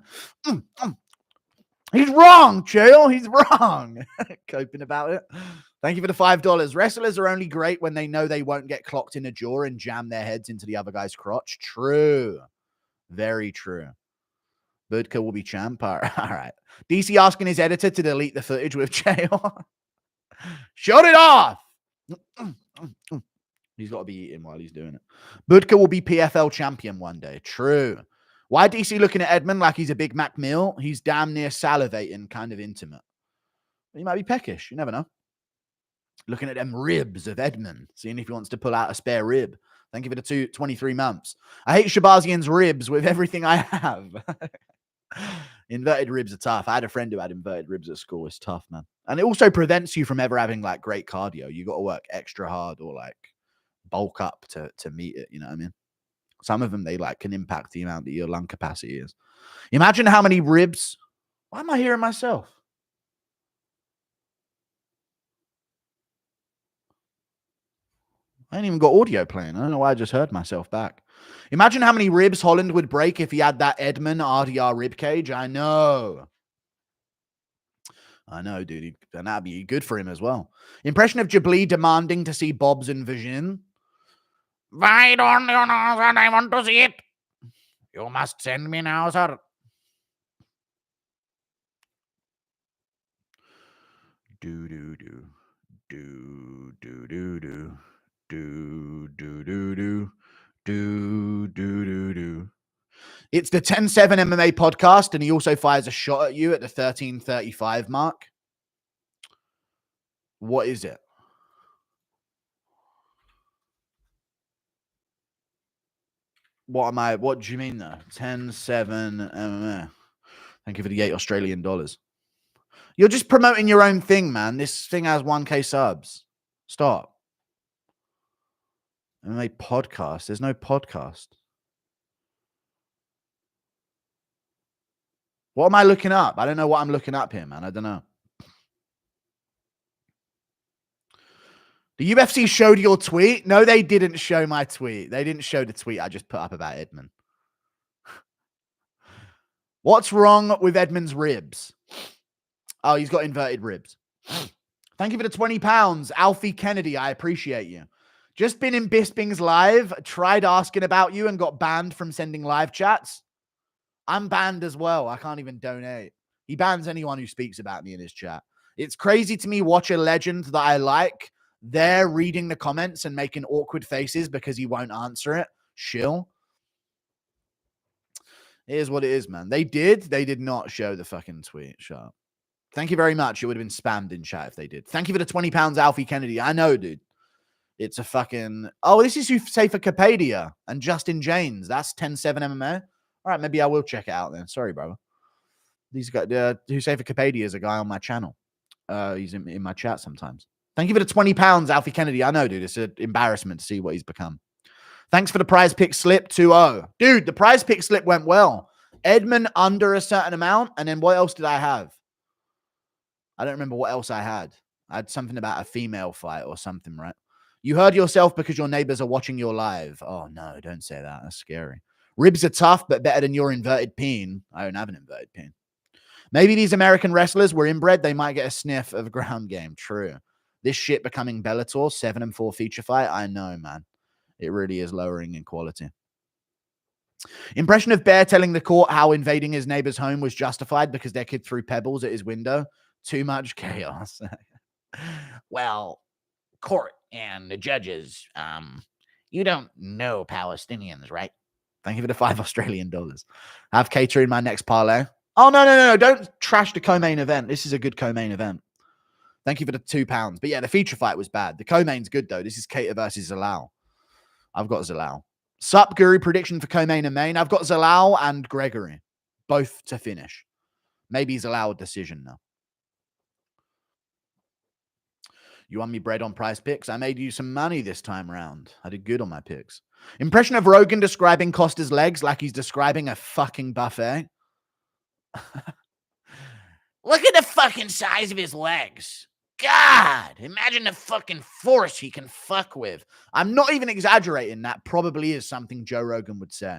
He's wrong, Chael. He's wrong. Coping about it. Thank you for the $5. Wrestlers are only great when they know they won't get clocked in the jaw and jam their heads into the other guy's crotch. True. Very true. Budka will be champ. All right. DC asking his editor to delete the footage with Chael. Shut it off. He's got to be eating while he's doing it. Budka will be PFL champion one day. True. Why DC looking at Edmund like he's a Big Mac meal? He's damn near salivating, kind of intimate. He might be peckish. You never know. Looking at them ribs of Edmund, seeing if he wants to pull out a spare rib. Thank you for the 23 months. I hate Shabazian's ribs with everything I have. Inverted ribs are tough. I had a friend who had inverted ribs at school. It's tough, man. And it also prevents you from ever having like great cardio. You got to work extra hard or like bulk up to meet it. You know what I mean? Some of them, they like can impact the amount that your lung capacity is. Imagine how many ribs. Why am I hearing myself? I ain't even got audio playing. I don't know why I just heard myself back. Imagine how many ribs Holland would break if he had that Edmund RDR rib cage. I know, dude. And that'd be good for him as well. Impression of Jabli demanding to see Bob's and Vision. Why don't you know that I want to see it? You must send me now, sir. Do. It's the 10-7 MMA podcast, and he also fires a shot at you at the 13:35 mark. What is it? What do you mean though? 10-7 MMA. Thank you for the $8 Australian. You're just promoting your own thing, man. This thing has 1K subs. Stop. MMA podcast. There's no podcast. What am I looking up? I don't know what I'm looking up here, man. I don't know. The UFC showed your tweet? No, they didn't show my tweet. They didn't show the tweet I just put up about Edmund. What's wrong with Edmund's ribs? Oh, he's got inverted ribs. Thank you for the £20. Alfie Kennedy, I appreciate you. Just been in Bisping's live, tried asking about you and got banned from sending live chats. I'm banned as well. I can't even donate. He bans anyone who speaks about me in his chat. It's crazy to me watch a legend that I like there reading the comments and making awkward faces because he won't answer it. Shill. Here's what it is, man. They did not show the fucking tweet. Shut up. Thank you very much. It would have been spammed in chat if they did. Thank you for the £20, Alfie Kennedy. I know, dude. It's a fucking... Oh, this is who say for Capadia and Justin James. That's 10-7 MMA. All right, maybe I will check it out then. Sorry, brother. These guys, who say for Capadia is a guy on my channel. He's in my chat sometimes. Thank you for the £20, Alfie Kennedy. I know, dude. It's an embarrassment to see what he's become. Thanks for the prize pick slip 2-0. Dude, the prize pick slip went well. Edmund under a certain amount. And then what else did I have? I don't remember what else I had. I had something about a female fight or something, right? You heard yourself because your neighbors are watching your live. Oh, no, don't say that. That's scary. Ribs are tough, but better than your inverted peen. I don't have an inverted peen. Maybe these American wrestlers were inbred. They might get a sniff of ground game. True. This shit becoming Bellator 7-4 feature fight. I know, man. It really is lowering in quality. Impression of Bear telling the court how invading his neighbor's home was justified because their kid threw pebbles at his window. Too much chaos. Well, court and the judges, you don't know Palestinians, right? Thank you for the $5 Australian. Have Kattar in my next parlay. Oh, no. Don't trash the co-main event. This is a good co-main event. Thank you for the £2. But yeah, the feature fight was bad. The co-main's good, though. This is Kattar versus Zalal. I've got Zalal. Sup, Guru, prediction for co-main and main. I've got Zalal and Gregory. Both to finish. Maybe Zalal decision now. You won me bread on prize picks. I made you some money this time around. I did good on my picks. Impression of Rogan describing Costa's legs like he's describing a fucking buffet. Look at the fucking size of his legs. God, imagine the fucking force he can fuck with. I'm not even exaggerating. That probably is something Joe Rogan would say.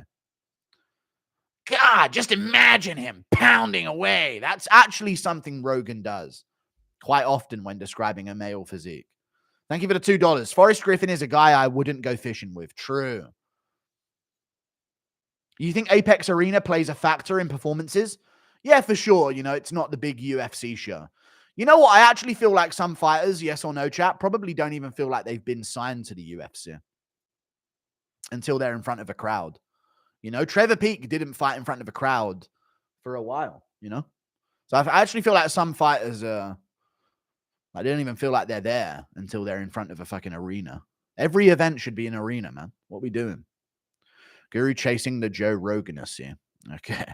God, just imagine him pounding away. That's actually something Rogan does quite often when describing a male physique. Thank you for the $2. Forrest Griffin is a guy I wouldn't go fishing with. True. You think Apex Arena plays a factor in performances? Yeah, for sure. You know, it's not the big UFC show. You know what? I actually feel like some fighters, yes or no, chat, probably don't even feel like they've been signed to the UFC until they're in front of a crowd. You know, Trevor Peake didn't fight in front of a crowd for a while, you know? So I actually feel like some fighters, I don't even feel like they're there until they're in front of a fucking arena. Every event should be an arena, man. What are we doing? Guru chasing the Joe Roganus here. Okay.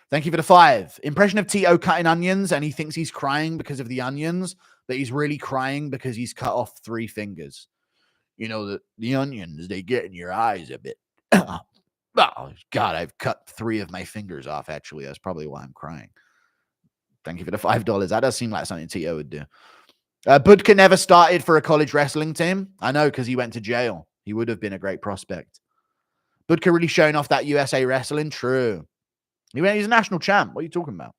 Thank you for the 5. Impression of Tito cutting onions, and he thinks he's crying because of the onions, but he's really crying because he's cut off 3 fingers. You know, the onions, they get in your eyes a bit. Oh, God, I've cut 3 of my fingers off, actually. That's probably why I'm crying. Thank you for the $5. That does seem like something Tito would do. Budka never started for a college wrestling team. I know, because he went to jail. He would have been a great prospect. Budka really showing off that USA wrestling? True. He's a national champ. What are you talking about?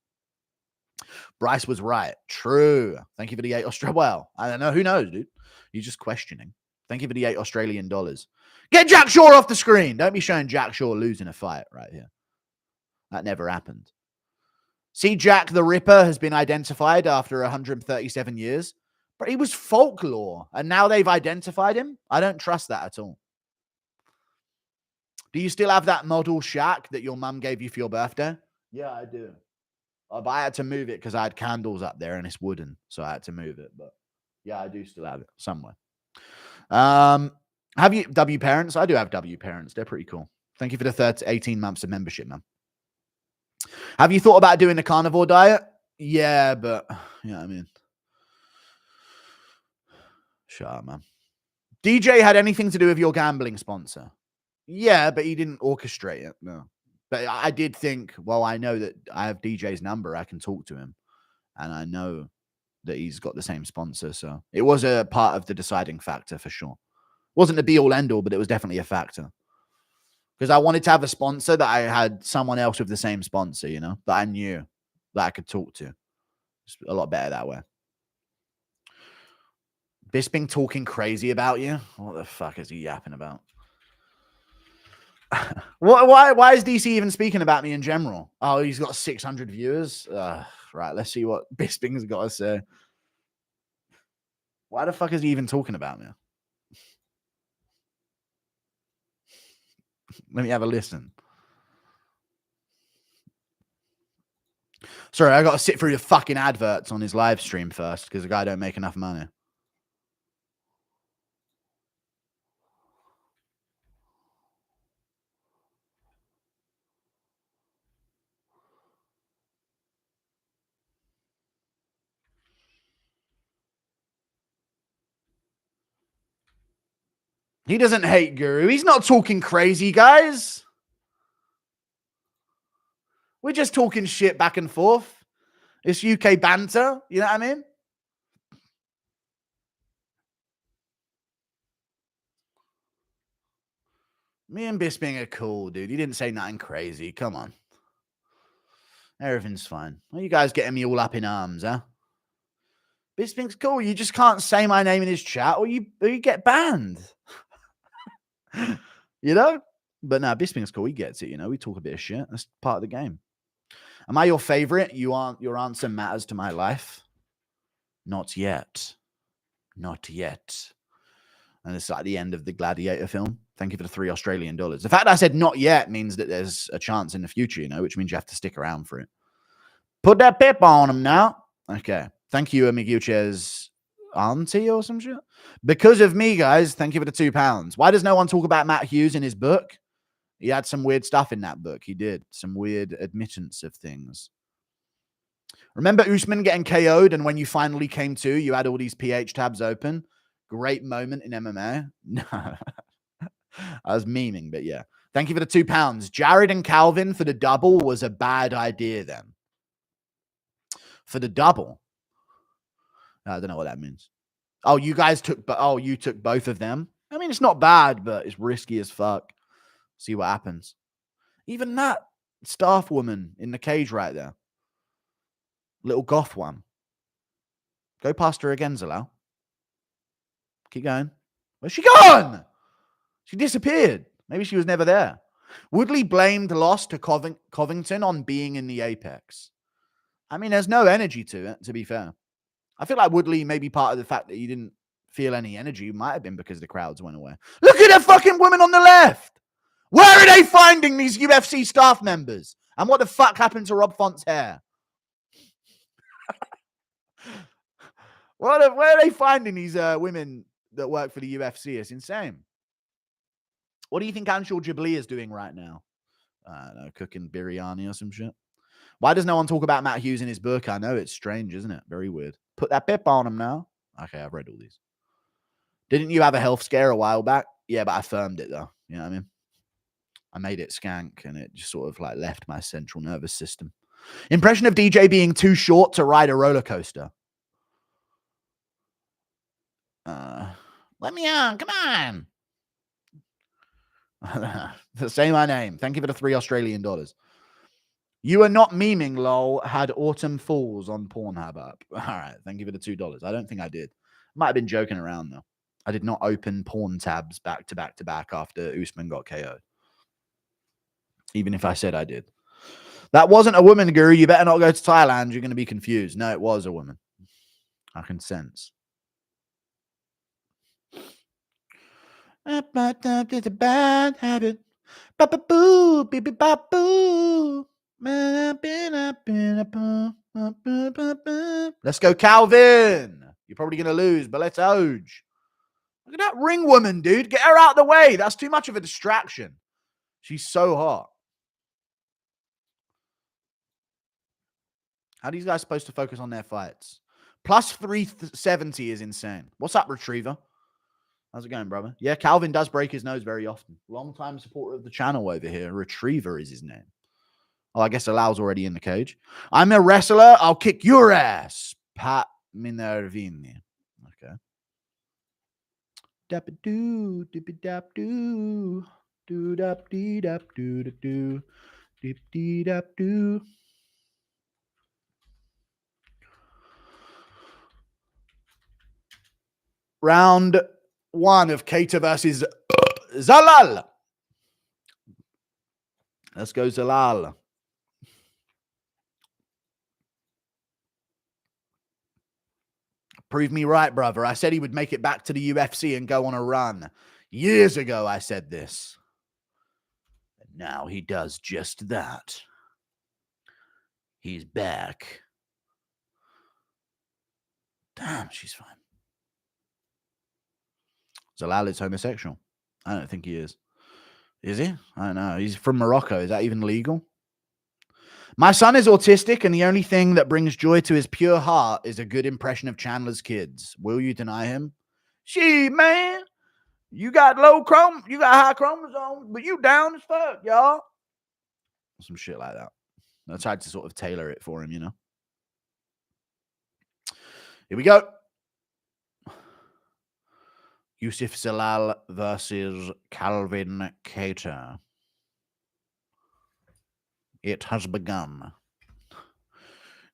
Bryce was right. True. Thank you for the $8 Well, I don't know. Who knows, dude? You're just questioning. Thank you for the $8 Australian. Get Jack Shaw off the screen. Don't be showing Jack Shaw losing a fight right here. That never happened. See, Jack the Ripper has been identified after 137 years. But he was folklore, and now they've identified him. I don't trust that at all. Do you still have that model shack that your mum gave you for your birthday? Yeah, I do. But I had to move it because I had candles up there and it's wooden, so I had to move it. But yeah, I do still have it somewhere. Have you W parents? I do have W parents. They're pretty cool. Thank you for the 18 months of membership, man. Have you thought about doing the carnivore diet? Yeah, but I mean, shut up, man. DJ had anything to do with your gambling sponsor? Yeah, but he didn't orchestrate it. No. But I did think, well, I know that I have DJ's number. I can talk to him. And I know that he's got the same sponsor. So it was a part of the deciding factor for sure. Wasn't the be all end all, but it was definitely a factor. Because I wanted to have a sponsor that I had someone else with the same sponsor, you know, that I knew that I could talk to. It's a lot better that way. Bisping talking crazy about you? What the fuck is he yapping about? Why is DC even speaking about me in general? Oh, he's got 600 viewers. Right, let's see what Bisping's got to say. Why the fuck is he even talking about me? Let me have a listen. Sorry, I got to sit through the fucking adverts on his live stream first because the guy don't make enough money. He doesn't hate Guru. He's not talking crazy, guys. We're just talking shit back and forth. It's UK banter. You know what I mean? Me and Bisping are cool, dude. He didn't say nothing crazy. Come on. Everything's fine. Why are you guys getting me all up in arms, huh? Bisping's cool. You just can't say my name in his chat or you get banned. You know? But no, Bisping's cool. He gets it, you know. We talk a bit of shit. That's part of the game. Am I your favorite? Your answer matters to my life. Not yet. Not yet. And it's like the end of the Gladiator film. Thank you for the $3 Australian. The fact that I said not yet means that there's a chance in the future, you know, which means you have to stick around for it. Put that pip on him now. Okay. Thank you, Amiguche's auntie or some shit. Because of me, guys, thank you for the £2. Why does no one talk about Matt Hughes in his book? He had some weird stuff in that book. He did. Some weird admittance of things. Remember Usman getting KO'd and when you finally came to, you had all these PH tabs open? Great moment in MMA. I was memeing, but yeah. Thank you for the £2. Jared and Calvin for the double was a bad idea then. For the double. I don't know what that means. Oh, you guys took, you took both of them? I mean, it's not bad, but it's risky as fuck. See what happens. Even that staff woman in the cage right there. Little goth one. Go past her again, Zalal. Keep going. Where's she gone? She disappeared. Maybe she was never there. Woodley blamed loss to Covington on being in the apex. I mean, there's no energy to it, to be fair. I feel like Woodley may be part of the fact that he didn't feel any energy. It might have been because the crowds went away. Look at that fucking woman on the left. Where are they finding these UFC staff members? And what the fuck happened to Rob Font's hair? Where are they finding these women that work for the UFC? It's insane. What do you think Anshul Jabli is doing right now? I don't know, cooking biryani or some shit. Why does no one talk about Matt Hughes in his book? I know, it's strange, isn't it? Very weird. Put that pip on him now. Okay, I've read all these. Didn't you have a health scare a while back? Yeah, but I firmed it though. You know what I mean? I made it skank and it just sort of like left my central nervous system. Impression of DJ being too short to ride a roller coaster. Let me on. Come on. Say my name. Thank you for the $3 Australian. You are not memeing, lol. Had Autumn Falls on Pornhub up. All right. Thank you for the $2. I don't think I did. Might have been joking around, though. I did not open porn tabs back to back to back after Usman got KO'd. Even if I said I did. That wasn't a woman, Guru. You better not go to Thailand. You're going to be confused. No, it was a woman. I can sense. It's a bad habit. Ba-ba-boo, beep-beep-bop-boo. Let's go, Calvin. You're probably going to lose, but let's Oj. Look at that ring woman, dude. Get her out of the way. That's too much of a distraction. She's so hot. How are these guys supposed to focus on their fights? Plus 370 is insane. What's up, Retriever? How's it going, brother? Yeah, Calvin does break his nose very often. Long-time supporter of the channel over here. Retriever is his name. Oh, I guess Alal's already in the cage. I'm a wrestler. I'll kick your ass. Pat Minervini. Okay. Dap-a-doo, dip-a-dap-doo. Do-dap-dee-dap-doo-da-doo. Dip-dee-dap-doo. Round 1 of Kattar versus Zalal. Let's go, Zalal. Prove me right, brother. I said he would make it back to the UFC and go on a run. Years ago, I said this. And now he does just that. He's back. Damn, she's fine. Zalal is homosexual. I don't think he is. Is he? I don't know. He's from Morocco. Is that even legal? My son is autistic, and the only thing that brings joy to his pure heart is a good impression of Chandler's kids. Will you deny him? She, man, you got high chromosomes, but you down as fuck, y'all. Some shit like that. I tried to sort of tailor it for him, you know. Here we go. Yusuf Zalal versus Calvin Kattar. It has begun.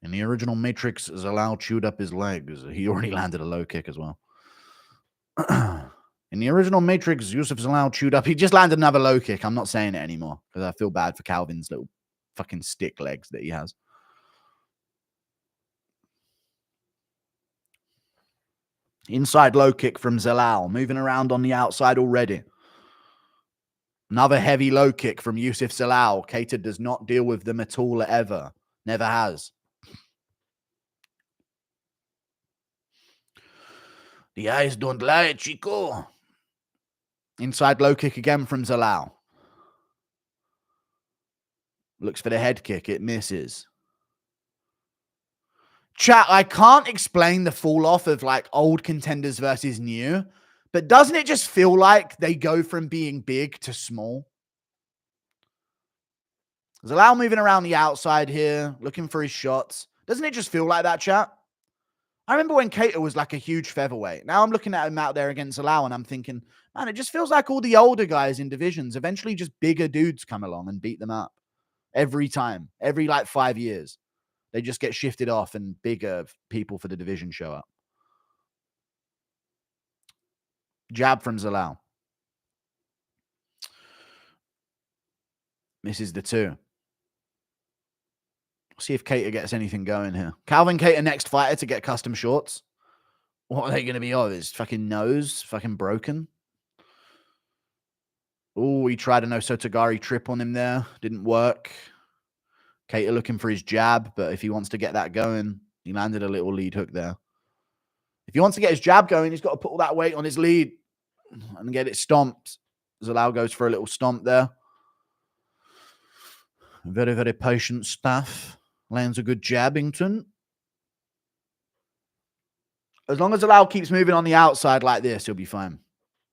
In the original Matrix, Zalal chewed up his legs. He already landed a low kick as well. In the original Matrix, Yusuf Zalal chewed up. He just landed another low kick. I'm not saying it anymore because I feel bad for Calvin's little fucking stick legs that he has. Inside low kick from Zalal. Moving around on the outside already. Another heavy low kick from Yusuf Zalal. Kattar does not deal with them at all ever. Never has. The eyes don't lie, Chico. Inside low kick again from Zalal. Looks for the head kick. It misses. Chat, I can't explain the fall off of like old contenders versus new, but doesn't it just feel like they go from being big to small? Zalal moving around the outside here, looking for his shots. Doesn't it just feel like that, chat? I remember when Kattar was like a huge featherweight. Now I'm looking at him out there against Zalal and I'm thinking, man, it just feels like all the older guys in divisions, eventually just bigger dudes come along and beat them up. Every time. Every like 5 years. They just get shifted off and bigger people for the division show up. Jab from Zalal. Misses the two. See if Kattar gets anything going here. Calvin Kattar, next fighter to get custom shorts. What are they going to be of? His fucking nose fucking broken. Oh, he tried an Osotogari trip on him there. Didn't work. Kattar looking for his jab, but if he wants to get that going, he landed a little lead hook there. If he wants to get his jab going, he's got to put all that weight on his lead and get it stomped. Zalal goes for a little stomp there. Very, very patient stuff. Lands a good jabbington. As long as Zalal keeps moving on the outside like this, he'll be fine.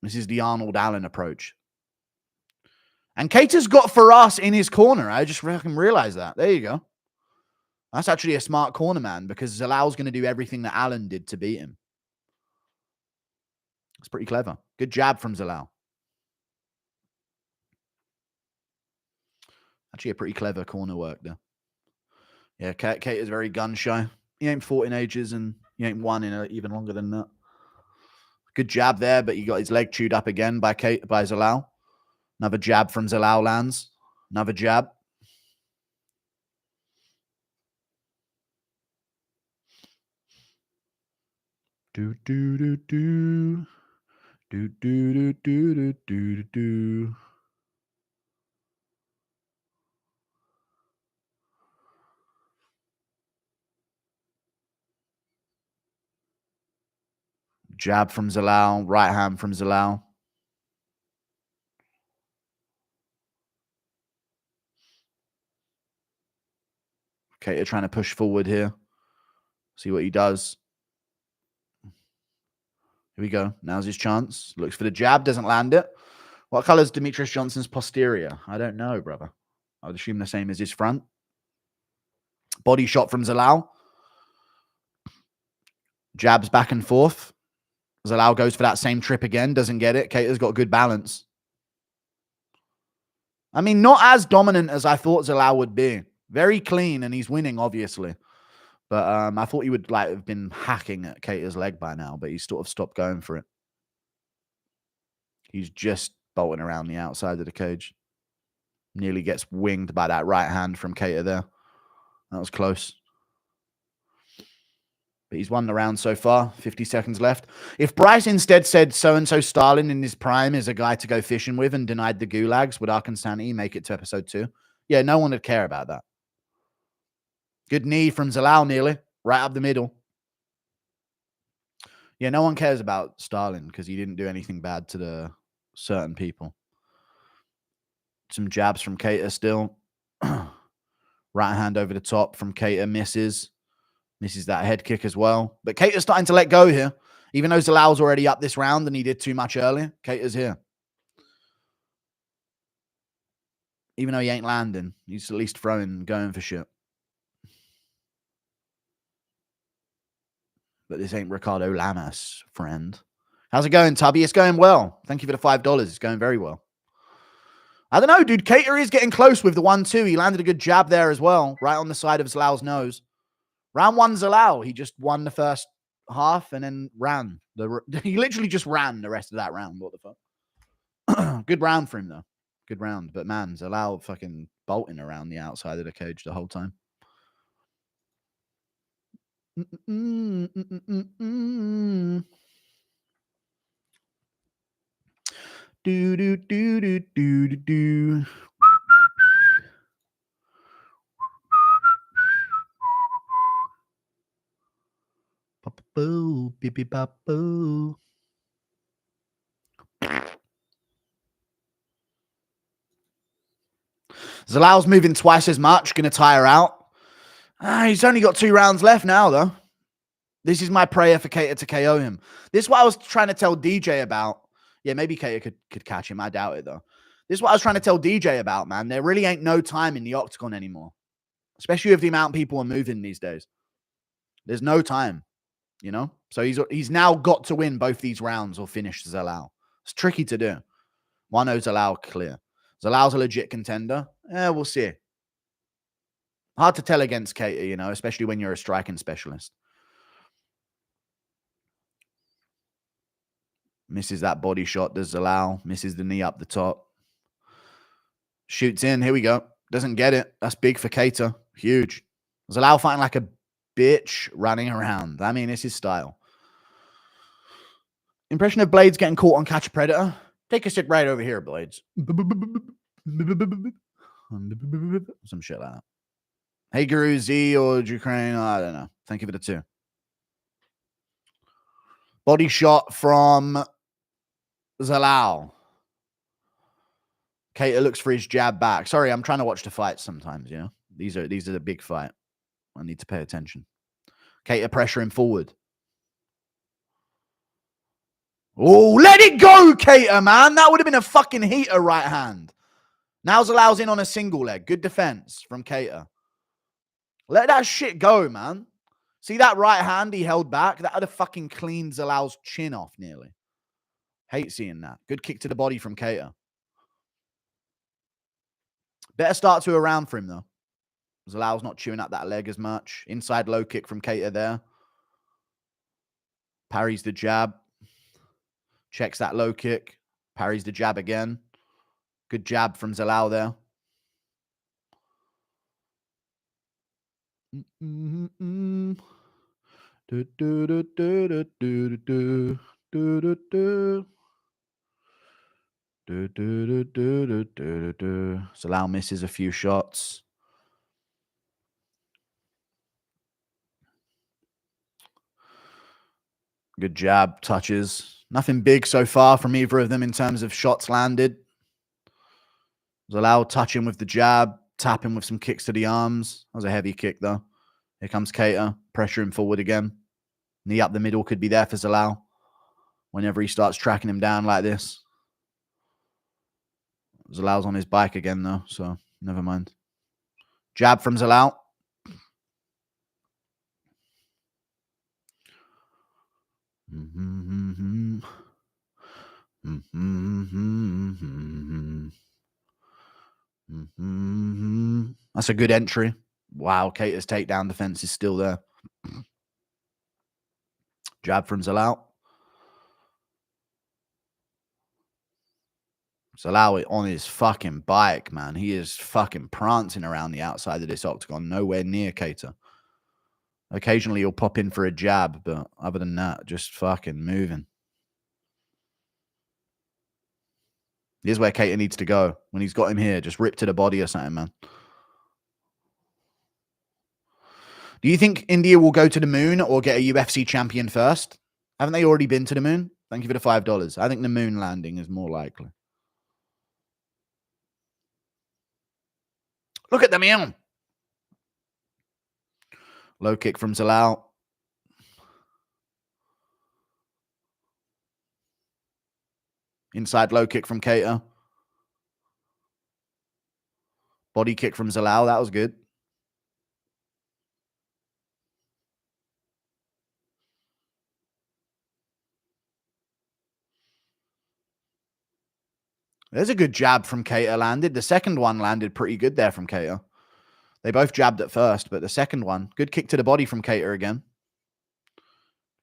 This is the Arnold Allen approach. And Kattar's got Faras in his corner. I just fucking realized that. There you go. That's actually a smart corner, man, because Zalal's going to do everything that Allen did to beat him. It's pretty clever. Good jab from Zalal. Actually, a pretty clever corner work there. Yeah, Kattar's very gun shy. He ain't fought in ages, and he ain't won in even longer than that. Good jab there, but he got his leg chewed up again by Zalal. Another jab from Zalal lands. Another jab. Do do do do. Do do do do do do. Jab from Zalal. Right hand from Zalal. Kattar trying to push forward here. See what he does. Here we go. Now's his chance. Looks for the jab. Doesn't land it. What color is Demetrius Johnson's posterior? I don't know, brother. I would assume the same as his front. Body shot from Zalal. Jabs back and forth. Zalal goes for that same trip again. Doesn't get it. Kattar's got good balance. I mean, not as dominant as I thought Zalal would be. Very clean, and he's winning, obviously. But I thought he would like have been hacking at Kattar's leg by now, but he's sort of stopped going for it. He's just bolting around the outside of the cage. Nearly gets winged by that right hand from Kattar there. That was close. But he's won the round so far. 50 seconds left. If Bryce instead said so-and-so Stalin in his prime is a guy to go fishing with and denied the gulags, would Arkansani make it to episode 2? Yeah, no one would care about that. Good knee from Zalal nearly. Right up the middle. Yeah, no one cares about Stalin because he didn't do anything bad to the certain people. Some jabs from Kattar still. Right hand over the top from Kattar. Misses. Misses that head kick as well. But Kattar's starting to let go here. Even though Zalal's already up this round and he did too much earlier, Kattar's here. Even though he ain't landing, he's at least throwing, going for shit. But this ain't Ricardo Lamas, friend. How's it going, Tubby? It's going well. Thank you for the $5. It's going very well. I don't know, dude. Kattar is getting close with the 1-2. He landed a good jab there as well, right on the side of Zalal's nose. Round 1 Zalal. He just won the first half and then ran. He literally just ran the rest of that round. What the fuck? Good round for him, though. Good round. But, man, Zalal fucking bolting around the outside of the cage the whole time. Do do do do do do do. Boo, beep beep bop boo. Zalal's moving twice as much, gonna tire out. He's only got 2 rounds left now, though. This is my prayer for Kattar to KO him. This is what I was trying to tell DJ about. Yeah, maybe Kattar could catch him. I doubt it, though. This is what I was trying to tell DJ about, man. There really ain't no time in the octagon anymore. Especially with the amount people are moving these days. There's no time, you know? So he's now got to win both these rounds or finish Zalal. It's tricky to do. 1-0 Zalal clear. Zalal's a legit contender. We'll see. Hard to tell against Kattar, you know, especially when you're a striking specialist. Misses that body shot, does Zalal. Misses the knee up the top. Shoots in. Here we go. Doesn't get it. That's big for Kattar. Huge. Zalal fighting like a bitch running around. I mean, it's his style. Impression of Blades getting caught on Catch a Predator. Take a sit right over here, Blades. Some shit like that. Hey, Guru Z or Ukraine. I don't know. Thank you for the 2. Body shot from Zalal. Kattar looks for his jab back. Sorry, I'm trying to watch the fights sometimes, you know. These are the big fight. I need to pay attention. Kattar pressuring forward. Oh, let it go, Kattar, man. That would have been a fucking heater right hand. Now Zalal's in on a single leg. Good defense from Kattar. Let that shit go, man. See that right hand he held back? That would have fucking cleaned Zalal's chin off nearly. Hate seeing that. Good kick to the body from Kattar. Better start to a round for him, though. Zalal's not chewing up that leg as much. Inside low kick from Kattar there. Parries the jab. Checks that low kick. Parries the jab again. Good jab from Zalal there. Zalal misses a few shots. Good jab, touches. Nothing big so far from either of them in terms of shots landed. Zalal touching with the jab, tapping with some kicks to the arms. That was a heavy kick, though. Here comes Kattar, pressuring forward again. Knee up the middle could be there for Zalal whenever he starts tracking him down like this. Zalal's on his bike again, though, so never mind. Jab from Zalal. That's a good entry. Wow, Kattar's takedown defense is still there. Jab from Zalal. Zalal on his fucking bike, man. He is fucking prancing around the outside of this octagon, nowhere near Kattar. Occasionally he'll pop in for a jab, but other than that, just fucking moving. Here's where Kattar needs to go. When he's got him here, just rip to the body or something, man. Do you think India will go to the moon or get a UFC champion first? Haven't they already been to the moon? Thank you for the $5. I think the moon landing is more likely. Look at the man. Low kick from Zalal. Inside low kick from Kattar. Body kick from Zalal. That was good. There's a good jab from Kattar landed. The second one landed pretty good there from Kattar. They both jabbed at first, but the second one, good kick to the body from Kattar again.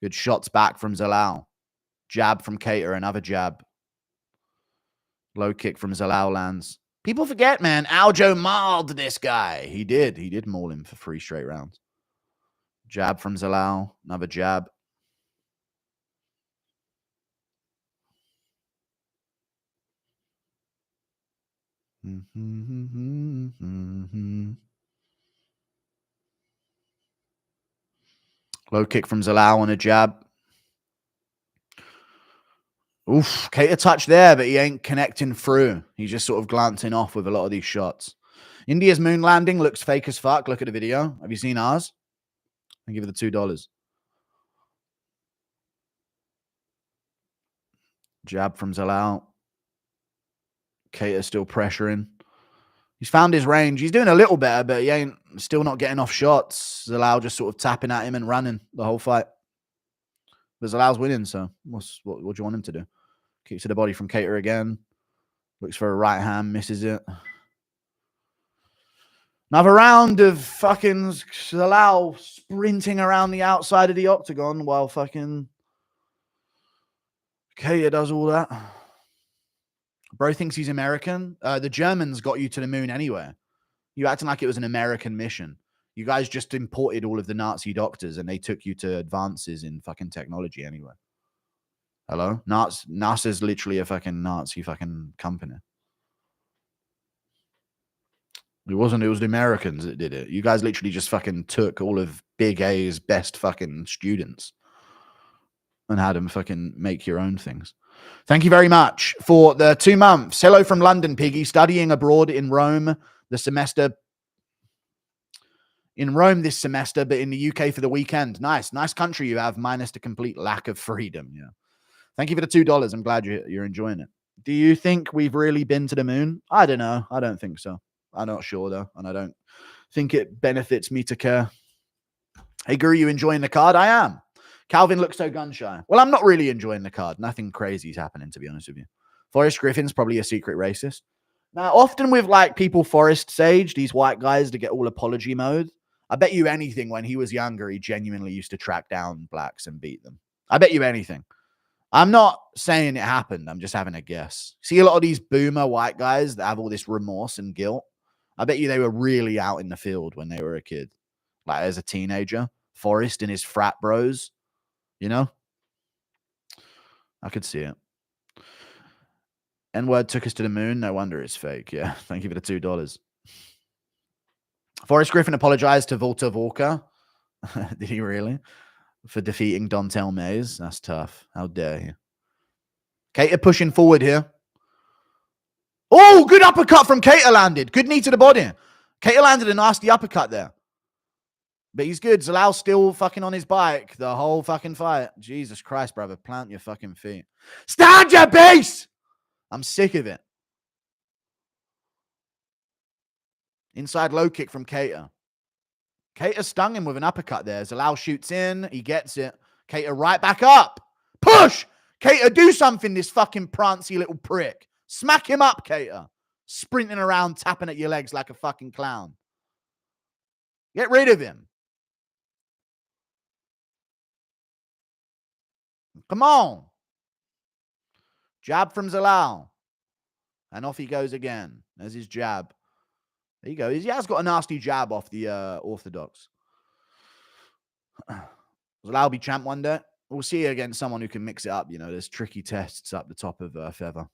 Good shots back from Zalal. Jab from Kattar, another jab. Low kick from Zalal lands. People forget, man, Aljo mauled this guy. He did. He did maul him for 3 straight rounds. Jab from Zalal. Another jab. Low kick from Zalal and a jab. Oof, Kattar touch there, but he ain't connecting through. He's just sort of glancing off with a lot of these shots. India's moon landing looks fake as fuck. Look at the video. Have you seen ours? I'll give it the $2. Jab from Zalal. Kattar still pressuring. He's found his range. He's doing a little better, but he ain't still not getting off shots. Zalal just sort of tapping at him and running the whole fight. But Zalal's winning, so what do you want him to do? Kick to the body from Kattar again. Looks for a right hand, misses it. Another round of fucking Zalal sprinting around the outside of the octagon while fucking Kattar does all that. Bro thinks he's American. The Germans got you to the moon anyway. You acting like it was an American mission. You guys just imported all of the Nazi doctors and they took you to advances in fucking technology anyway. Hello? NASA's literally a fucking Nazi fucking company. It wasn't. It was the Americans that did it. You guys literally just fucking took all of Big A's best fucking students and had them fucking make your own things. Thank you very much for the 2 months. Hello from London, Piggy. Studying abroad in Rome this semester, but in the UK for the weekend. Nice country you have, minus the complete lack of freedom. Yeah. Thank you for the $2. I'm glad you're enjoying it. Do you think we've really been to the moon? I don't know. I don't think so. I'm not sure though, and I don't think it benefits me to care. Hey, Guru, you enjoying the card? I am. Calvin looks so gun shy. Well, I'm not really enjoying the card. Nothing crazy is happening, to be honest with you. Forrest Griffin's probably a secret racist. Now, often with like people Forrest Sage, these white guys to get all apology mode, I bet you anything when he was younger, he genuinely used to track down blacks and beat them. I bet you anything. I'm not saying it happened. I'm just having a guess. See a lot of these boomer white guys that have all this remorse and guilt. I bet you they were really out in the field when they were a kid. Like as a teenager. Forrest and his frat bros. You know? I could see it. N-word took us to the moon. No wonder it's fake. Yeah. Thank you for the $2. Forrest Griffin apologized to Walter Walker. Did he really? For defeating Dontel Mays. That's tough. How dare he? Kattar pushing forward here. Oh, good uppercut from Kattar landed. Good knee to the body. Kattar landed a nasty uppercut there. But he's good. Zalal's still fucking on his bike the whole fucking fight. Jesus Christ, brother. Plant your fucking feet. Stand your base! I'm sick of it. Inside low kick from Kattar. Kattar stung him with an uppercut there. Zalal shoots in. He gets it. Kattar right back up. Push! Kattar, do something, this fucking prancy little prick. Smack him up, Kattar. Sprinting around, tapping at your legs like a fucking clown. Get rid of him. Come on. Jab from Zalal. And off he goes again. There's his jab. There you go. He has got a nasty jab off the Orthodox. Zalal be champ one day. We'll see against someone who can mix it up. You know, there's tricky tests up the top of Feather.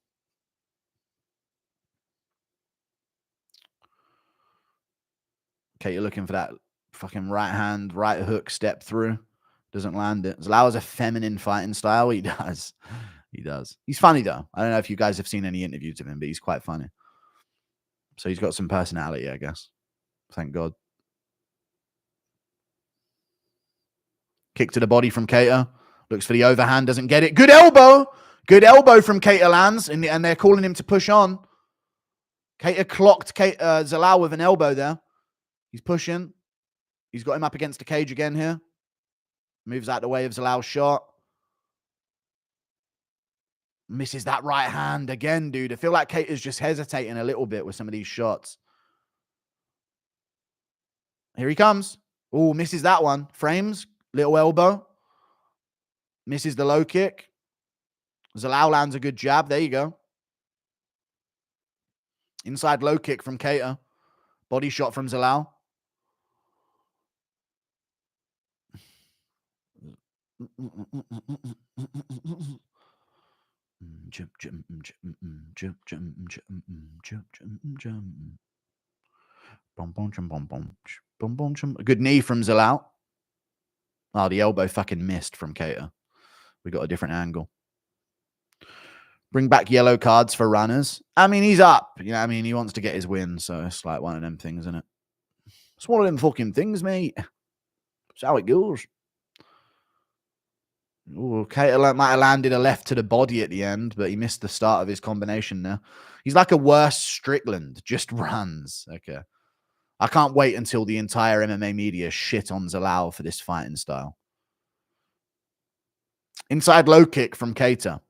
Okay, you're looking for that fucking right hand, right hook step through. Doesn't land it. Zalal has a feminine fighting style. He does. He does. He's funny, though. I don't know if you guys have seen any interviews of him, but he's quite funny. So he's got some personality, I guess. Thank God. Kick to the body from Kattar. Looks for the overhand. Doesn't get it. Good elbow. Good elbow from Kattar lands. And they're calling him to push on. Kattar clocked Zalal with an elbow there. He's pushing. He's got him up against the cage again here. Moves out the way of Zalal's shot. Misses that right hand again, dude. I feel like Kattar's just hesitating a little bit with some of these shots. Here he comes. Oh, misses that one. Frames. Little elbow. Misses the low kick. Zalal lands a good jab. There you go. Inside low kick from Kattar. Body shot from Zalal. Good knee from Zalal. Oh, the elbow fucking missed from Kattar. We got a different angle. Bring back yellow cards for runners. I mean, he's up. You know what I mean? He wants to get his win, so it's like one of them things, isn't it? It's one of them fucking things, mate. That's how it goes. Oh, Kattar might have landed a left to the body at the end, but he missed the start of his combination there. He's like a worse Strickland, just runs. Okay. I can't wait until the entire MMA media shit on Zalal for this fighting style. Inside low kick from Kattar.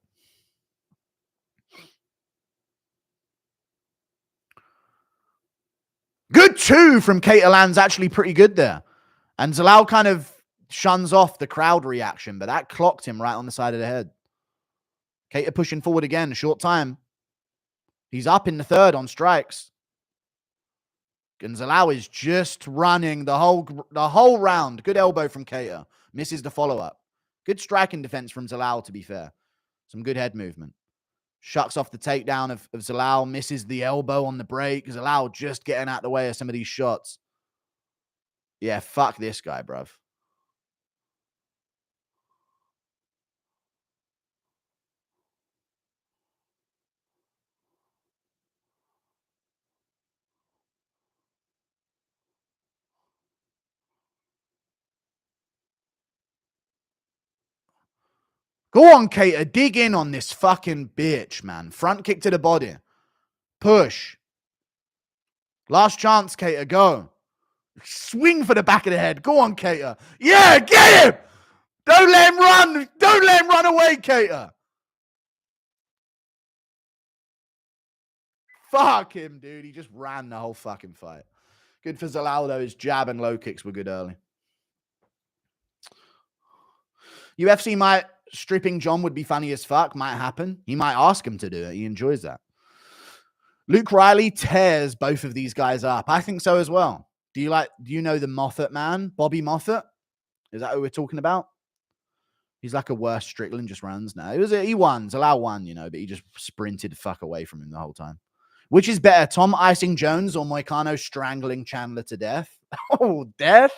Good two from Kattar lands actually pretty good there. And Zalal kind of shuns off the crowd reaction, but that clocked him right on the side of the head. Kattar pushing forward again, short time. He's up in the third on strikes. And Zalal is just running the whole round. Good elbow from Kattar. Misses the follow-up. Good striking defense from Zalal, to be fair. Some good head movement. Shucks off the takedown of Zalal. Misses the elbow on the break. Zalal just getting out the way of some of these shots. Yeah, fuck this guy, bruv. Go on, Kattar. Dig in on this fucking bitch, man. Front kick to the body. Push. Last chance, Kattar. Go. Swing for the back of the head. Go on, Kattar. Yeah, get him. Don't let him run. Don't let him run away, Kattar. Fuck him, dude. He just ran the whole fucking fight. Good for Zalal, though. His jab and low kicks were good early. UFC might... Stripping John would be funny as fuck. Might happen. He might ask him to do it. He enjoys that. Luke Riley tears both of these guys up. I think so as well. Do you know the Moffat man? Bobby Moffat? Is that who we're talking about? He's like a worse Strickland, just runs now. He won. Zalal won, you know, but he just sprinted the fuck away from him the whole time. Which is better, Tom icing Jones or Moicano strangling Chandler to death? Oh, death?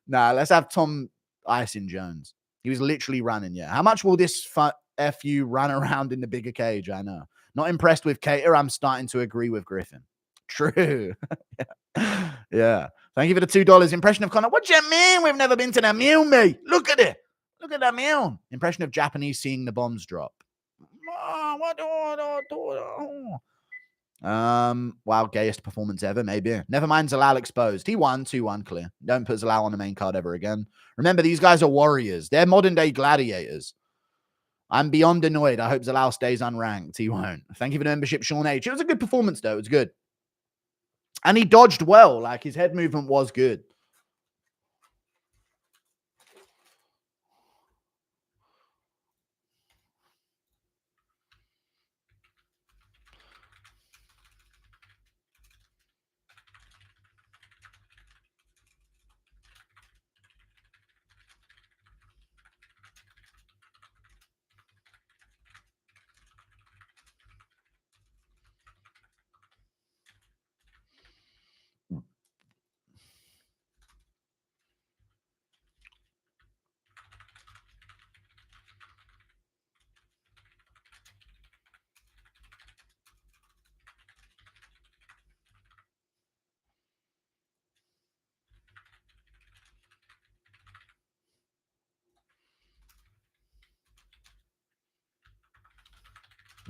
Nah, let's have Tom icing Jones. He was literally running, yeah. How much will this FU run around in the bigger cage? I know. Not impressed with Kattar. I'm starting to agree with Griffin. True. Yeah. Thank you for the $2. Impression of Connor. What do you mean we've never been to the Mule, mate? Look at it. Look at that Mule. Impression of Japanese seeing the bombs drop. Wow, gayest performance ever, maybe. Never mind Zalal exposed. He won, 2-1 clear. Don't put Zalal on the main card ever again. Remember, these guys are warriors. They're modern-day gladiators. I'm beyond annoyed. I hope Zalal stays unranked. He won't. Thank you for the membership, Sean H. It was a good performance, though. It was good. And he dodged well. Like, his head movement was good.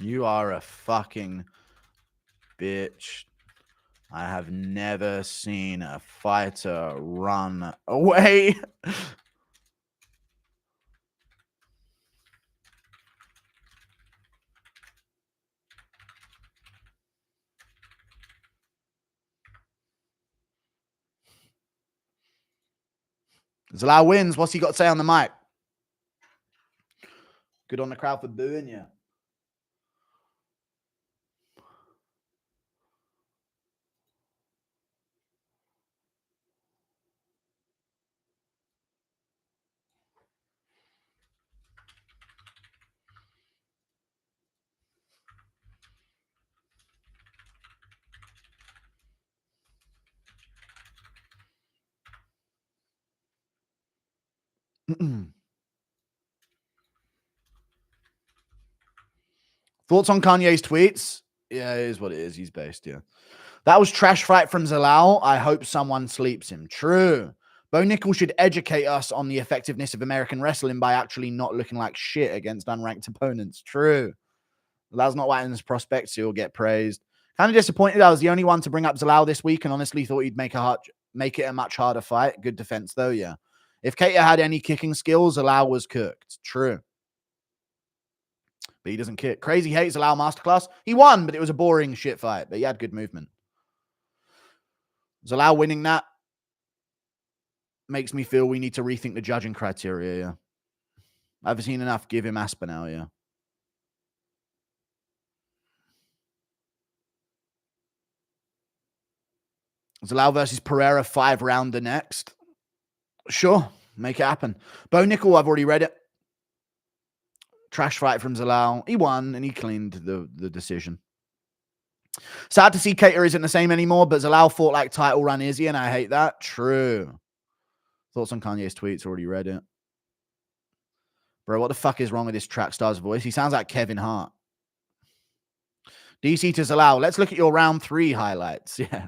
You are a fucking bitch. I have never seen a fighter run away. Zalal wins. What's he got to say on the mic? Good on the crowd for booing you. Thoughts on Kanye's tweets? Yeah, it is what it is. He's based, yeah. That was trash fight from Zalal. I hope someone sleeps him. True. Bo Nickel should educate us on the effectiveness of American wrestling by actually not looking like shit against unranked opponents. True. That's not why in his prospects he'll get praised. Kind of disappointed I was the only one to bring up Zalal this week and honestly thought he'd make it a much harder fight. Good defense, though, yeah. If Kattar had any kicking skills, Zalal was cooked. True. But he doesn't kick. Crazy hates Zalal masterclass. He won, but it was a boring shit fight. But he had good movement. Zalal winning that makes me feel we need to rethink the judging criteria, yeah. I've seen enough. Give him Aspinall, yeah. Zalal versus Pereira 5-rounder next. Sure, make it happen. Bo Nickel, I've already read it. Trash fight from Zalal. He won and he cleaned the decision. Sad to see Kattar isn't the same anymore, but Zalal fought like title run Izzy, and I hate that. True. Thoughts on Kanye's tweets? Already read it. Bro, what the fuck is wrong with this track star's voice? He sounds like Kevin Hart. DC to Zalal. Let's look at your round 3 highlights. Yeah.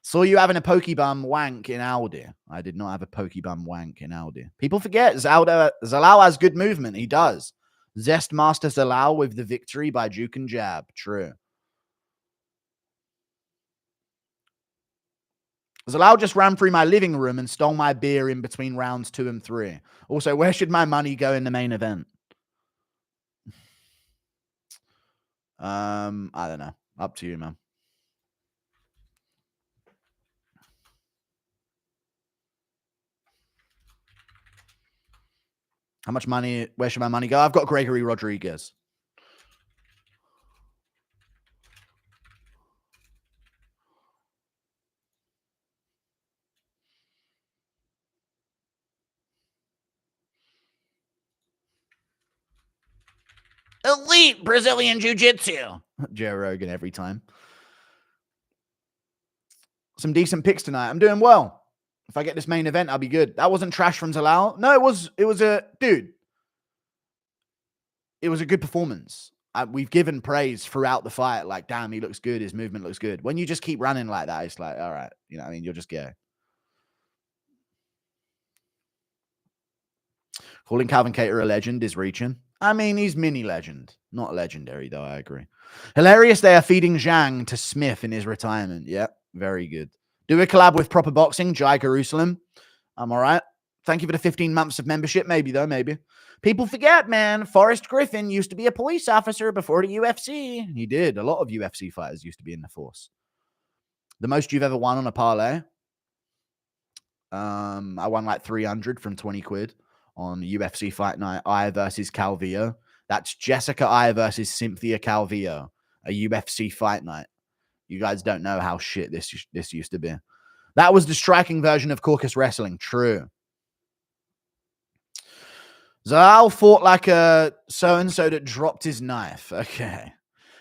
Saw you having a pokebum wank in Audi. I did not have a pokebum wank in Audi. People forget Zalal has good movement. He does. Zest Master Zalal with the victory by juke and jab. True. Zalal just ran through my living room and stole my beer in between rounds 2 and 3. Also, where should my money go in the main event? I don't know. Up to you, man. How much money? Where should my money go? I've got Gregory Rodrigues. Elite Brazilian Jiu-Jitsu. Joe Rogan every time. Some decent picks tonight. I'm doing well. If I get this main event, I'll be good. That wasn't trash from Zalal. No, it was a dude. It was a good performance. We've given praise throughout the fight. Like, damn, he looks good. His movement looks good. When you just keep running like that, it's like, all right. You know what I mean? You'll just go. Calling Calvin Kattar a legend is reaching. I mean, he's mini legend. Not legendary, though, I agree. Hilarious they are feeding Zhang to Smith in his retirement. Yep, very good. Do a collab with Proper Boxing, Jai Jerusalem. I'm all right. Thank you for the 15 months of membership. Maybe, though, maybe. People forget, man. Forrest Griffin used to be a police officer before the UFC. He did. A lot of UFC fighters used to be in the force. The most you've ever won on a parlay? I won like 300 from 20 quid on UFC Fight Night. I versus Calvillo. That's Jessica I versus Cynthia Calvillo. A UFC Fight Night. You guys don't know how shit this used to be. That was the striking version of Caucus Wrestling. True. Zalal fought like a so-and-so that dropped his knife. Okay.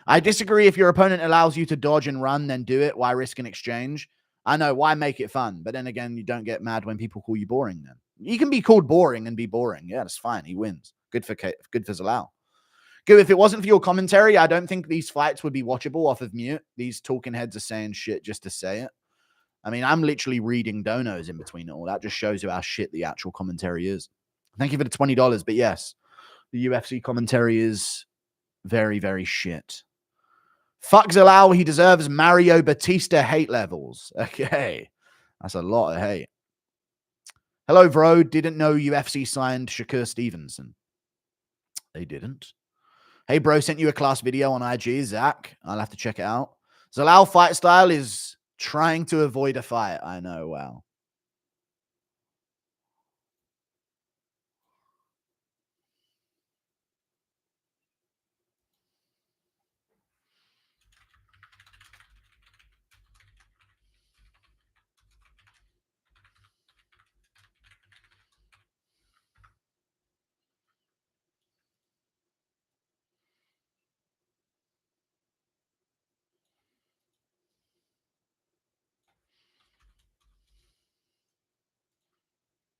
I disagree. If your opponent allows you to dodge and run, then do it. Why risk an exchange? I know. Why make it fun? But then again, you don't get mad when people call you boring then. You can be called boring and be boring. Yeah, that's fine. He wins. Good for Zalal. Good. If it wasn't for your commentary, I don't think these fights would be watchable off of mute. These talking heads are saying shit just to say it. I mean, I'm literally reading donos in between it all. That just shows you how shit the actual commentary is. Thank you for the $20. But yes, the UFC commentary is very, very shit. Fuck Zalal. He deserves Mario Batista hate levels. Okay. That's a lot of hate. Hello, bro. Didn't know UFC signed Shakur Stevenson. They didn't. Hey, bro, sent you a class video on IG, Zach. I'll have to check it out. Zalal fight style is trying to avoid a fight. I know, wow.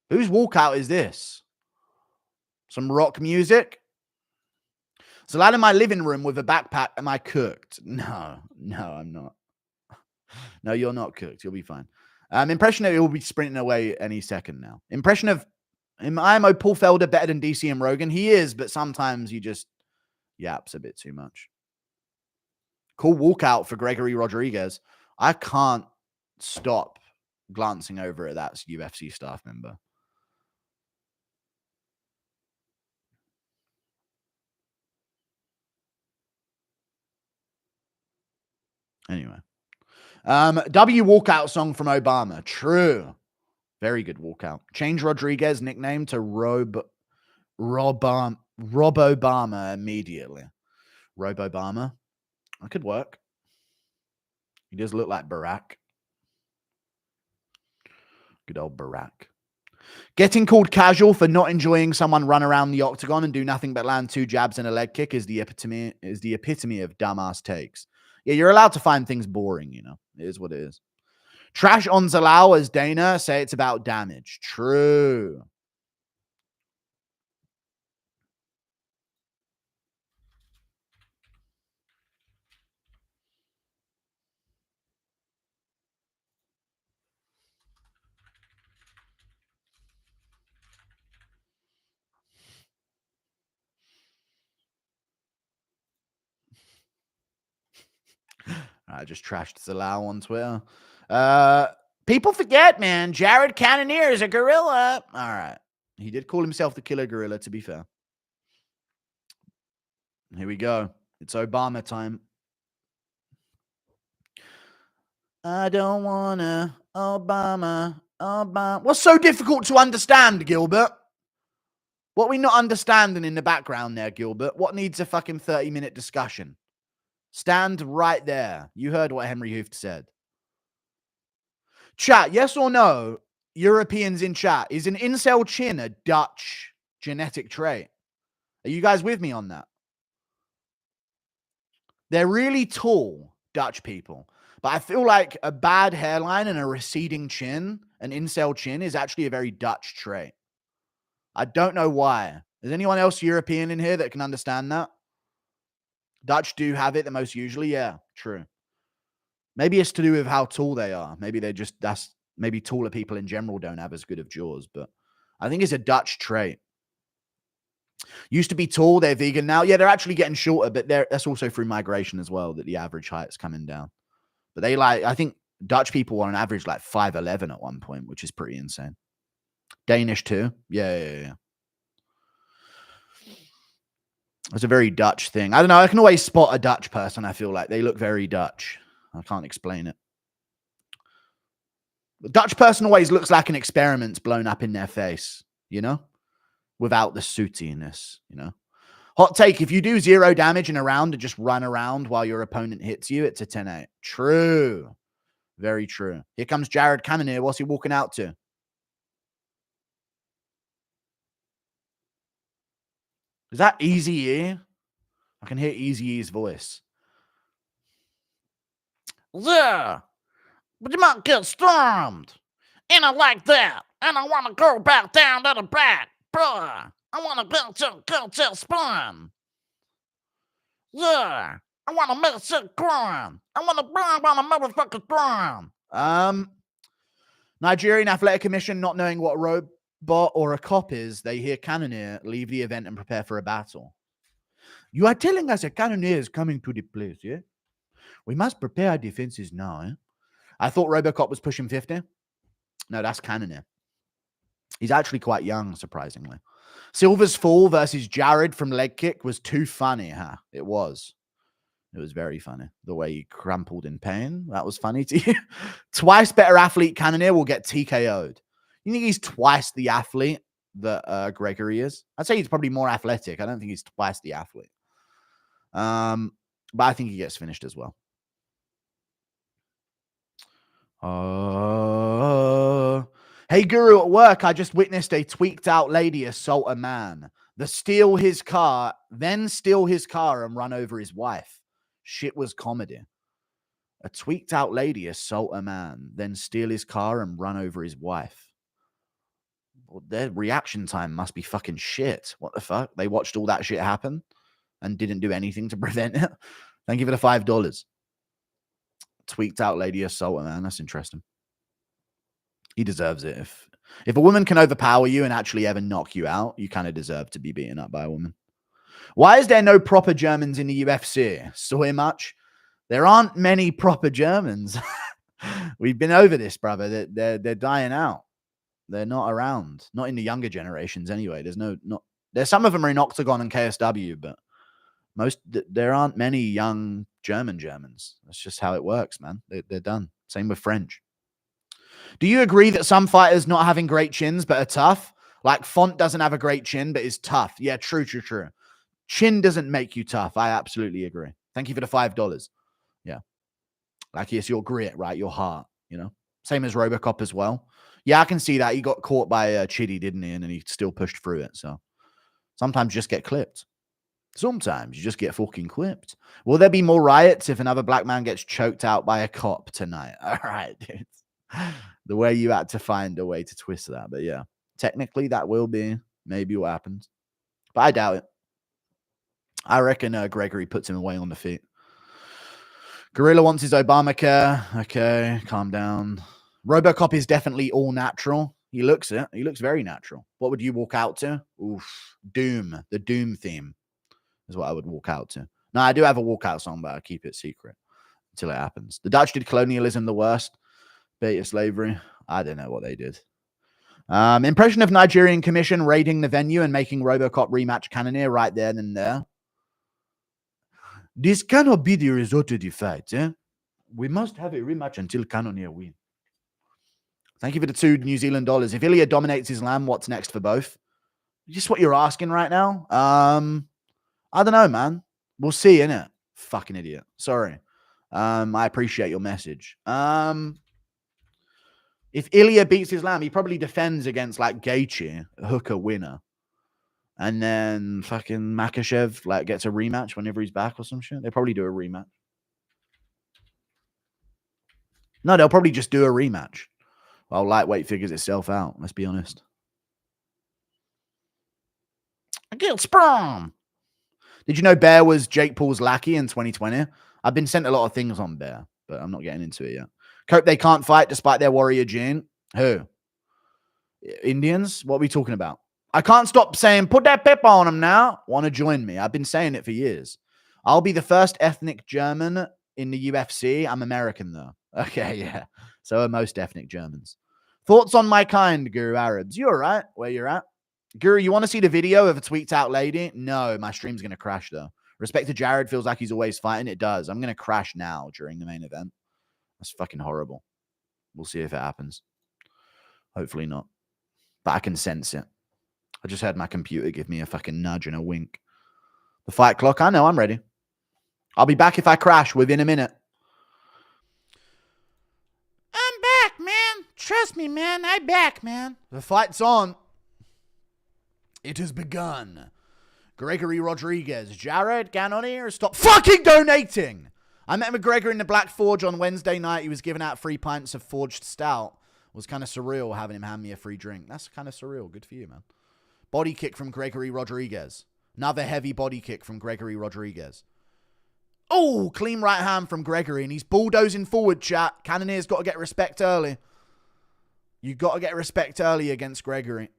Whose walkout is this? Some rock music? Zalal in my living room with a backpack. Am I cooked? No, I'm not. No, you're not cooked. You'll be fine. Impression that he'll be sprinting away any second now. Impression of IMO Paul Felder better than DC and Rogan. He is, but sometimes he just yaps a bit too much. Cool walkout for Gregory Rodrigues. I can't stop glancing over at that UFC staff member. Anyway. W walkout song from Obama. True. Very good walkout. Change Rodrigues' nickname to Rob Obama immediately. Rob Obama. That could work. He does look like Barack. Good old Barack. Getting called casual for not enjoying someone run around the octagon and do nothing but land 2 jabs and a leg kick is the epitome of dumbass takes. Yeah, you're allowed to find things boring, you know. It is what it is. Trash on Zalal as Dana say it's about damage. True. I just trashed Zalal on Twitter. People forget, man. Jared Cannonier is a gorilla. All right. He did call himself the killer gorilla, to be fair. Here we go. It's Obama time. I don't wanna Obama. What's so difficult to understand, Gilbert? What are we not understanding in the background there, Gilbert? What needs a fucking 30-minute discussion? Stand right there. You heard what Henry Hooft said. Chat, yes or no? Europeans in chat. Is an incel chin a Dutch genetic trait? Are you guys with me on that? They're really tall, Dutch people. But I feel like a bad hairline and a receding chin, an incel chin, is actually a very Dutch trait. I don't know why. Is anyone else European in here that can understand that? Dutch do have it the most usually. Yeah, true. Maybe it's to do with how tall they are. Maybe they're just, maybe taller people in general don't have as good of jaws, but I think it's a Dutch trait. Used to be tall, they're vegan now. Yeah, they're actually getting shorter, but that's also through migration as well, that the average height's coming down. But I think Dutch people were on average like 5'11" at one point, which is pretty insane. Danish too. Yeah. It's a very Dutch thing. I don't know. I can always spot a Dutch person. I feel like they look very Dutch. I can't explain it. The Dutch person always looks like an experiment's blown up in their face, you know, without the sootiness, you know. Hot take, if you do 0 damage in a round and just run around while your opponent hits you, it's a 10-8. True. Very true. Here comes Jared Cannonier. What's he walking out to? Is that Eazy-E? I can hear Eazy-E's voice. Yeah, but you might get stormed. And I like that. And I want to go back down to the back. Bruh, I want to go to spawn. Yeah, I want to make shit grind. I want to burn on a motherfucking grind. Nigerian Athletic Commission not knowing what a robot or a cop is, they hear Cannonier, leave the event and prepare for a battle. You are telling us a Cannonier is coming to the place, yeah? We must prepare our defenses now, eh? I thought Robocop was pushing 50. No, that's Cannonier. He's actually quite young, surprisingly. Silver's fall versus Jared from leg kick was too funny, huh? It was. It was very funny. The way he crumpled in pain. That was funny to you. Twice better athlete Cannonier will get TKO'd. You think he's twice the athlete that Gregory is? I'd say he's probably more athletic. I don't think he's twice the athlete. But I think he gets finished as well. Hey, Guru, at work, I just witnessed a tweaked out lady assault a man. Then steal his car and run over his wife. Shit was comedy. A tweaked out lady assault a man, then steal his car and run over his wife. their reaction time must be fucking shit. What the fuck? They watched all that shit happen and didn't do anything to prevent it. Thank you for the $5. Tweaked out lady assaulter, man. That's interesting. He deserves it. If a woman can overpower you and actually ever knock you out, you kind of deserve to be beaten up by a woman. Why is there no proper Germans in the UFC? So much. There aren't many proper Germans. We've been over this, brother. They're dying out. They're not around. Not in the younger generations, anyway. There's some of them are in Octagon and KSW, but there aren't many young Germans. That's just how it works, man. They're done. Same with French. Do you agree that some fighters not having great chins but are tough? Like Font doesn't have a great chin but is tough. Yeah, true. Chin doesn't make you tough. I absolutely agree. Thank you for the $5. Yeah. Like, it's your grit, right? Your heart, you know? Same as Robocop as well. Yeah, I can see that. He got caught by Chidi, didn't he? And then he still pushed through it. So sometimes you just get clipped. Sometimes you just get fucking clipped. Will there be more riots if another black man gets choked out by a cop tonight? All right, dude. The way you had to find a way to twist that. But yeah, technically that will be maybe what happens. But I doubt it. I reckon Gregory puts him away on the feet. Gorilla wants his Obamacare. Okay, calm down. Robocop is definitely all natural. He looks it. He looks very natural. What would you walk out to? Oof. Doom. The Doom theme is what I would walk out to. No, I do have a walkout song, but I keep it secret until it happens. The Dutch did colonialism the worst. Beta slavery. I don't know what they did. Impression of Nigerian commission raiding the venue and making Robocop rematch Cannonier right there and there. This cannot be the result of the fight. Eh? We must have a rematch until Cannonier wins. Thank you for the $2 New Zealand dollars. If Ilya dominates Islam, what's next for both? Just what you're asking right now. I don't know, man. We'll see, innit? Fucking idiot. Sorry. I appreciate your message. If Ilya beats Islam, he probably defends against like Gaethje, a hooker winner. And then fucking Makhachev like gets a rematch whenever he's back or some shit. They'll probably do a rematch. No, they'll probably just do a rematch. While lightweight figures itself out. Let's be honest. Gil Sprung. Did you know Bear was Jake Paul's lackey in 2020? I've been sent a lot of things on Bear, but I'm not getting into it yet. Cope they can't fight despite their warrior gene. Who? Indians? What are we talking about? I can't stop saying, put that pepper on them now. Want to join me? I've been saying it for years. I'll be the first ethnic German in the UFC. I'm American, though. Okay, yeah. So are most ethnic Germans. Thoughts on my kind, Guru Arabs? You all right? Where you're at? Guru, you want to see the video of a tweaked out lady? No, my stream's going to crash, though. Respect to Jared feels like he's always fighting. It does. I'm going to crash now during the main event. That's fucking horrible. We'll see if it happens. Hopefully not. But I can sense it. I just heard my computer give me a fucking nudge and a wink. The fight clock, I know, I'm ready. I'll be back if I crash within a minute. I'm back, man. Trust me, man. I'm back, man. The fight's on. It has begun. Gregory Rodrigues. Jared Cannonier, stop fucking donating. I met McGregor in the Black Forge on Wednesday night. He was giving out 3 pints of forged stout. It was kind of surreal having him hand me a free drink. That's kind of surreal. Good for you, man. Body kick from Gregory Rodrigues. Another heavy body kick from Gregory Rodrigues. Oh, clean right hand from Gregory. And he's bulldozing forward, chat. Cannonier's got to get respect early. You got to get respect early against Gregory.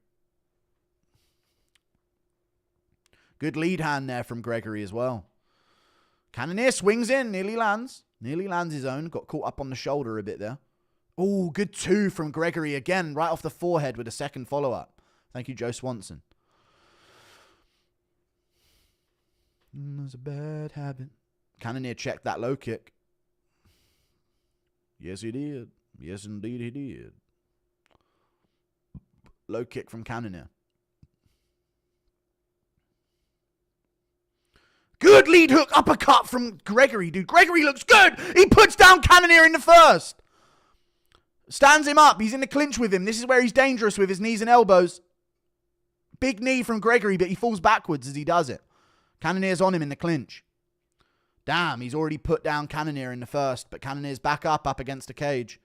Good lead hand there from Gregory as well. Cannonier swings in. Nearly lands. Nearly lands his own. Got caught up on the shoulder a bit there. Oh, good 2 from Gregory again. Right off the forehead with a second follow-up. Thank you, Joe Swanson. It's a bad habit. Cannonier checked that low kick. Yes, he did. Yes, indeed, he did. Low kick from Cannonier. Good lead hook uppercut from Gregory, dude. Gregory looks good. He puts down Cannonier in the first. Stands him up. He's in the clinch with him. This is where he's dangerous with his knees and elbows. Big knee from Gregory, but he falls backwards as he does it. Cannonier's on him in the clinch. Damn, he's already put down Cannonier in the first, but Cannonier's back up against a cage.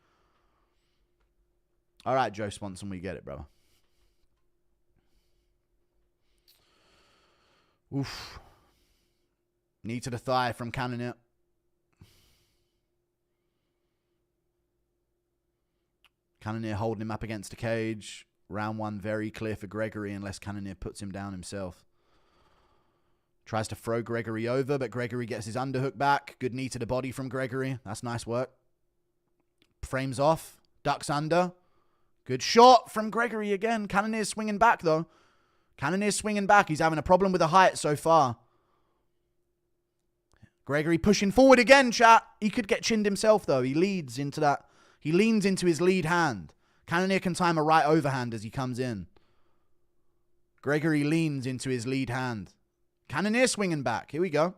All right, Joe Swanson, we get it, brother. Oof. Knee to the thigh from Cannonier. Cannonier holding him up against the cage. Round 1 very clear for Gregory unless Cannonier puts him down himself. Tries to throw Gregory over, but Gregory gets his underhook back. Good knee to the body from Gregory. That's nice work. Frames off. Ducks under. Good shot from Gregory again. Cannonier's swinging back, though. Cannonier's swinging back. He's having a problem with the height so far. Gregory pushing forward again, chat. He could get chinned himself, though. He leads into that. He leans into his lead hand. Cannonier can time a right overhand as he comes in. Gregory leans into his lead hand. Cannonier swinging back. Here we go.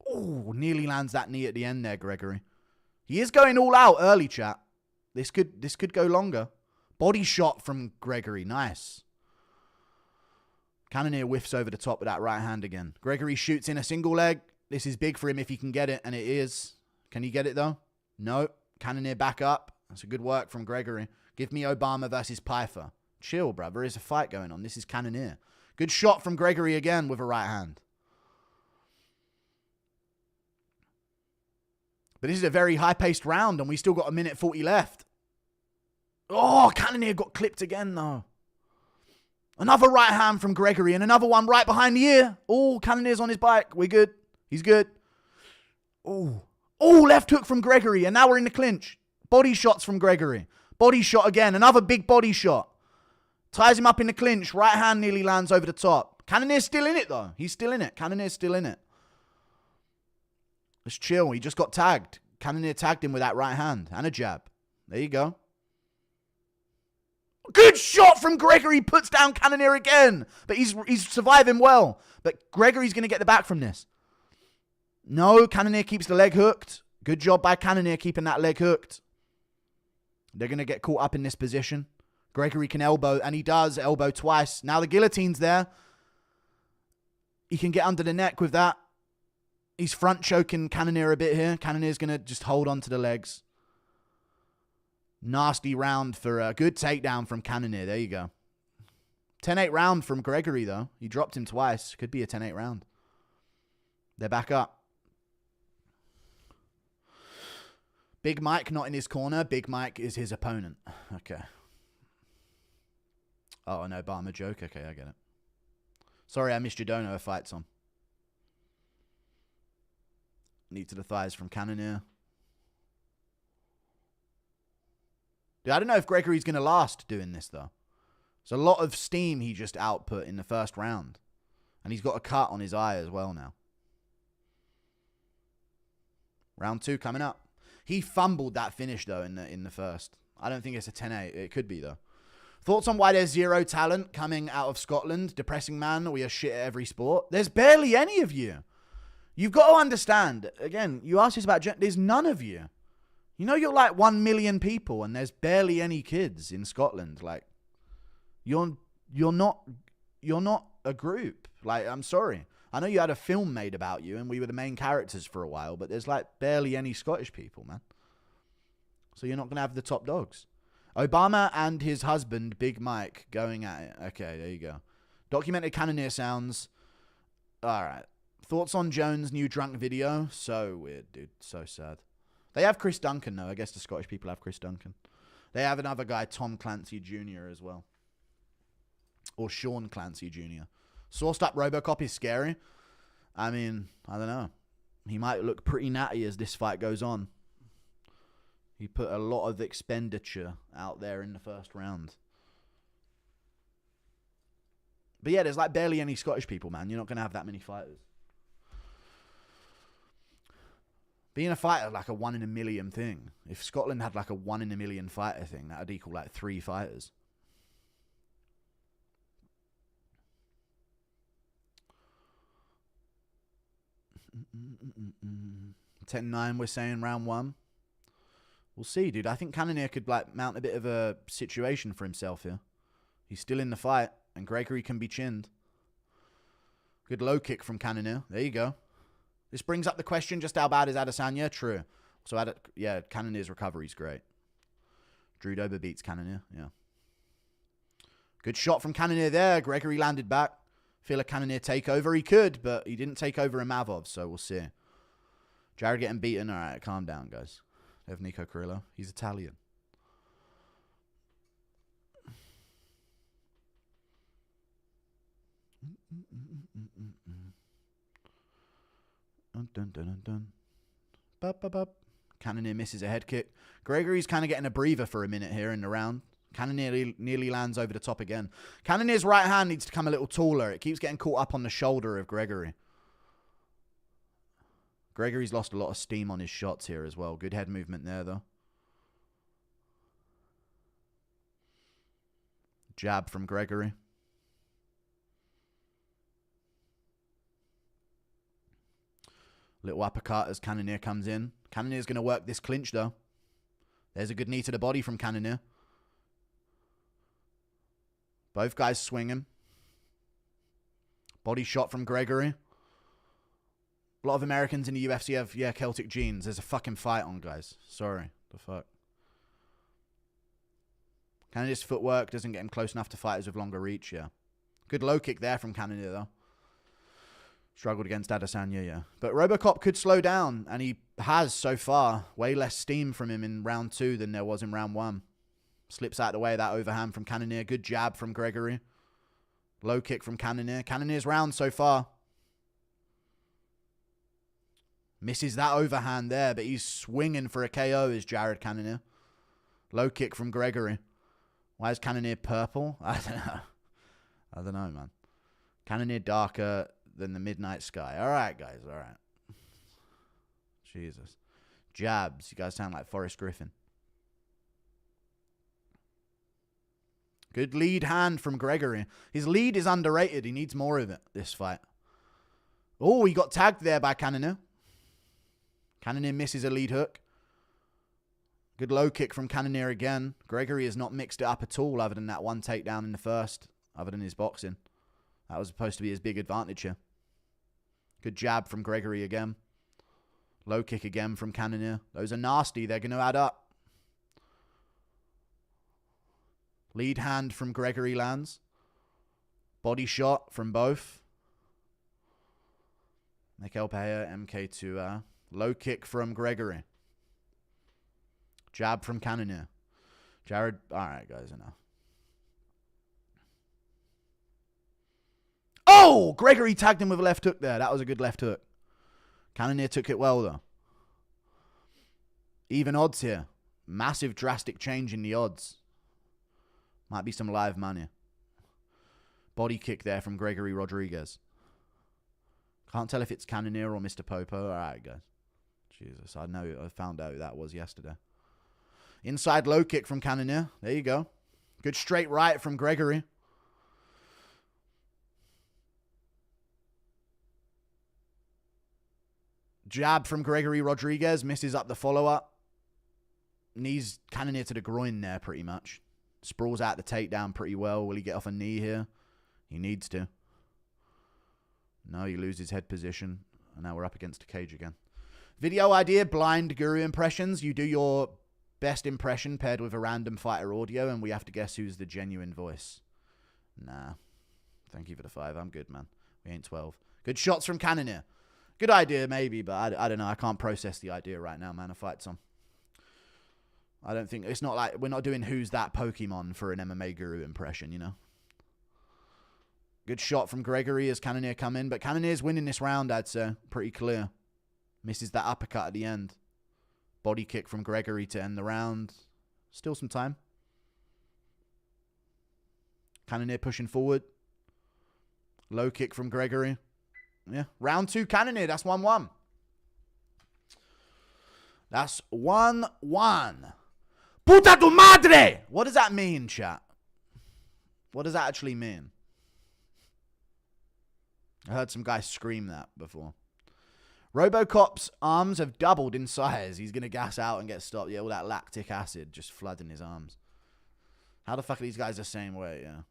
Oh, nearly lands that knee at the end there, Gregory. He is going all out early, chat. This could go longer. Body shot from Gregory. Nice. Cannonier whiffs over the top with that right hand again. Gregory shoots in a single leg. This is big for him if he can get it, and it is. Can he get it, though? No. Cannonier back up. That's a good work from Gregory. Give me Obama versus Pfeiffer. Chill, bruv. There is a fight going on. This is Cannonier. Good shot from Gregory again with a right hand. But this is a very high-paced round, and we still got 1:40 left. Oh, Cannonier got clipped again, though. Another right hand from Gregory, and another one right behind the ear. Oh, Cannonier's on his bike. We're good. He's good. Oh, left hook from Gregory, and now we're in the clinch. Body shots from Gregory. Body shot again. Another big body shot. Ties him up in the clinch. Right hand nearly lands over the top. Cannonier's still in it, though. He's still in it. Cannonier's still in it. Let's chill. He just got tagged. Cannonier tagged him with that right hand and a jab. There you go. Good shot from Gregory. Puts down Cannonier again. But he's surviving well. But Gregory's going to get the back from this. No, Cannonier keeps the leg hooked. Good job by Cannonier keeping that leg hooked. They're going to get caught up in this position. Gregory can elbow, and he does elbow twice. Now the guillotine's there. He can get under the neck with that. He's front choking Cannonier a bit here. Cannonier's going to just hold on to the legs. Nasty round for a good takedown from Cannonier. There you go. 10-8 round from Gregory, though. He dropped him twice. Could be a 10-8 round. They're back up. Big Mike not in his corner. Big Mike is his opponent. Okay. Oh, no, but I'm a joke. Okay, I get it. Sorry, I missed your dono. A fight's on. Knee to the thighs from Cannonier. Dude, I don't know if Gregory's going to last doing this, though. There's a lot of steam he just output in the first round. And he's got a cut on his eye as well now. Round 2 coming up. He fumbled that finish, though, in the first. I don't think it's a 10-8. It could be, though. Thoughts on why there's zero talent coming out of Scotland? Depressing, man. We are shit at every sport. There's barely any of you. You've got to understand. Again, you asked us about... There's none of you. You know you're like 1 million people, and there's barely any kids in Scotland. Like, you're not a group. Like, I'm sorry. I know you had a film made about you, and we were the main characters for a while, but there's like barely any Scottish people, man. So you're not going to have the top dogs. Obama and his husband, Big Mike, going at it. Okay, there you go. Documented Cannonier sounds. All right. Thoughts on Jones' new drunk video? So weird, dude. So sad. They have Chris Duncan, though. I guess the Scottish people have Chris Duncan. They have another guy, Tom Clancy Jr. as well. Or Sean Clancy Jr. Sourced up Robocop is scary. I mean, I don't know. He might look pretty natty as this fight goes on. He put a lot of expenditure out there in the first round. But yeah, there's like barely any Scottish people, man. You're not going to have that many fighters. Being a fighter, like a 1 in a million thing. If Scotland had like a 1 in a million fighter thing, that would equal like 3 fighters. Mm-mm-mm-mm. 10-9, we're saying round 1. We'll see, dude. I think Cannonier could like mount a bit of a situation for himself here. He's still in the fight, and Gregory can be chinned. Good low kick from Cannonier. There you go. This brings up the question, just how bad is Adesanya? True. So, yeah, Cannonier's recovery is great. Drew Dober beats Cannonier, yeah. Good shot from Cannonier there. Gregory landed back. Feel a Cannonier takeover? He could, but he didn't take over Imavov, so we'll see. Jared getting beaten. All right, calm down, guys. They have Nico Carrillo. He's Italian. Dun, dun, dun, dun. Bup, bup, bup. Cannonier misses a head kick. Gregory's kind of getting a breather for a minute here in the round. Cannonier nearly lands over the top again. Cannonier's right hand needs to come a little taller. It keeps getting caught up on the shoulder of Gregory. Gregory's lost a lot of steam on his shots here as well. Good head movement there, though. Jab from Gregory. Little uppercut as Cannonier comes in. Cannonier's going to work this clinch, though. There's a good knee to the body from Cannonier. Both guys swinging. Body shot from Gregory. A lot of Americans in the UFC have, yeah, Celtic genes. There's a fucking fight on, guys. Sorry. The fuck. Cannonier's footwork doesn't get him close enough to fighters with longer reach, yeah. Good low kick there from Cannonier, though. Struggled against Adesanya, yeah. But Robocop could slow down, and he has so far. Way less steam from him in round 2 than there was in round 1. Slips out of the way of that overhand from Cannonier. Good jab from Gregory. Low kick from Cannonier. Cannonier's round so far. Misses that overhand there, but he's swinging for a KO is Jared Cannonier. Low kick from Gregory. Why is Cannonier purple? I don't know. I don't know, man. Cannonier darker than the midnight sky. All right, guys. All right. Jesus. Jabs. You guys sound like Forrest Griffin. Good lead hand from Gregory. His lead is underrated. He needs more of it, this fight. Oh, he got tagged there by Cannonier. Cannonier misses a lead hook. Good low kick from Cannonier again. Gregory has not mixed it up at all other than that one takedown in the first, other than his boxing. That was supposed to be his big advantage here. Good jab from Gregory again. Low kick again from Cannonier. Those are nasty. They're going to add up. Lead hand from Gregory lands. Body shot from both. Mikel Pereira, MK2. Low kick from Gregory. Jab from Cannonier. Jared. All right, guys, enough. Oh! Gregory tagged him with a left hook there. That was a good left hook. Cannonier took it well, though. Even odds here. Massive, drastic change in the odds. Might be some live money. Body kick there from Gregory Rodrigues. Can't tell if it's Cannonier or Mr. Popo. All right, guys. Jesus, I found out who that was yesterday. Inside low kick from Cannonier. There you go. Good straight right from Gregory. Jab from Gregory Rodrigues. Misses up the follow-up. Knees Cannonier to the groin there pretty much. Sprawls out the takedown pretty well. Will he get off a knee here? He needs to. No, he loses head position. And now we're up against a cage again. Video idea, blind guru impressions. You do your best impression paired with a random fighter audio, and we have to guess who's the genuine voice. Nah. Thank you for the 5. I'm good, man. We ain't 12. Good shots from Cannonier. Good idea, maybe, but I don't know. I can't process the idea right now, man. A fight's on. I don't think... It's not like... We're not doing who's that Pokemon for an MMA guru impression, you know? Good shot from Gregory as Cannonier come in, but Cannonier's winning this round, I'd say. Pretty clear. Misses that uppercut at the end. Body kick from Gregory to end the round. Still some time. Cannonier pushing forward. Low kick from Gregory. Yeah. Round 2 Cannonier. That's 1-1. That's 1-1. Puta tu madre! What does that mean, chat? What does that actually mean? I heard some guy scream that before. Robocop's arms have doubled in size. He's going to gas out and get stopped. Yeah, all that lactic acid just flooding his arms. How the fuck are these guys the same weight? Yeah.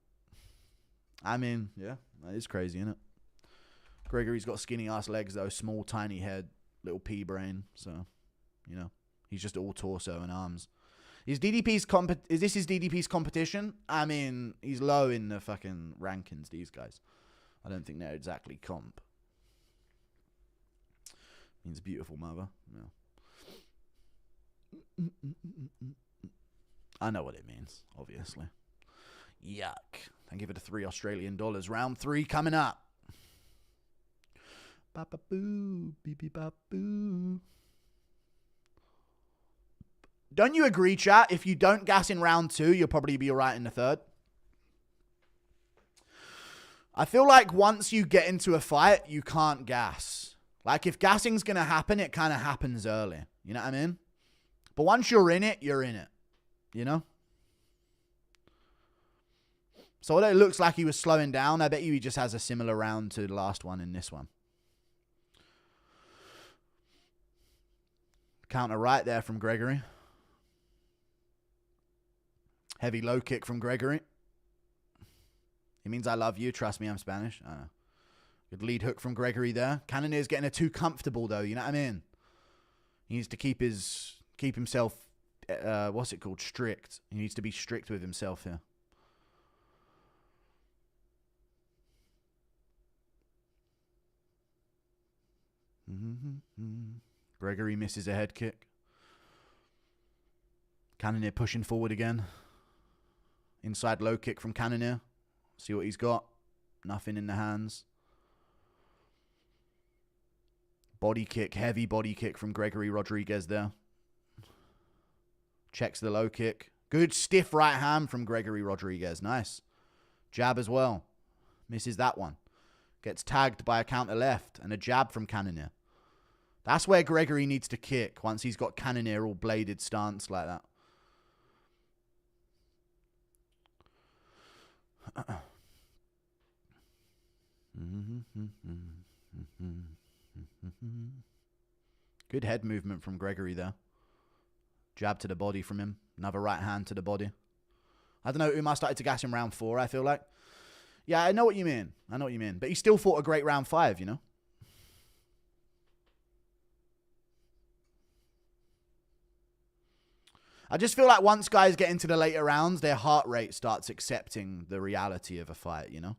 I mean, yeah, that is crazy, isn't it? Gregory's got skinny ass legs though. Small, tiny head. Little pea brain. So, you know, he's just all torso and arms. Is this his DDP's competition? I mean, he's low in the fucking rankings, these guys. I don't think they're exactly comp. Means beautiful mother. Yeah. I know what it means, obviously. Yuck. Thank you for the $3 Australian. Round 3 coming up. Ba-ba-boo, beep-beep-ba-boo. Don't you agree, chat? If you don't gas in round 2, you'll probably be all right in the 3rd. I feel like once you get into a fight, you can't gas. Like, if gassing's going to happen, it kind of happens early. You know what I mean? But once you're in it, you're in it. You know? So although it looks like he was slowing down, I bet you he just has a similar round to the last one in this one. Counter right there from Gregory. Heavy low kick from Gregory. It means I love you. Trust me, I'm Spanish. I know. Good lead hook from Gregory there. Cannonier's getting too comfortable, though. You know what I mean? He needs to keep himself, what's it called? Strict. He needs to be strict with himself here. Gregory misses a head kick. Cannonier pushing forward again. Inside low kick from Cannonier. See what he's got. Nothing in the hands. Body kick, heavy body kick from Gregory Rodrigues there. Checks the low kick. Good stiff right hand from Gregory Rodrigues. Nice. Jab as well. Misses that one. Gets tagged by a counter left and a jab from Cannonier. That's where Gregory needs to kick once he's got Cannonier all bladed stance like that. Good head movement from Gregory there. Jab to the body from him. Another right hand to the body. I don't know, Umar started to gas in round 4, I feel like. Yeah, I know what you mean. I know what you mean. But he still fought a great round 5, you know? I just feel like once guys get into the later rounds, their heart rate starts accepting the reality of a fight, you know?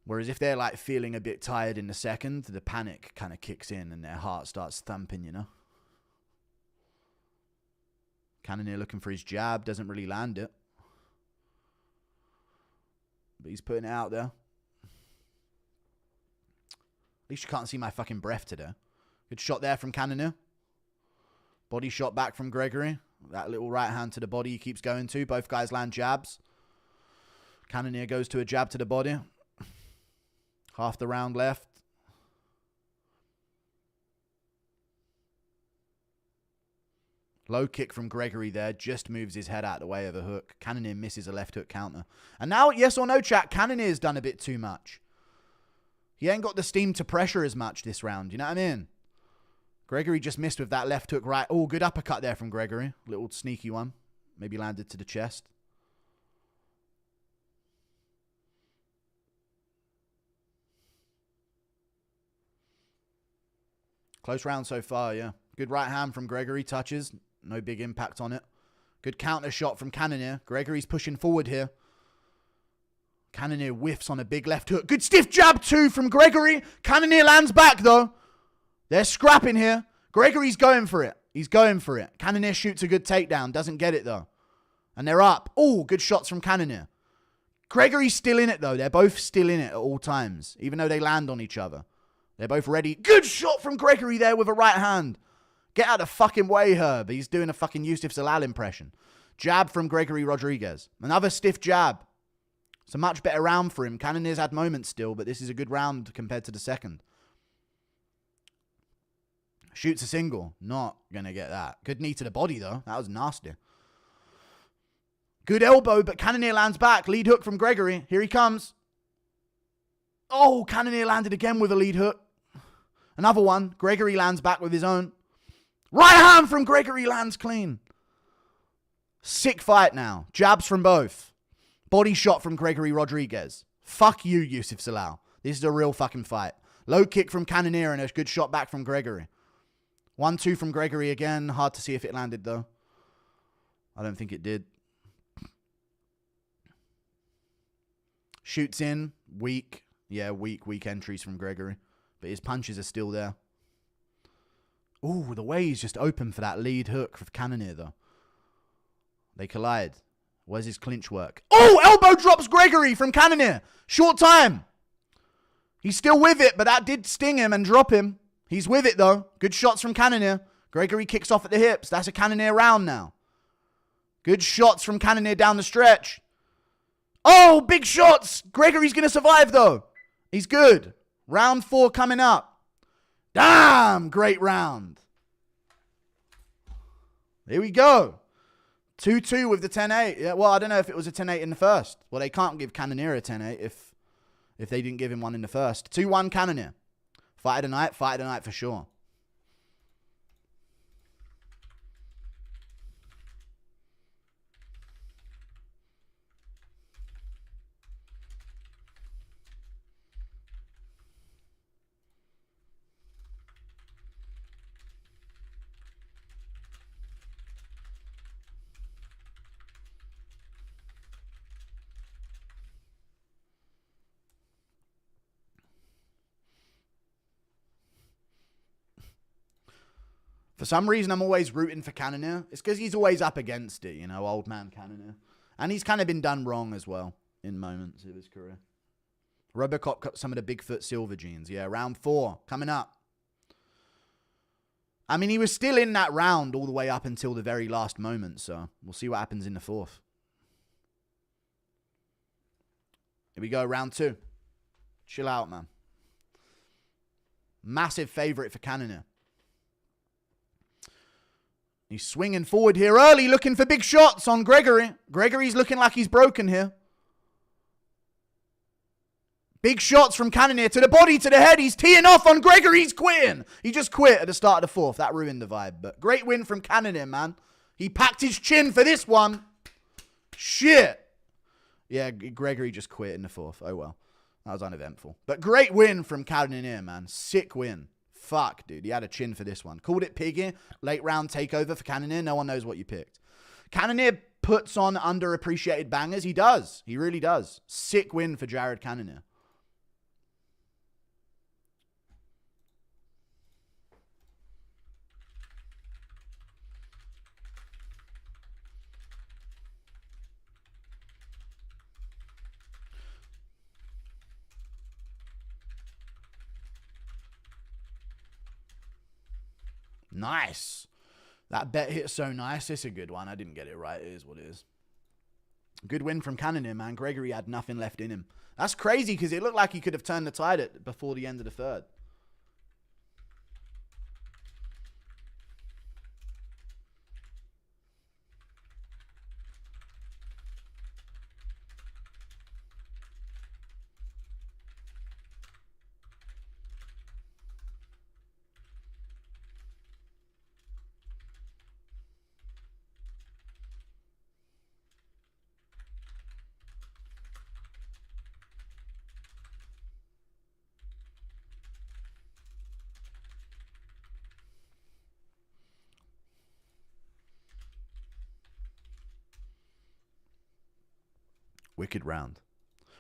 Whereas if they're like feeling a bit tired in the second, the panic kind of kicks in and their heart starts thumping, you know? Cannonier looking for his jab, doesn't really land it. But he's putting it out there. At least you can't see my fucking breath today. Good shot there from Cannonier. Body shot back from Gregory. That little right hand to the body he keeps going to. Both guys land jabs. Cannonier goes to a jab to the body. Half the round left. Low kick from Gregory there. Just moves his head out the way of a hook. Cannonier misses a left hook counter. And now, yes or no, chat, Cannonier's done a bit too much. He ain't got the steam to pressure as much this round. You know what I mean? Gregory just missed with that left hook right. Oh, good uppercut there from Gregory. Little sneaky one. Maybe landed to the chest. Close round so far, yeah. Good right hand from Gregory. Touches. No big impact on it. Good counter shot from Cannonier. Gregory's pushing forward here. Cannonier whiffs on a big left hook. Good stiff jab too from Gregory. Cannonier lands back though. They're scrapping here. Gregory's going for it. He's going for it. Cannonier shoots a good takedown. Doesn't get it, though. And they're up. Oh, good shots from Cannonier. Gregory's still in it, though. They're both still in it at all times, even though they land on each other. They're both ready. Good shot from Gregory there with a right hand. Get out of the fucking way, Herb. He's doing a fucking Yusuf Zalal impression. Jab from Gregory Rodrigues. Another stiff jab. It's a much better round for him. Cannonier's had moments still, but this is a good round compared to the second. Shoots a single. Not going to get that. Good knee to the body, though. That was nasty. Good elbow, but Cannonier lands back. Lead hook from Gregory. Here he comes. Oh, Cannonier landed again with a lead hook. Another one. Gregory lands back with his own. Right hand from Gregory lands clean. Sick fight now. Jabs from both. Body shot from Gregory Rodrigues. Fuck you, Yusuf Zalal. This is a real fucking fight. Low kick from Cannonier and a good shot back from Gregory. 1-2 from Gregory again. Hard to see if it landed, though. I don't think it did. Shoots in. Weak. Yeah, weak entries from Gregory. But his punches are still there. Ooh, the way he's just open for that lead hook with Cannonier, though. They collide. Where's his clinch work? Oh, elbow drops Gregory from Cannonier. Short time. He's still with it, but that did sting him and drop him. He's with it, though. Good shots from Cannonier. Gregory kicks off at the hips. That's a Cannonier round now. Good shots from Cannonier down the stretch. Oh, big shots. Gregory's going to survive, though. He's good. Round 4 coming up. Damn, great round. Here we go. 2-2 with the 10-8. Yeah, well, I don't know if it was a 10-8 in the first. Well, they can't give Cannonier a 10-8 if they didn't give him one in the first. 2-1 Cannonier. Fight of the night for sure. For some reason, I'm always rooting for Cannonier. It's because he's always up against it, you know, old man Cannonier. And he's kind of been done wrong as well in moments of his career. Robocop got some of the Bigfoot silver genes. Yeah, round 4 coming up. I mean, he was still in that round all the way up until the very last moment, so we'll see what happens in the 4th. Here we go, round 2. Chill out, man. Massive favorite for Cannonier. He's swinging forward here early, looking for big shots on Gregory. Gregory's looking like he's broken here. Big shots from Cannonier to the body, to the head. He's teeing off on Gregory. He's quitting. He just quit at the start of the 4th. That ruined the vibe. But great win from Cannonier, man. He packed his chin for this one. Shit. Yeah, Gregory just quit in the 4th. Oh, well. That was uneventful. But great win from Cannonier, man. Sick win. Fuck, dude. He had a chin for this one. Called it piggy. Late round takeover for Cannonier. No one knows what you picked. Cannonier puts on underappreciated bangers. He does. He really does. Sick win for Jared Cannonier. Nice. That bet hit so nice. It's a good one. I didn't get it right. It is what it is. Good win from Cannonier, man. Gregory had nothing left in him. That's crazy because it looked like he could have turned the tide before the end of the 3rd. Wicked round.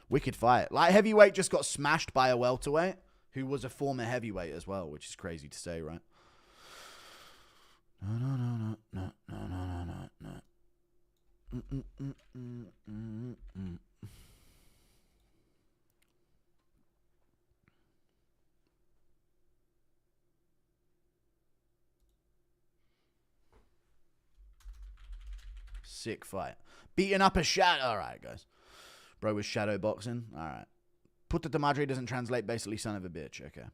Wicked fight. Light heavyweight just got smashed by a welterweight who was a former heavyweight as well, which is crazy to say, right? No. Sick fight. Beating up a shadow. All right, guys. Bro was shadow boxing. All right. Puta de Madre doesn't translate basically son of a bitch. Okay.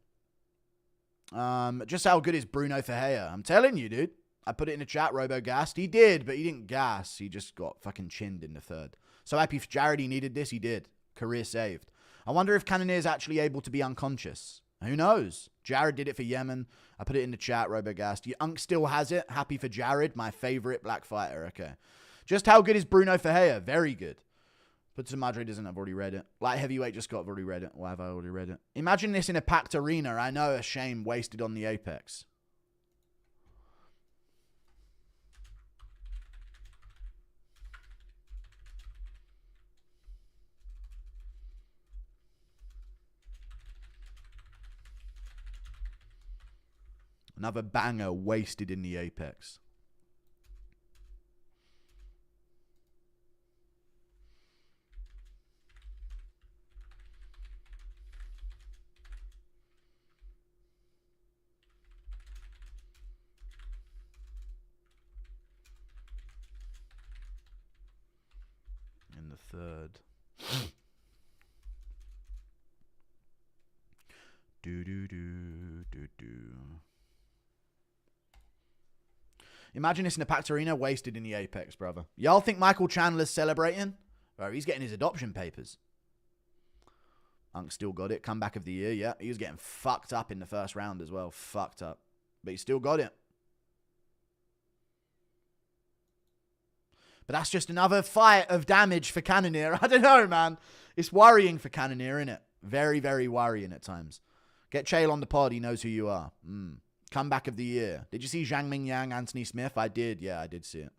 Just how good is Bruno Ferreira? I'm telling you, dude. I put it in the chat. Robo gassed. He did, but he didn't gas. He just got fucking chinned in the 3rd. So happy for Jared. He needed this. He did. Career saved. I wonder if Cannonier is actually able to be unconscious. Who knows? Jared did it for Yemen. I put it in the chat. Robo gassed. Unk still has it. Happy for Jared. My favorite black fighter. Okay. Just how good is Bruno Ferreira? Very good. Puta de Madre doesn't. I've already read it. Light heavyweight just got. I've already read it. Why have I already read it? Imagine this in a packed arena. I know, a shame wasted on the Apex. Another banger wasted in the apex. In the third. Imagine this in a packed arena, wasted in the apex, brother. Y'all think Michael Chandler's celebrating? Bro, he's getting his adoption papers. Unk still got it. Comeback of the year, yeah. He was getting fucked up in the first round as well. Fucked up. But he still got it. But that's just another fight of damage for Cannonier. I don't know, man. It's worrying for Cannonier, isn't it? Very, very worrying at times. Get Chael on the pod. He knows who you are. Comeback of the year. Did you see Zhang Ming Yang, Anthony Smith? I did. Yeah, I did see it.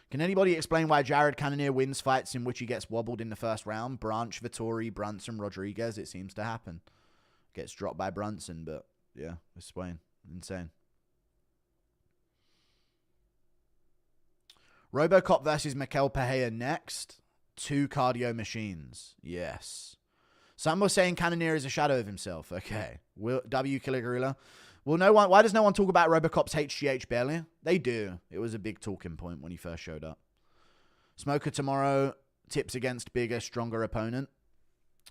Can anybody explain why Jared Cannonier wins fights in which he gets wobbled in the first round? Branch, Vettori, Brunson, Rodrigues. It seems to happen. Gets dropped by Brunson, but yeah, it's insane. Robocop versus Mikel Pereira next. 2 cardio machines. Yes. Some were saying Cannonier is a shadow of himself. Okay. W Killer Gorilla. Well, why does no one talk about Robocop's HGH barely? They do. It was a big talking point when he first showed up. Smoker tomorrow. Tips against bigger, stronger opponent.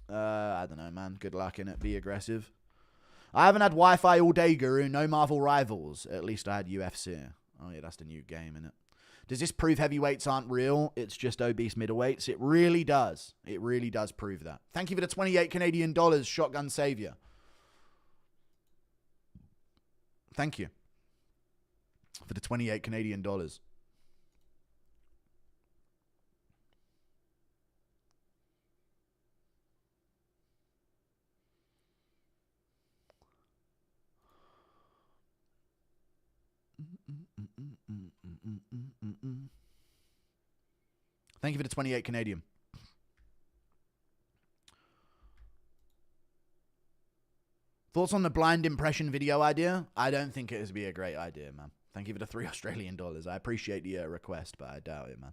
I don't know, man. Good luck in it. Be aggressive. I haven't had Wi-Fi all day, Guru. No Marvel Rivals. At least I had UFC. Oh, yeah, that's the new game, innit? Does this prove heavyweights aren't real? It's just obese middleweights. It really does. It really does prove that. Thank you for the 28 Canadian dollars, Shotgun Savior. Thank you for the 28 Canadian dollars. Thank you for the 28 Canadian. Thoughts on the blind impression video idea? I don't think it would be a great idea, man. Thank you for the 3 Australian dollars. I appreciate the request, but I doubt it, man.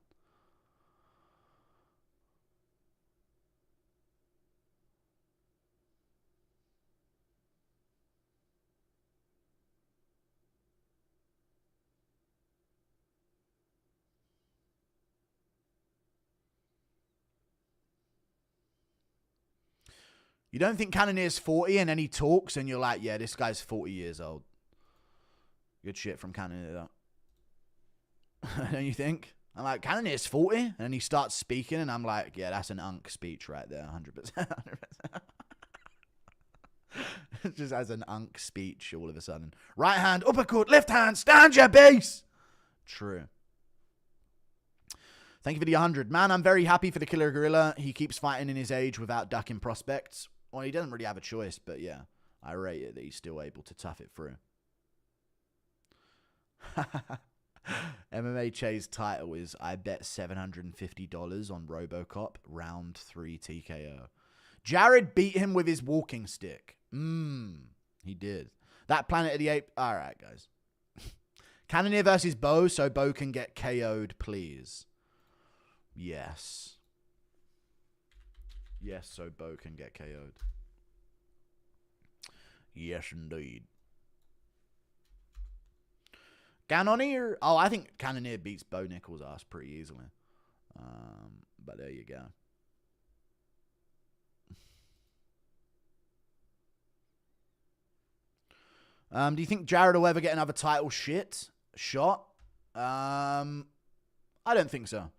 You don't think Cannonier's 40 and then he talks and you're like, yeah, this guy's 40 years old. Good shit from Cannonier, that. Don't you think? I'm like, Cannonier's 40? And then he starts speaking and I'm like, yeah, that's an unk speech right there, 100%. 100%. Just as an unk speech all of a sudden. Right hand, uppercut, left hand, stand your base. True. Thank you for the 100. Man, I'm very happy for the Killer Gorilla. He keeps fighting in his age without ducking prospects. Well, he doesn't really have a choice, but yeah, I rate it that he's still able to tough it through. MMA Che's title is, I bet $750 on Robocop, round 3 TKO. Jared beat him with his walking stick. He did. That Planet of the Apes. All right, guys. Cannonier versus Bo, so Bo can get KO'd, please. Yes. Yes, so Bo can get KO'd. Yes, indeed. Cannonier. Oh, I think Cannonier beats Bo Nichols' ass pretty easily. But there you go. Do you think Jared will ever get another title shot? I don't think so.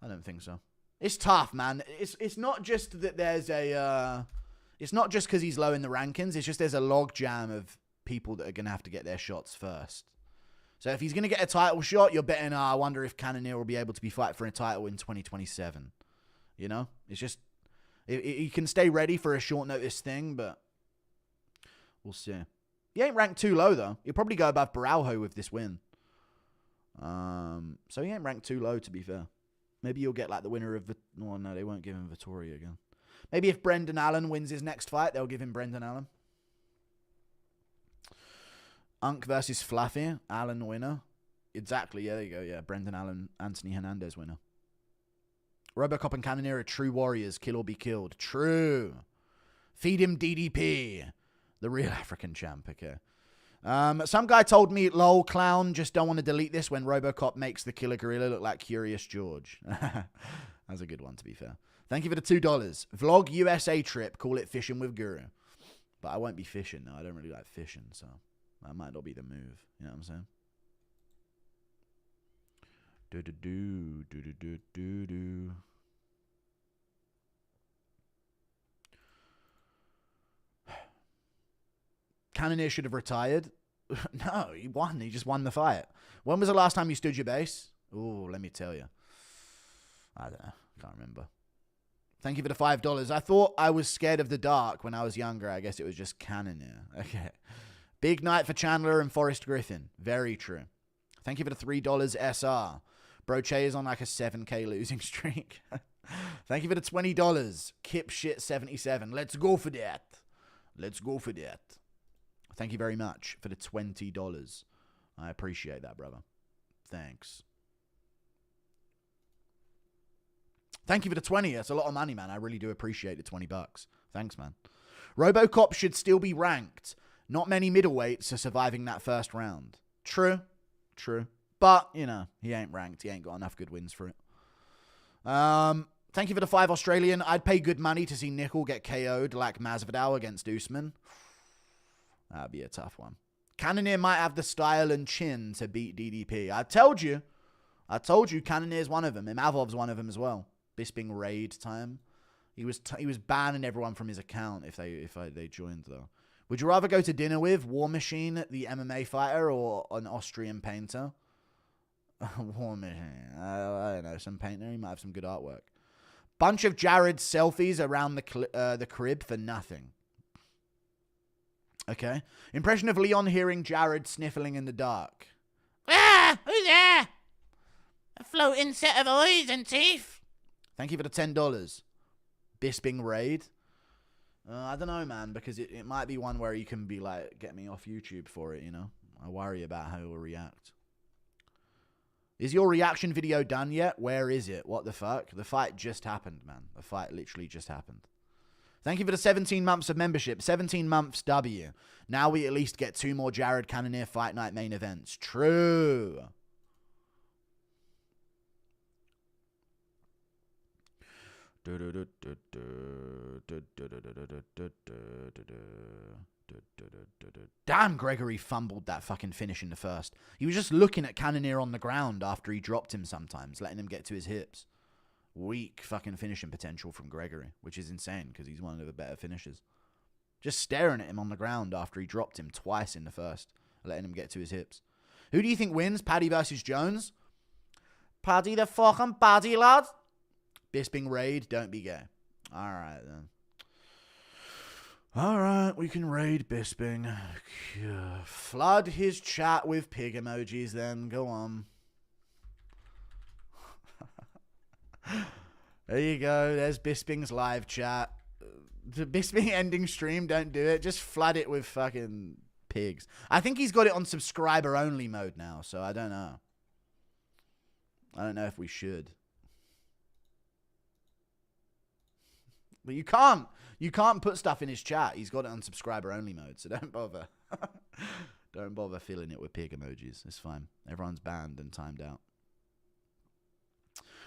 I don't think so. It's tough, man. It's not just that there's a... it's not just because he's low in the rankings. It's just there's a logjam of people that are going to have to get their shots first. So if he's going to get a title shot, you're betting, I wonder if Cannonier will be able to be fighting for a title in 2027. You know? It's just... he can stay ready for a short notice thing, but... we'll see. He ain't ranked too low, though. He'll probably go above Baralho with this win. So he ain't ranked too low, to be fair. Maybe you'll get like the winner of... oh, no, they won't give him Vettori again. Maybe if Brendan Allen wins his next fight, they'll give him Brendan Allen. Unk versus Fluffy. Allen winner. Exactly. Yeah, there you go. Yeah, Brendan Allen, Anthony Hernandez winner. Robocop and Cannonier are true warriors. Kill or be killed. True. Feed him DDP. The real African champ. Okay. Some guy told me, lol, clown, just don't want to delete this when Robocop makes the killer gorilla look like Curious George. That's a good one, to be fair. Thank you for the $2. Vlog USA trip. Call it fishing with Guru. But I won't be fishing, though. I don't really like fishing, so that might not be the move. You know what I'm saying? Do-do-do, do-do-do-do-do. Cannonier should have retired. No, he won. He just won the fight. When was the last time you stood your base? Oh, let me tell you. I don't know. Can't remember. Thank you for the $5. I thought I was scared of the dark when I was younger. I guess it was just Cannonier. Okay. Big night for Chandler and Forrest Griffin. Very true. Thank you for the $3 SR. Broche is on like a 7K losing streak. Thank you for the $20. Kip shit 77. Let's go for that. Let's go for that. Thank you very much for the $20. I appreciate that, brother. Thanks. Thank you for the 20. That's a lot of money, man. I really do appreciate the $20. Thanks, man. Robocop should still be ranked. Not many middleweights are surviving that first round. True. True. But, you know, he ain't ranked. He ain't got enough good wins for it. Thank you for the 5 Australian. I'd pay good money to see Nickel get KO'd like Masvidal against Usman. That'd be a tough one. Cannonier might have the style and chin to beat DDP. I told you Cannonier's one of them. Imavov's one of them as well. Bisping raid time. He was banning everyone from his account if they joined, though. Would you rather go to dinner with War Machine, the MMA fighter, or an Austrian painter? War Machine. I don't know. Some painter. He might have some good artwork. Bunch of Jared selfies around the crib for nothing. Okay. Impression of Leon hearing Jared sniffling in the dark. Ah! Who's there? A floating set of eyes and teeth. Thank you for the $10. Bisping raid. I don't know, man, because it might be one where you can be like, get me off YouTube for it, you know? I worry about how he'll react. Is your reaction video done yet? Where is it? What the fuck? The fight just happened, man. The fight literally just happened. Thank you for the 17 months of membership. 17 months W. Now we at least get 2 more Jared Cannonier Fight Night main events. True. Damn, Gregory fumbled that fucking finish in the first. He was just looking at Cannonier on the ground after he dropped him sometimes, letting him get to his hips. Weak fucking finishing potential from Gregory, which is insane because he's one of the better finishers. Just staring at him on the ground after he dropped him twice in the first, letting him get to his hips. Who do you think wins? Paddy versus Jones? Paddy the fucking Paddy, lad. Bisping raid, don't be gay. Alright, then. Alright, we can raid Bisping. Flood his chat with pig emojis, then. Go on. There you go. There's Bisping's live chat. The Bisping ending stream, don't do it. Just flood it with fucking pigs. I think he's got it on subscriber only mode now, so I don't know. I don't know if we should. But you can't put stuff in his chat. He's got it on subscriber only mode, so don't bother. Don't bother filling it with pig emojis. It's fine. Everyone's banned and timed out.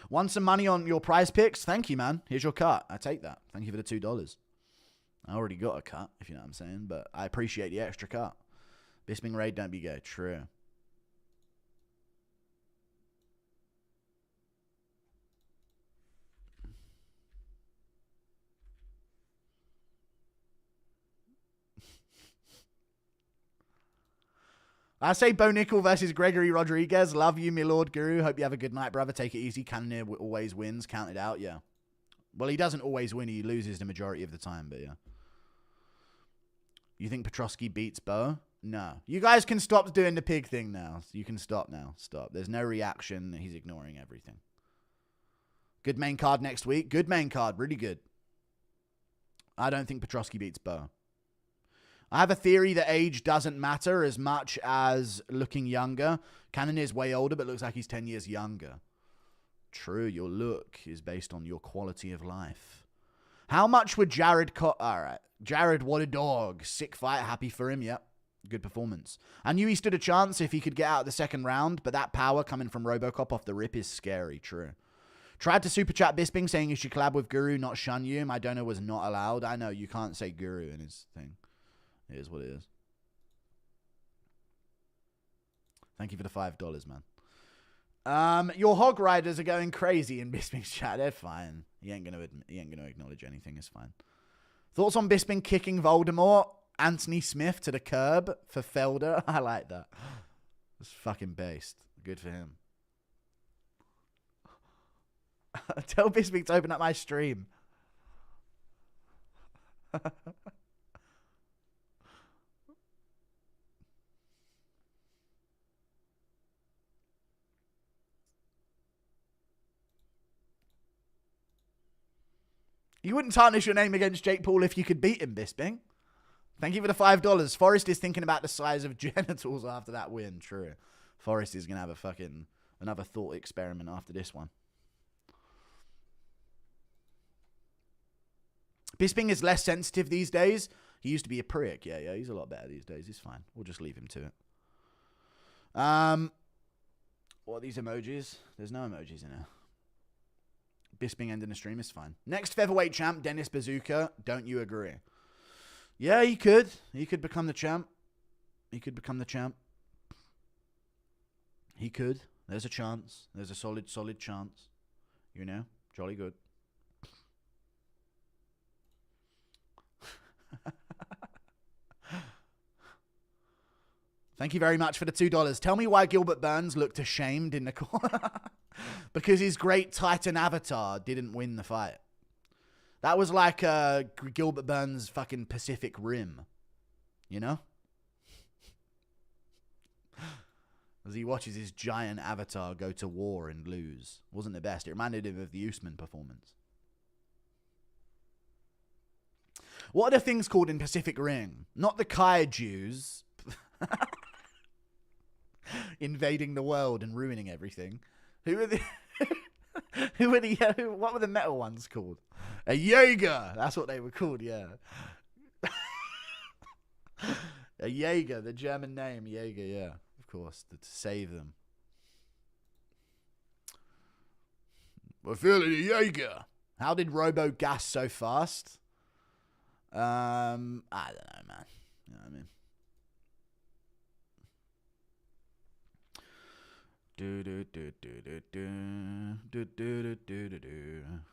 Want some money on your prize picks? Thank you, man. Here's your cut. I take that. Thank you for the $2. I already got a cut, if you know what I'm saying, but I appreciate the extra cut. Bisping raid, don't be gay. True. I say Bo Nickel versus Gregory Rodrigues. Love you, my Lord Guru. Hope you have a good night, brother. Take it easy. Cannonier always wins. Count it out, yeah. Well, he doesn't always win. He loses the majority of the time, but yeah. You think Petrosky beats Bo? No. You guys can stop doing the pig thing now. You can stop now. Stop. There's no reaction. He's ignoring everything. Good main card next week. Good main card. Really good. I don't think Petrosky beats Bo. I have a theory that age doesn't matter as much as looking younger. Cannonier's way older, but looks like he's 10 years younger. True, your look is based on your quality of life. How much would Jared... All right. Jared, what a dog. Sick fight. Happy for him. Yep. Good performance. I knew he stood a chance if he could get out of the second round, but that power coming from Robocop off the rip is scary. True. Tried to super chat Bisping saying you should collab with Guru, not shun you. My donor was not allowed. I know, you can't say Guru in his thing. It is what it is. Thank you for the $5, man. Your hog riders are going crazy in Bisping's chat. They're fine. He ain't gonna acknowledge anything. It's fine. Thoughts on Bisping kicking Voldemort, Anthony Smith to the curb for Felder? I like that. It's fucking based. Good for him. Tell Bisping to open up my stream. You wouldn't tarnish your name against Jake Paul if you could beat him, Bisping. Thank you for the $5. Forrest is thinking about the size of genitals after that win. True. Forrest is going to have another thought experiment after this one. Bisping is less sensitive these days. He used to be a prick. Yeah, he's a lot better these days. He's fine. We'll just leave him to it. What are these emojis? There's no emojis in here. Bisping ending the stream is fine. Next featherweight champ, Dennis Bazooka. Don't you agree? Yeah, he could. He could become the champ. He could become the champ. He could. There's a chance. There's a solid chance. You know? Jolly good. Thank you very much for the $2. Tell me why Gilbert Burns looked ashamed in the corner. Because his great Titan avatar didn't win the fight. That was like Gilbert Burns' fucking Pacific Rim. You know? As he watches his giant avatar go to war and lose. Wasn't the best. It reminded him of the Usman performance. What are the things called in Pacific Rim? Not the Kaijus. Invading the world and ruining everything. Who are the... what were the metal ones called? A Jaeger. That's what they were called, yeah. A Jaeger, the German name, Jaeger, yeah. Of course, to save them. We're feeling a Jaeger. How did Robo gas so fast? I don't know, man. You know what I mean?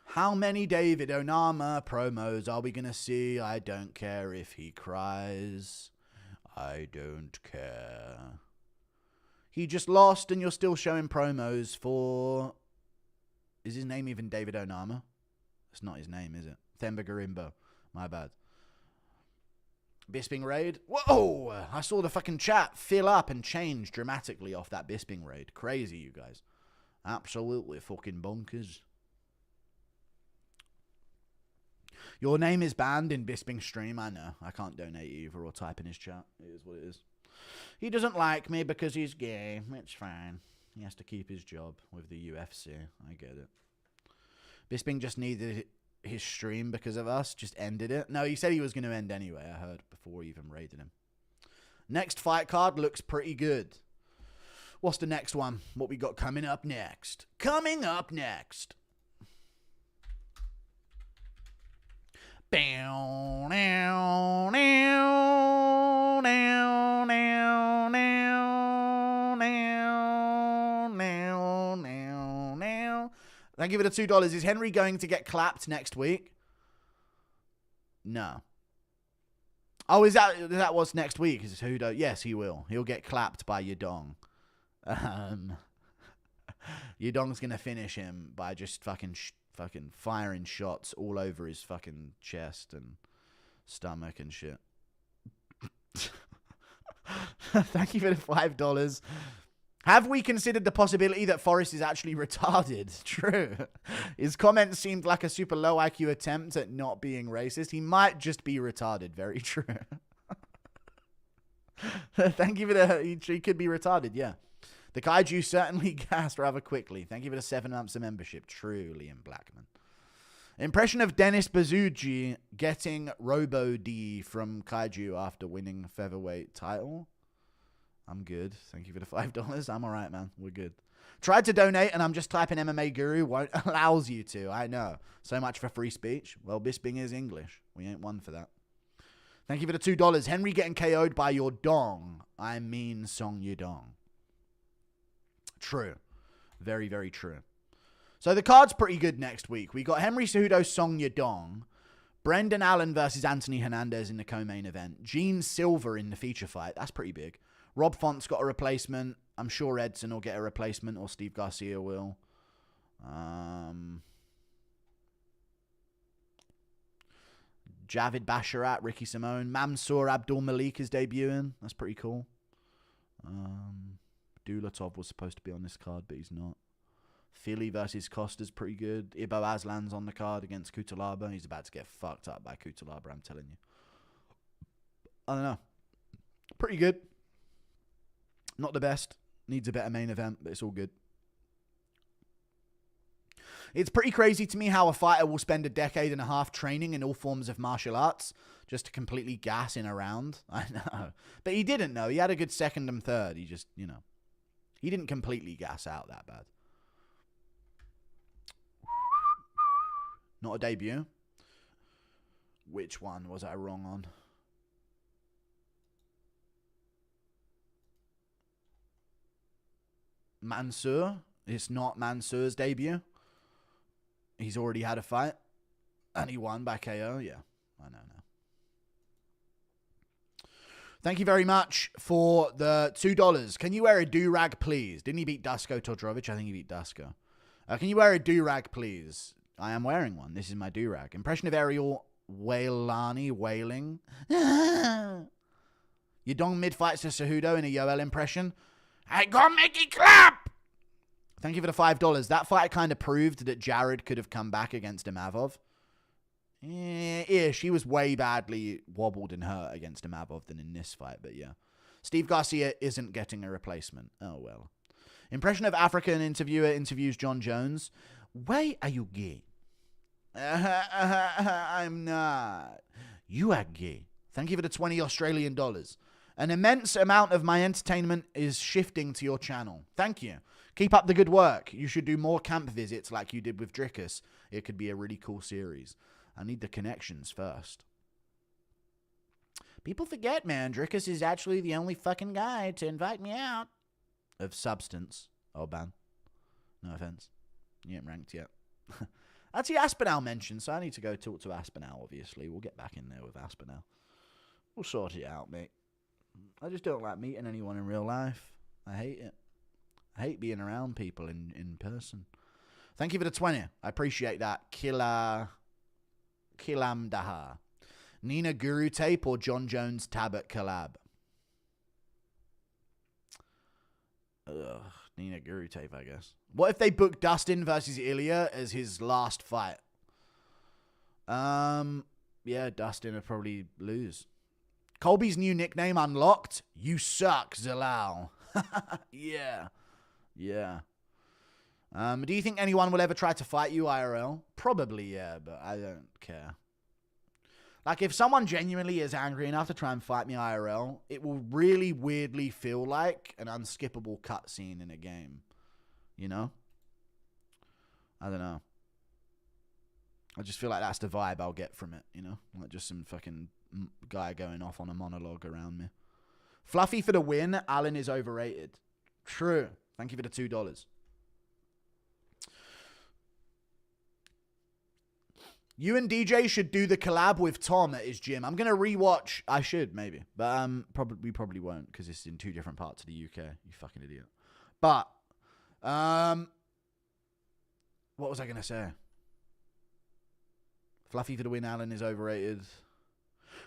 How many David Onama promos are we going to see? I don't care if he cries. I don't care. He just lost and you're still showing promos for... Is his name even David Onama? That's not his name, is it? Themba Garimbo. My bad. Bisping raid. Whoa! I saw the fucking chat fill up and change dramatically off that Bisping raid. Crazy, you guys. Absolutely fucking bonkers. Your name is banned in Bisping's stream. I know. I can't donate either or type in his chat. It is what it is. He doesn't like me because he's gay. It's fine. He has to keep his job with the UFC. I get it. Bisping just needed his stream because of us. Just ended it. No, he said he was going to end anyway. I heard before we even raided him. Next fight card looks pretty good. What's the next one? What we got coming up next? Coming up next. Bow, now, now, now, now, now, now, now, now, now. Thank you for the $2. Is Henry going to get clapped next week? No. Oh, is that what's next week? Is Hudo? Yes, he will. He'll get clapped by Yudong. Yudong's gonna finish him by just fucking firing shots all over his fucking chest and stomach and shit. Thank you for the $5. Have we considered the possibility that Forrest is actually retarded? True. His comments seemed like a super low IQ attempt at not being racist. He might just be retarded. Very true. Thank you for the... He could be retarded, yeah. The kaiju certainly gassed rather quickly. Thank you for the 7 months of membership. True, Liam Blackman. Impression of Dennis Bazuji getting Robo-D from kaiju after winning featherweight title. I'm good. Thank you for the $5. I'm all right, man. We're good. Tried to donate, and I'm just typing MMA Guru. Won't allows you to. I know. So much for free speech. Well, Bisping is English. We ain't one for that. Thank you for the $2. Henry getting KO'd by your dong. I mean Song Yudong. True. Very, very true. So the card's pretty good next week. We got Henry Cejudo, Song Yudong. Brendan Allen versus Anthony Hernandez in the co-main event. Gene Silver in the feature fight. That's pretty big. Rob Font's got a replacement. I'm sure Edson will get a replacement, or Steve Garcia will. Javid Basharat, Ricky Simone. Mansour Abdul Malik is debuting. That's pretty cool. Dulatov was supposed to be on this card, but he's not. Philly versus Costa's pretty good. Ibo Aslan's on the card against Kutalaba. He's about to get fucked up by Kutalaba, I'm telling you. I don't know. Pretty good. Not the best. Needs a better main event, but it's all good. It's pretty crazy to me how a fighter will spend a decade and a half training in all forms of martial arts just to completely gas in a round. I know. But he didn't know. He had a good second and third. He just, you know. He didn't completely gas out that bad. Not a debut. Which one was I wrong on? Mansour. It's not Mansour's debut. He's already had a fight. And he won by KO. Yeah, I know now. Thank you very much for the $2. Can you wear a do-rag, please? Didn't he beat Dusko Todorovic? I think he beat Dusko. Can you wear a do-rag, please? I am wearing one. This is my do-rag. Impression of Ariel Wailani wailing. Yudong mid-fights to Cejudo in a Yoel impression. I gonna make it clap! Thank you for the $5. That fight kind of proved that Jared could have come back against Imavov. Yeah, she was way badly wobbled and hurt against Imavov than in this fight, but yeah. Steve Garcia isn't getting a replacement. Oh, well. Impression of African interviewer interviews John Jones. Why are you gay? I'm not. You are gay. Thank you for the 20 Australian dollars. An immense amount of my entertainment is shifting to your channel. Thank you. Keep up the good work. You should do more camp visits like you did with Drickus. It could be a really cool series. I need the connections first. People forget, man. Drickus is actually the only fucking guy to invite me out. Of substance. Oh, ban. No offense. You ain't ranked yet. That's the Aspinall mention, so I need to go talk to Aspinall, obviously. We'll get back in there with Aspinall. We'll sort it out, mate. I just don't like meeting anyone in real life. I hate it. I hate being around people in person. Thank you for the 20. I appreciate that. Kilamdaha. Nina Guru tape or John Jones Tabet collab? Ugh, Nina Guru tape, I guess. What if they book Dustin versus Ilya as his last fight? Yeah, Dustin would probably lose. Colby's new nickname unlocked. You suck, Zalal. Yeah. Yeah. Do you think anyone will ever try to fight you IRL? Probably, yeah, but I don't care. Like, if someone genuinely is angry enough to try and fight me IRL, it will really weirdly feel like an unskippable cutscene in a game. You know? I don't know. I just feel like that's the vibe I'll get from it, you know? Like just some fucking guy going off on a monologue around me. Fluffy for the win. Allen is overrated. True. Thank you for the $2. You and DJ should do the collab with Tom at his gym. I'm going to rewatch. I should, maybe. But we probably won't because it's in 2 different parts of the UK. You fucking idiot. But, what was I going to say? Fluffy for the win. Allen is overrated.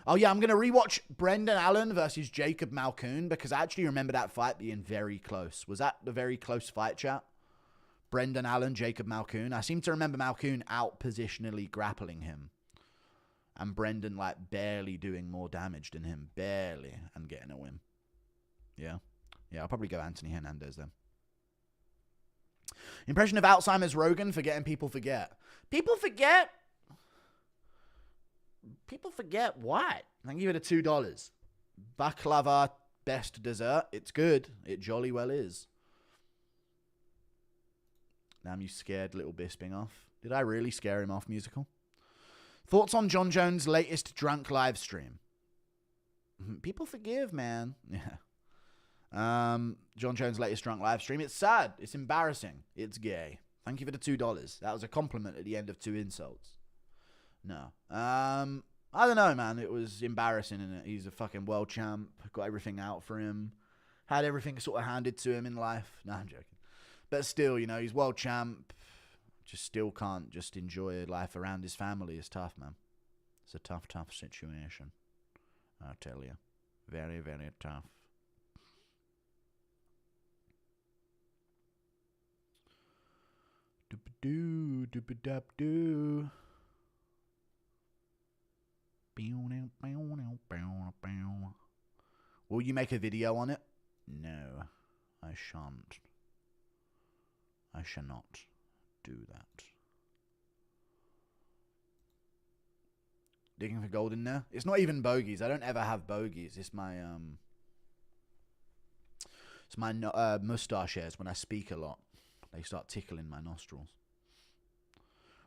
Oh, yeah, I'm going to rewatch Brendan Allen versus Jacob Malkoon because I actually remember that fight being very close. Was that the very close fight, chat? Brendan Allen, Jacob Malkoon. I seem to remember Malkoon out-positionally grappling him. And Brendan, like, barely doing more damage than him. Barely. And getting a win. Yeah. Yeah, I'll probably go Anthony Hernandez then. Impression of Alzheimer's Rogan, forgetting people forget. People forget? People forget what? I can give it a $2. Baklava best dessert. It's good. It jolly well is. Damn, you scared little Bisping off. Did I really scare him off, musical? Thoughts on John Jones' latest drunk live stream? People forgive, man. Yeah. John Jones' latest drunk live stream. It's sad. It's embarrassing. It's gay. Thank you for the $2. That was a compliment at the end of 2 insults. No. I don't know, man. It was embarrassing, innit? He's a fucking world champ. Got everything out for him. Had everything sort of handed to him in life. No, I'm joking. But still, you know, he's world champ. Just still can't just enjoy life around his family. It's tough, man. It's a tough, tough situation. I'll tell you. Very, very tough. Doop-a-doo, doop-a-dap-doo. Will you make a video on it? No, I shan't. I shall not do that. Digging for gold in there? It's not even bogeys. I don't ever have bogeys. It's my mustache hairs. When I speak a lot, they start tickling my nostrils.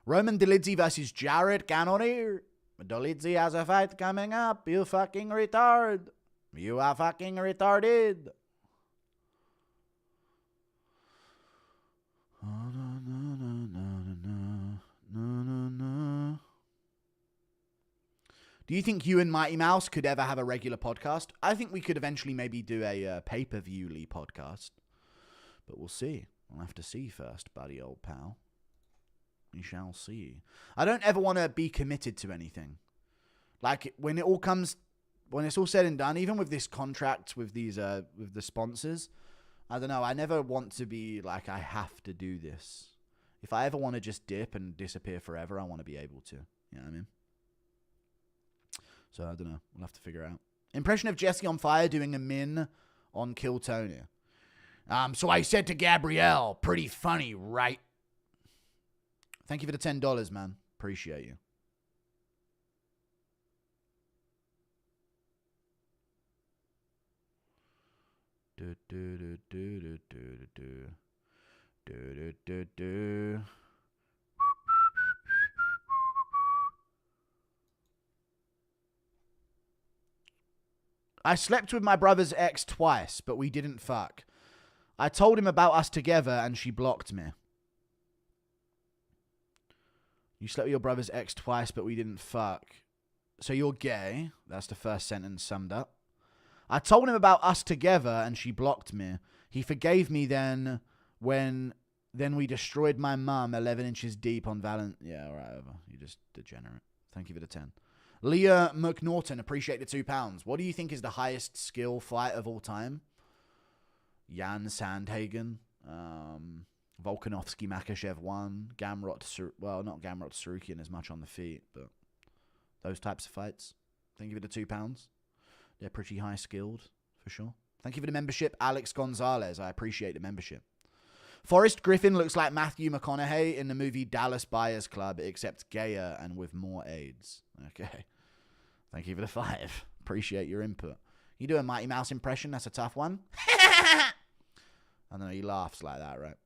Roman Dolidze versus Jared Cannonier. Dolidze has a fight coming up. You fucking retard. You are fucking retarded. Do you think you and Mighty Mouse could ever have a regular podcast? I think we could eventually maybe do a pay-per-view-ly podcast. But we'll see. We'll have to see first, buddy old pal. We shall see. I don't ever want to be committed to anything. Like, when it's all said and done, even with this contract with these with the sponsors, I don't know, I never want to be like, I have to do this. If I ever want to just dip and disappear forever, I want to be able to. You know what I mean? So, I don't know. We'll have to figure out. Impression of Jesse on fire doing a min on Kill Tony. So I said to Gabrielle, pretty funny, right? Thank you for the $10, man. Appreciate you. Do do do do do do do do do. I slept with my brother's ex twice, but we didn't fuck. I told him about us together and she blocked me. You slept with your brother's ex twice, but we didn't fuck. So you're gay. That's the first sentence summed up. I told him about us together and she blocked me. He forgave me then we destroyed my mum 11 inches deep on Valent. Yeah, all right, over. You just degenerate. Thank you for the 10. Leah McNaughton, appreciate the £2. What do you think is the highest skill fight of all time? Jan Sandhagen, Volkanovski Makachev 1, Gamrot, well, not Gamrot Sarukian as much on the feet, but those types of fights. Thank you for the £2. They're pretty high skilled, for sure. Thank you for the membership, Alex Gonzalez. I appreciate the membership. Forrest Griffin looks like Matthew McConaughey in the movie Dallas Buyers Club, except gayer and with more AIDS. Okay. Thank you for the 5. Appreciate your input. You do a Mighty Mouse impression? That's a tough one. I don't know. He laughs like that, right?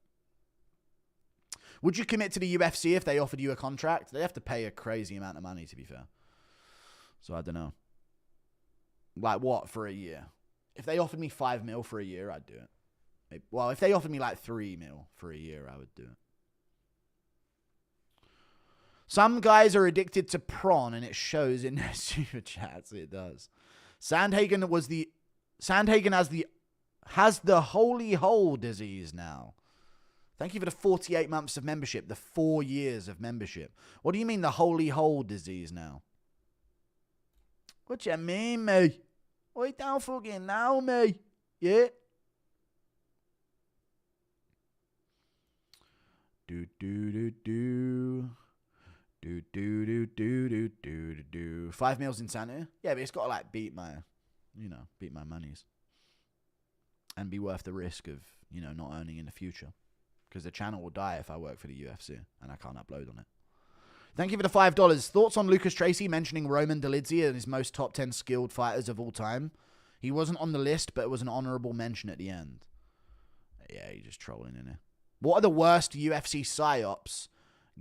Would you commit to the UFC if they offered you a contract? They have to pay a crazy amount of money, to be fair. So I don't know. Like what for a year? If they offered me 5 mil for a year, I'd do it. Maybe, well, if they offered me like 3 mil for a year, I would do it. Some guys are addicted to prawn, and it shows in their super chats. It does. Sandhagen has the holy hole disease now. Thank you for the 48 months of membership, the 4 years of membership. What do you mean the holy hole disease now? What you mean, mate? I don't fucking know, mate. Yeah? Do do do do. Do do do do do do do. 5 meals insanity? Yeah, but it's got to like beat my monies. and be worth the risk of, you know, not earning in the future. Because the channel will die if I work for the UFC and I can't upload on it. Thank you for the $5. Thoughts on Lucas Tracy mentioning Roman Dolidze and his most top 10 skilled fighters of all time? He wasn't on the list, but it was an honorable mention at the end. Yeah, you're just trolling in it. What are the worst UFC psyops?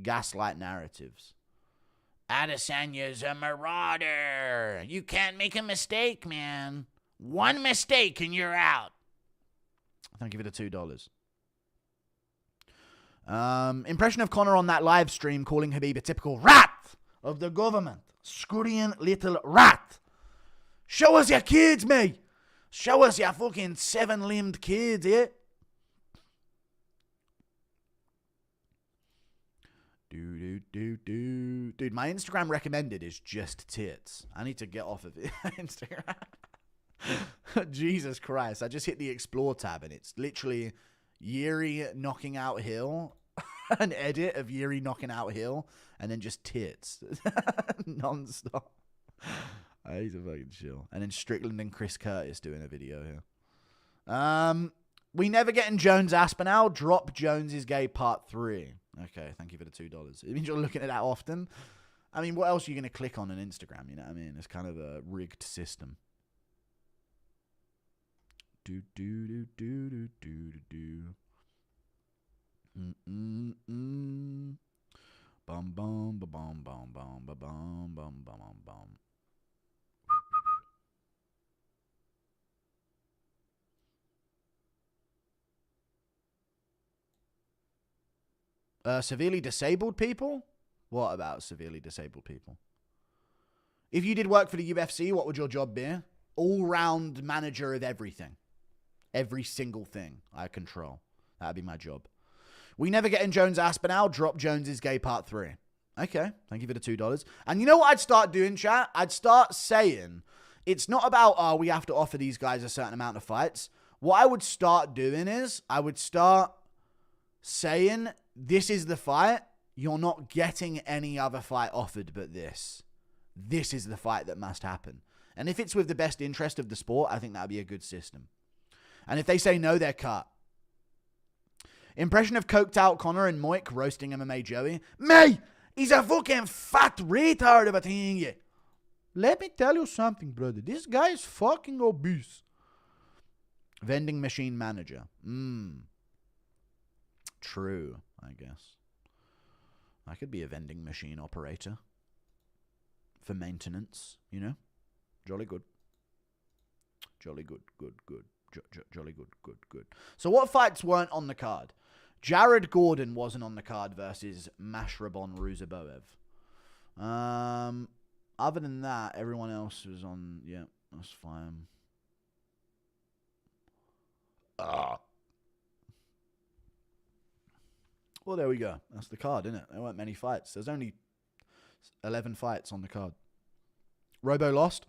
Gaslight narratives. Adesanya's a marauder. You can't make a mistake, man. One mistake and you're out. Thank you for the $2. Impression of Conor on that live stream calling Khabib a typical rat of the government. Scurrying little rat. Show us your kids, mate. Show us your fucking 7-limbed kids, eh? Dude, my Instagram recommended is just tits. I need to get off of it. Instagram. Jesus Christ. I just hit the explore tab and it's literally Yuri knocking out Hill, an edit of Yuri knocking out Hill, and then just tits. Non-stop. He's a fucking chill. And then Strickland and Chris Curtis doing a video here. We never getting Jones Aspinall. Drop Jones is gay part 3. Okay, thank you for the $2. It means you're looking at that often. I mean, what else are you going to click on Instagram? You know what I mean? It's kind of a rigged system. Do. Bum bum ba bum bum bum ba bum bum bum bum. Severely disabled people? What about severely disabled people? If you did work for the UFC, what would your job be? All-round manager of everything. Every single thing I control. That'd be my job. We never get in Jones Aspinall. Drop Jones is gay part 3. Okay. Thank you for the $2. And you know what I'd start doing, chat? I'd start saying, it's not about, we have to offer these guys a certain amount of fights. What I would start doing is, I would start saying, this is the fight. You're not getting any other fight offered but this. This is the fight that must happen. And if it's with the best interest of the sport, I think that would be a good system. And if they say no, they're cut. Impression of coked out Conor and Moik roasting MMA Joey. Mate, he's a fucking fat retard of a thing. Let me tell you something, brother. This guy is fucking obese. Vending machine manager. True, I guess. I could be a vending machine operator. For maintenance, you know? Jolly good. Jolly good, good. Jolly good. So what fights weren't on the card? Jared Gordon wasn't on the card versus Mashrabon Ruzaboev. Other than that, everyone else was on. Yeah, that's fine. Well, there we go. That's the card, isn't it? There weren't many fights. There's only 11 fights on the card. Robo lost.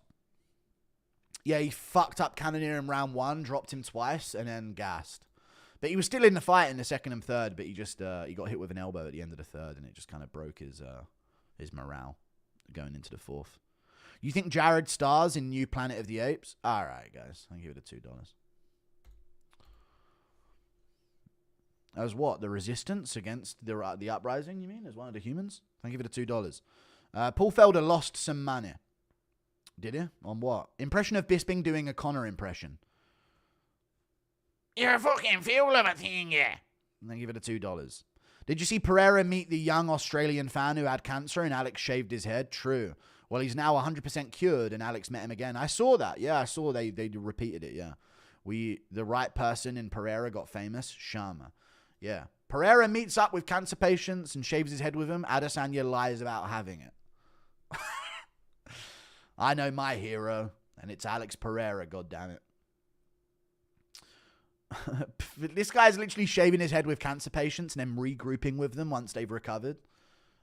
Yeah, he fucked up Cannonier in round 1, dropped him twice, and then gassed. But he was still in the fight in the second and third, but he just he got hit with an elbow at the end of the third, and it just kind of broke his morale going into the fourth. You think Jared stars in New Planet of the Apes? All right, guys. I'll give it $2. As what? The resistance against the uprising, you mean? As one of the humans? Thank you for the $2. Paul Felder lost some money. Did he? On what? Impression of Bisping doing a Conor impression. You're a fucking fool of a thing, yeah. Thank you for the $2. Did you see Pereira meet the young Australian fan who had cancer and Alex shaved his head? True. Well, he's now 100% cured and Alex met him again. I saw that. Yeah, I saw they repeated it, yeah. The right person in Pereira got famous. Sharma. Yeah. Pereira meets up with cancer patients and shaves his head with them. Adesanya lies about having it. I know my hero, and it's Alex Pereira, goddammit. This guy's literally shaving his head with cancer patients and then regrouping with them once they've recovered.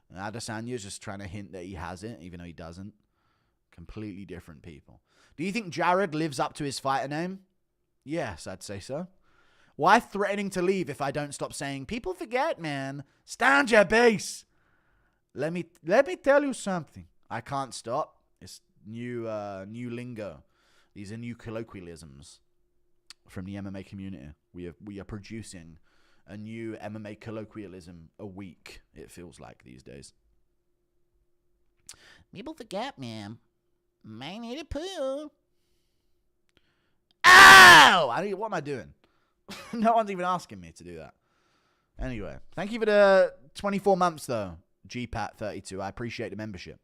And Adesanya's just trying to hint that he has it, even though he doesn't. Completely different people. Do you think Jared lives up to his fighter name? Yes, I'd say so. Why threatening to leave if I don't stop saying, people forget, man. Stand your base. Let me tell you something. I can't stop. It's new lingo. These are new colloquialisms. from the MMA community. We are producing a new MMA colloquialism a week, it feels like these days. People forget, man. Might need a poo. Ow! What am I doing? No one's even asking me to do that. Anyway, thank you for the 24 months, though, GPAT32. I appreciate the membership.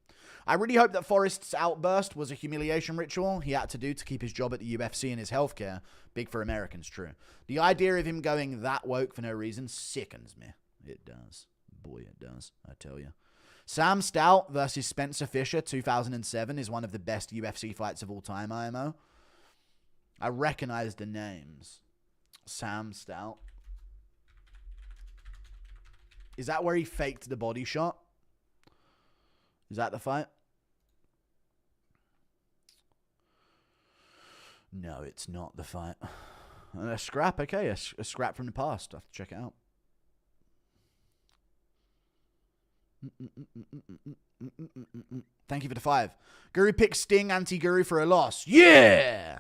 I really hope that Forrest's outburst was a humiliation ritual he had to do to keep his job at the UFC and his healthcare. Big for Americans, true. The idea of him going that woke for no reason sickens me. It does. Boy, it does, I tell you. Sam Stout versus Spencer Fisher, 2007, is one of the best UFC fights of all time, IMO. I recognize the names. Sam Stout. Is that where he faked the body shot? Is that the fight? No, it's not the fight. A scrap, okay. A scrap from the past. I have to check it out. Thank you for the 5. Guru picks Sting anti-Guru for a loss. Yeah!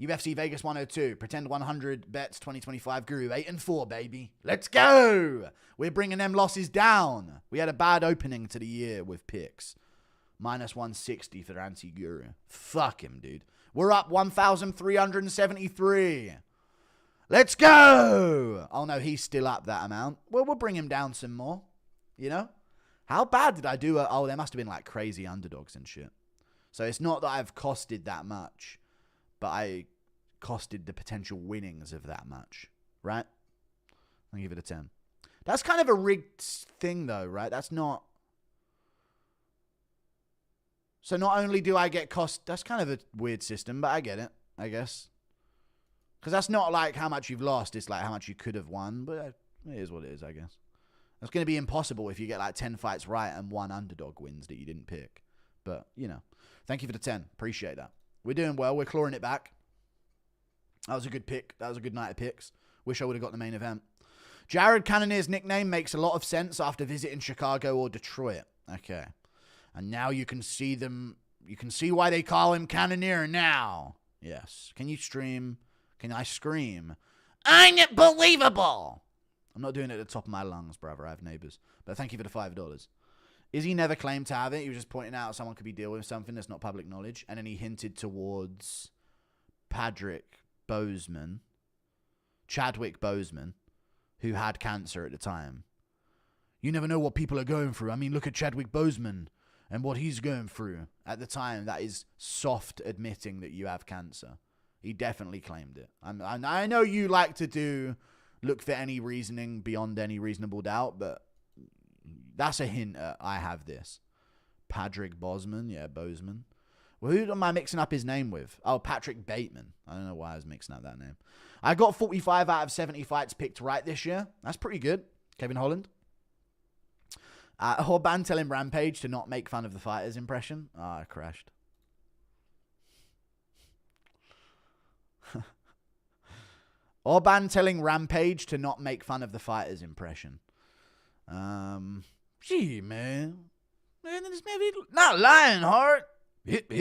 UFC Vegas 102. Pretend 100 bets 2025. Guru 8-4, baby. Let's go! We're bringing them losses down. We had a bad opening to the year with picks. Minus 160 for anti-Guru. Fuck him, dude. We're up 1,373. Let's go! Oh, no, he's still up that amount. Well, we'll bring him down some more. You know? How bad did I do? Oh, there must have been like crazy underdogs and shit. So it's not that I've costed that much, but I costed the potential winnings of that much, right? I'll give it a 10. That's kind of a rigged thing, though, right? That's not. So not only do I get cost, that's kind of a weird system, but I get it, I guess. Because that's not like how much you've lost, it's like how much you could have won, but it is what it is, I guess. It's going to be impossible if you get like 10 fights right and one underdog wins that you didn't pick. But, you know, thank you for the 10. Appreciate that. We're doing well. We're clawing it back. That was a good pick. That was a good night of picks. Wish I would have got the main event. Jared Cannonier's nickname makes a lot of sense after visiting Chicago or Detroit. Okay. And now you can see them. You can see why they call him Cannonier now. Yes. Can you stream? Can I scream? Unbelievable! I'm not doing it at the top of my lungs, brother. I have neighbors. But thank you for the $5. Izzy never claimed to have it. He was just pointing out someone could be dealing with something that's not public knowledge. And then he hinted towards Chadwick Boseman, who had cancer at the time. You never know what people are going through. I mean, look at Chadwick Boseman and what he's going through. At the time, that is soft admitting that you have cancer. He definitely claimed it. I know you like to look for any reasoning beyond any reasonable doubt, but that's a hint at I have this. Patrick Boseman. Yeah, Boseman. Well, who am I mixing up his name with? Oh, Patrick Bateman. I don't know why I was mixing up that name. I got 45 out of 70 fights picked right this year. That's pretty good. Kevin Holland. Horban telling Rampage to not make fun of the fighters impression. I crashed. Orban telling Rampage to not make fun of the fighter's impression. Gee, man. Man, this maybe not Lionheart. Hip.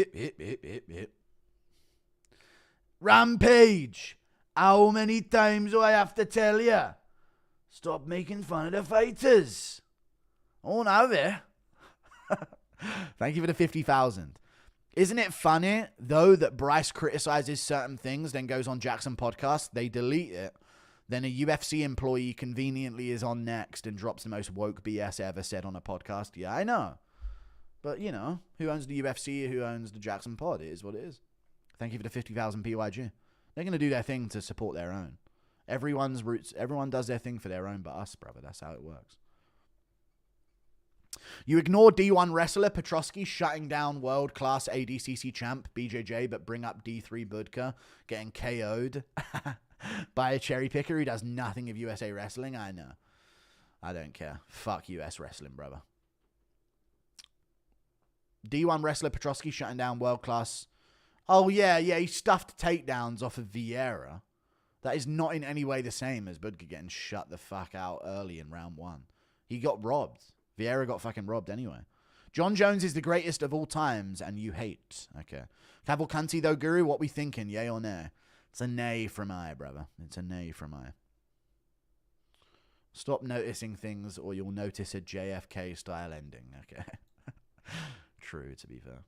Rampage. How many times do I have to tell you? Stop making fun of the fighters. Oh, now there. Thank you for the 50,000. Isn't it funny, though, that Bryce criticizes certain things, then goes on Jackson podcast, they delete it, then a UFC employee conveniently is on next and drops the most woke BS ever said on a podcast? Yeah, I know. But, you know, who owns the UFC, who owns the Jackson pod? It is what it is. Thank you for the 50,000 PYG. They're going to do their thing to support their own. Everyone does their thing for their own but us, brother. That's how it works. You ignore D1 wrestler Petrosky shutting down world-class ADCC champ BJJ, but bring up D3 Budka getting KO'd by a cherry picker who does nothing of USA wrestling. I know. I don't care. Fuck US wrestling, brother. D1 wrestler Petrosky shutting down world-class. Oh, yeah, he stuffed takedowns off of Vieira. That is not in any way the same as Budka getting shut the fuck out early in round 1. He got robbed. Vieira got fucking robbed anyway. John Jones is the greatest of all times, and you hate. Okay. Cavalcanti, though, Guru, what we thinking, yay or nay? It's a nay from I, brother. It's a nay from I. Stop noticing things or you'll notice a JFK style ending. Okay. True, to be fair.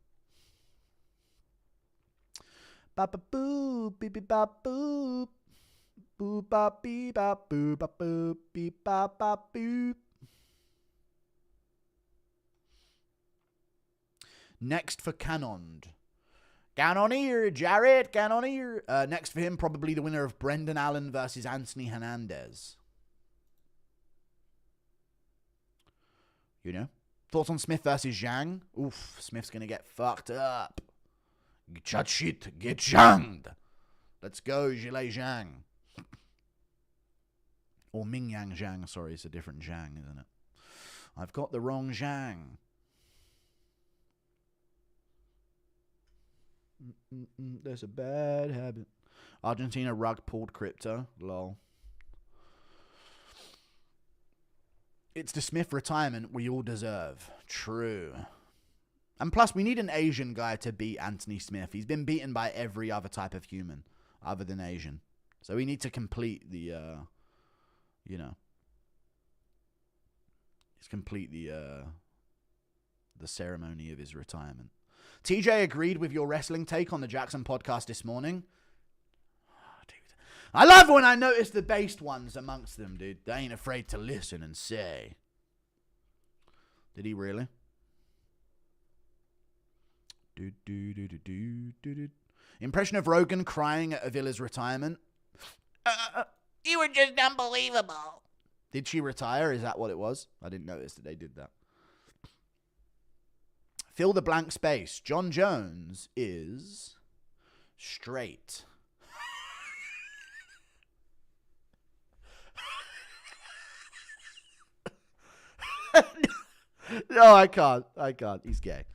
Ba ba boo, beep beep ba boop. Boop ba beep ba boop ba boop, beep ba ba boop. Next for Cannonier, Jarrett, Cannonier. Next for him, probably the winner of Brendan Allen versus Anthony Hernandez. You know? Thoughts on Smith versus Zhang? Oof, Smith's going to get fucked up. Chat shit, get zhanged. Let's go, Zhilei Zhang. Or Mingyang Zhang, sorry, it's a different Zhang, isn't it? I've got the wrong Zhang. That's a bad habit. Argentina rug pulled crypto. Lol. It's the Smith retirement we all deserve. True. And plus, we need an Asian guy to beat Anthony Smith. He's been beaten by every other type of human other than Asian. So we need to complete the, complete the ceremony of his retirement. TJ agreed with your wrestling take on the Jackson podcast this morning. Oh, dude. I love when I notice the based ones amongst them, dude. They ain't afraid to listen and say. Did he really? Impression of Rogan crying at Avila's retirement. You were just unbelievable. Did she retire? Is that what it was? I didn't notice that they did that. Fill the blank space. John Jones is straight. No, I can't. He's gay.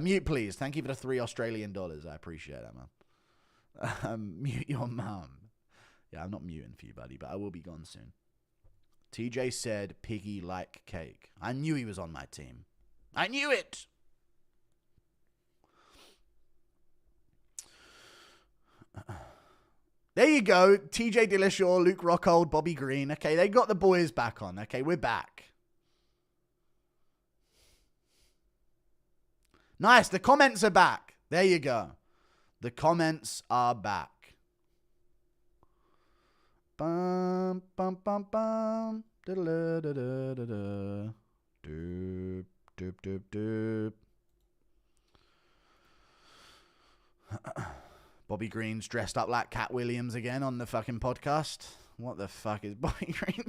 Mute, please. Thank you for the $3 Australian. I appreciate that, man. Mute your mum. Yeah, I'm not muting for you, buddy, but I will be gone soon. TJ said piggy like cake. I knew he was on my team. I knew it. There you go. TJ Dillashaw, Luke Rockhold, Bobby Green. Okay, they got the boys back on. Okay, we're back. Nice. The comments are back. There you go. The comments are back. Bum, bum, bum, bum. Da-da-da-da-da-da. Doop, doop, doop, doop. Bobby Green's dressed up like Cat Williams again on the fucking podcast. What the fuck is Bobby Green?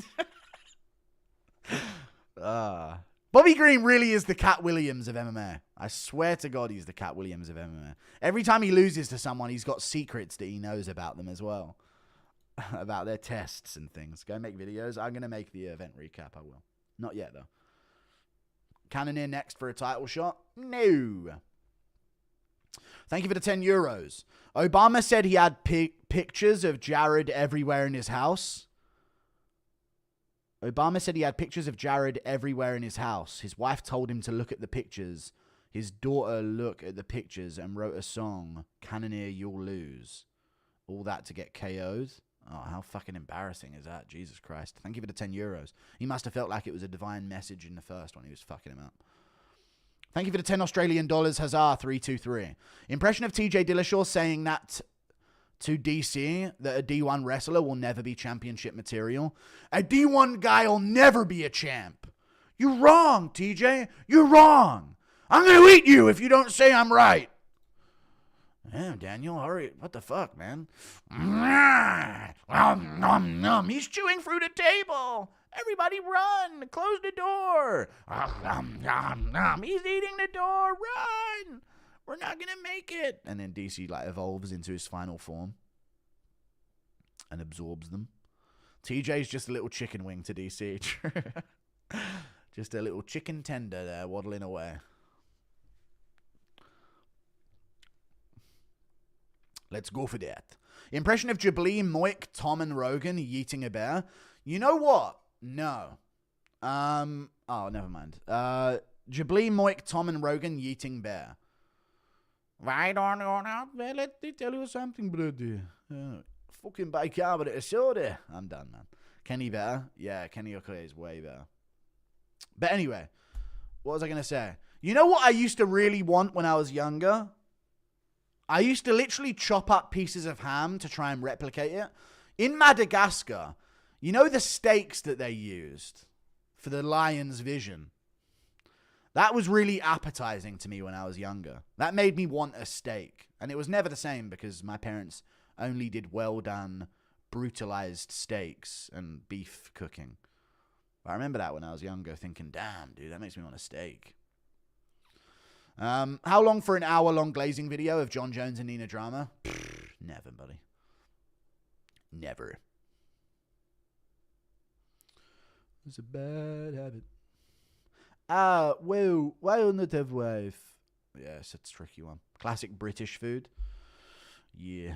Bobby Green really is the Cat Williams of MMA. I swear to God he's the Cat Williams of MMA. Every time he loses to someone, he's got secrets that he knows about them as well. About their tests and things. Go make videos. I'm going to make the event recap. I will. Not yet, though. Cannonier next for a title shot? No. Thank you for the €10. Obama said he had pictures of Jared everywhere in his house. Obama said he had pictures of Jared everywhere in his house. His wife told him to look at the pictures. His daughter looked at the pictures and wrote a song, Cannonier, You'll Lose. All that to get KO'd. Oh, how fucking embarrassing is that? Jesus Christ. Thank you for the €10. He must have felt like it was a divine message in the first one. He was fucking him up. Thank you for the $10 Australian, Hazar323. Impression of TJ Dillashaw saying that to DC, that a D1 wrestler will never be championship material. A D1 guy will never be a champ. You're wrong, TJ. You're wrong. I'm going to eat you if you don't say I'm right. Damn, Daniel, hurry. What the fuck, man? He's chewing through the table. Everybody run. Close the door. He's eating the door. Run. We're not going to make it. And then DC evolves into his final form and absorbs them. TJ's just a little chicken wing to DC. Just a little chicken tender there waddling away. Let's go for that. Impression of Jabli, Moik, Tom, and Rogan yeeting a bear. You know what? No. Oh, never mind. Jabli, Moik, Tom, and Rogan yeeting bear. Why don't you not? Well, let me tell you something, brother. Fucking bicarbonate of soda. I'm done, man. Kenny better? Yeah, Kenny Okoye is way better. But anyway, what was I going to say? You know what I used to really want when I was younger? I used to literally chop up pieces of ham to try and replicate it. In Madagascar, you know the steaks that they used for the lion's vision? That was really appetizing to me when I was younger. That made me want a steak. And it was never the same because my parents only did well done, brutalized steaks and beef cooking. But I remember that when I was younger thinking, damn, dude, that makes me want a steak. How long for an hour-long glazing video of John Jones and Nina Drama? Never, buddy. Never. It's a bad habit. Well, why not have wife? Yes, it's a tricky one. Classic British food. Yeah.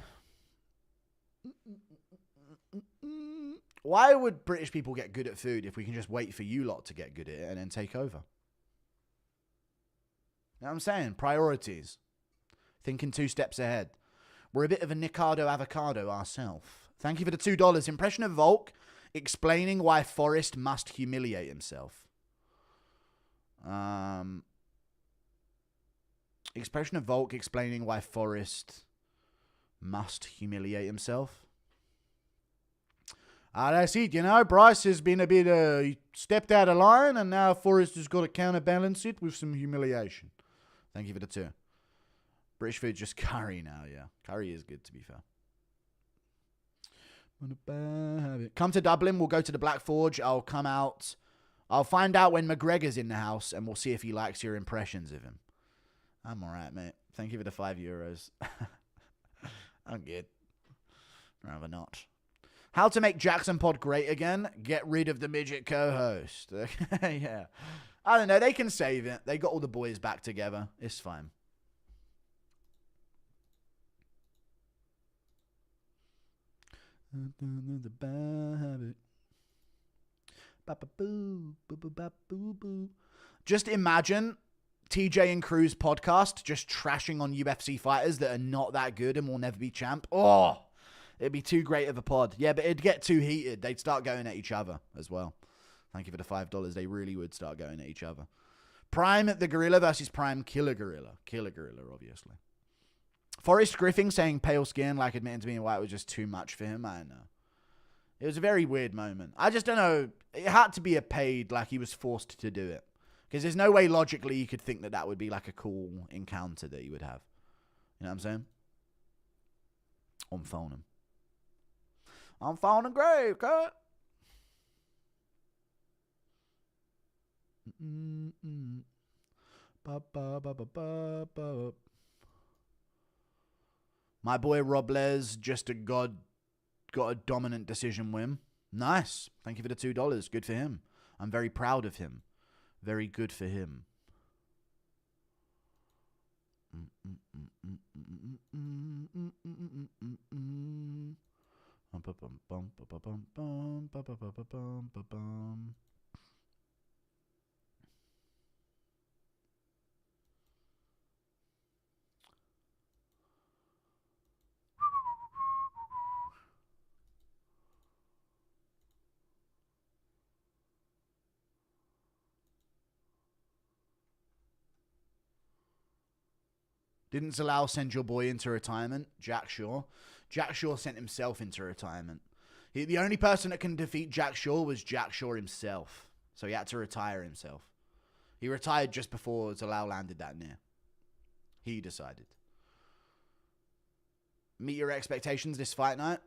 Why would British people get good at food if we can just wait for you lot to get good at it and then take over? You know what I'm saying? Priorities. Thinking 2 steps ahead. We're a bit of a Nicardo avocado ourselves. Thank you for the $2. Impression of Volk explaining why Forrest must humiliate himself. Expression of Volk explaining why Forrest must humiliate himself. That's it, you know. Bryce has been a bit, he stepped out of line, and now Forrest has got to counterbalance it with some humiliation. Thank you for the 2. British food, just curry now, yeah. Curry is good, to be fair. Come to Dublin, we'll go to the Black Forge. I'll come out. I'll find out when McGregor's in the house, and we'll see if he likes your impressions of him. I'm all right, mate. Thank you for the €5. I'm good. Rather not. How to make Jackson Pod great again? Get rid of the midget co-host. Yeah. I don't know. They can save it. They got all the boys back together. It's fine. The bad habit. Just imagine TJ and Cruz podcast just trashing on UFC fighters that are not that good and will never be champ. Oh, it'd be too great of a pod. Yeah, but it'd get too heated. They'd start going at each other as well. Thank you for the $5. They really would start going at each other. Prime the Gorilla versus Prime Killer Gorilla. Killer Gorilla, obviously. Forrest Griffin saying pale skin like admitting to being white was just too much for him. I don't know. It was a very weird moment. I just don't know. It had to be a paid, like he was forced to do it. Because there's no way logically you could think that that would be like a cool encounter that you would have. You know what I'm saying? I'm phoning. I'm phoning grave, cut. My boy Robles just got a dominant decision win. Nice. Thank you for the $2. Good for him. I'm very proud of him. Very good for him. Didn't Zalal send your boy into retirement? Jack Shaw. Jack Shaw sent himself into retirement. The only person that can defeat Jack Shaw was Jack Shaw himself. So he had to retire himself. He retired just before Zalal landed that near. He decided. Meet your expectations this fight night?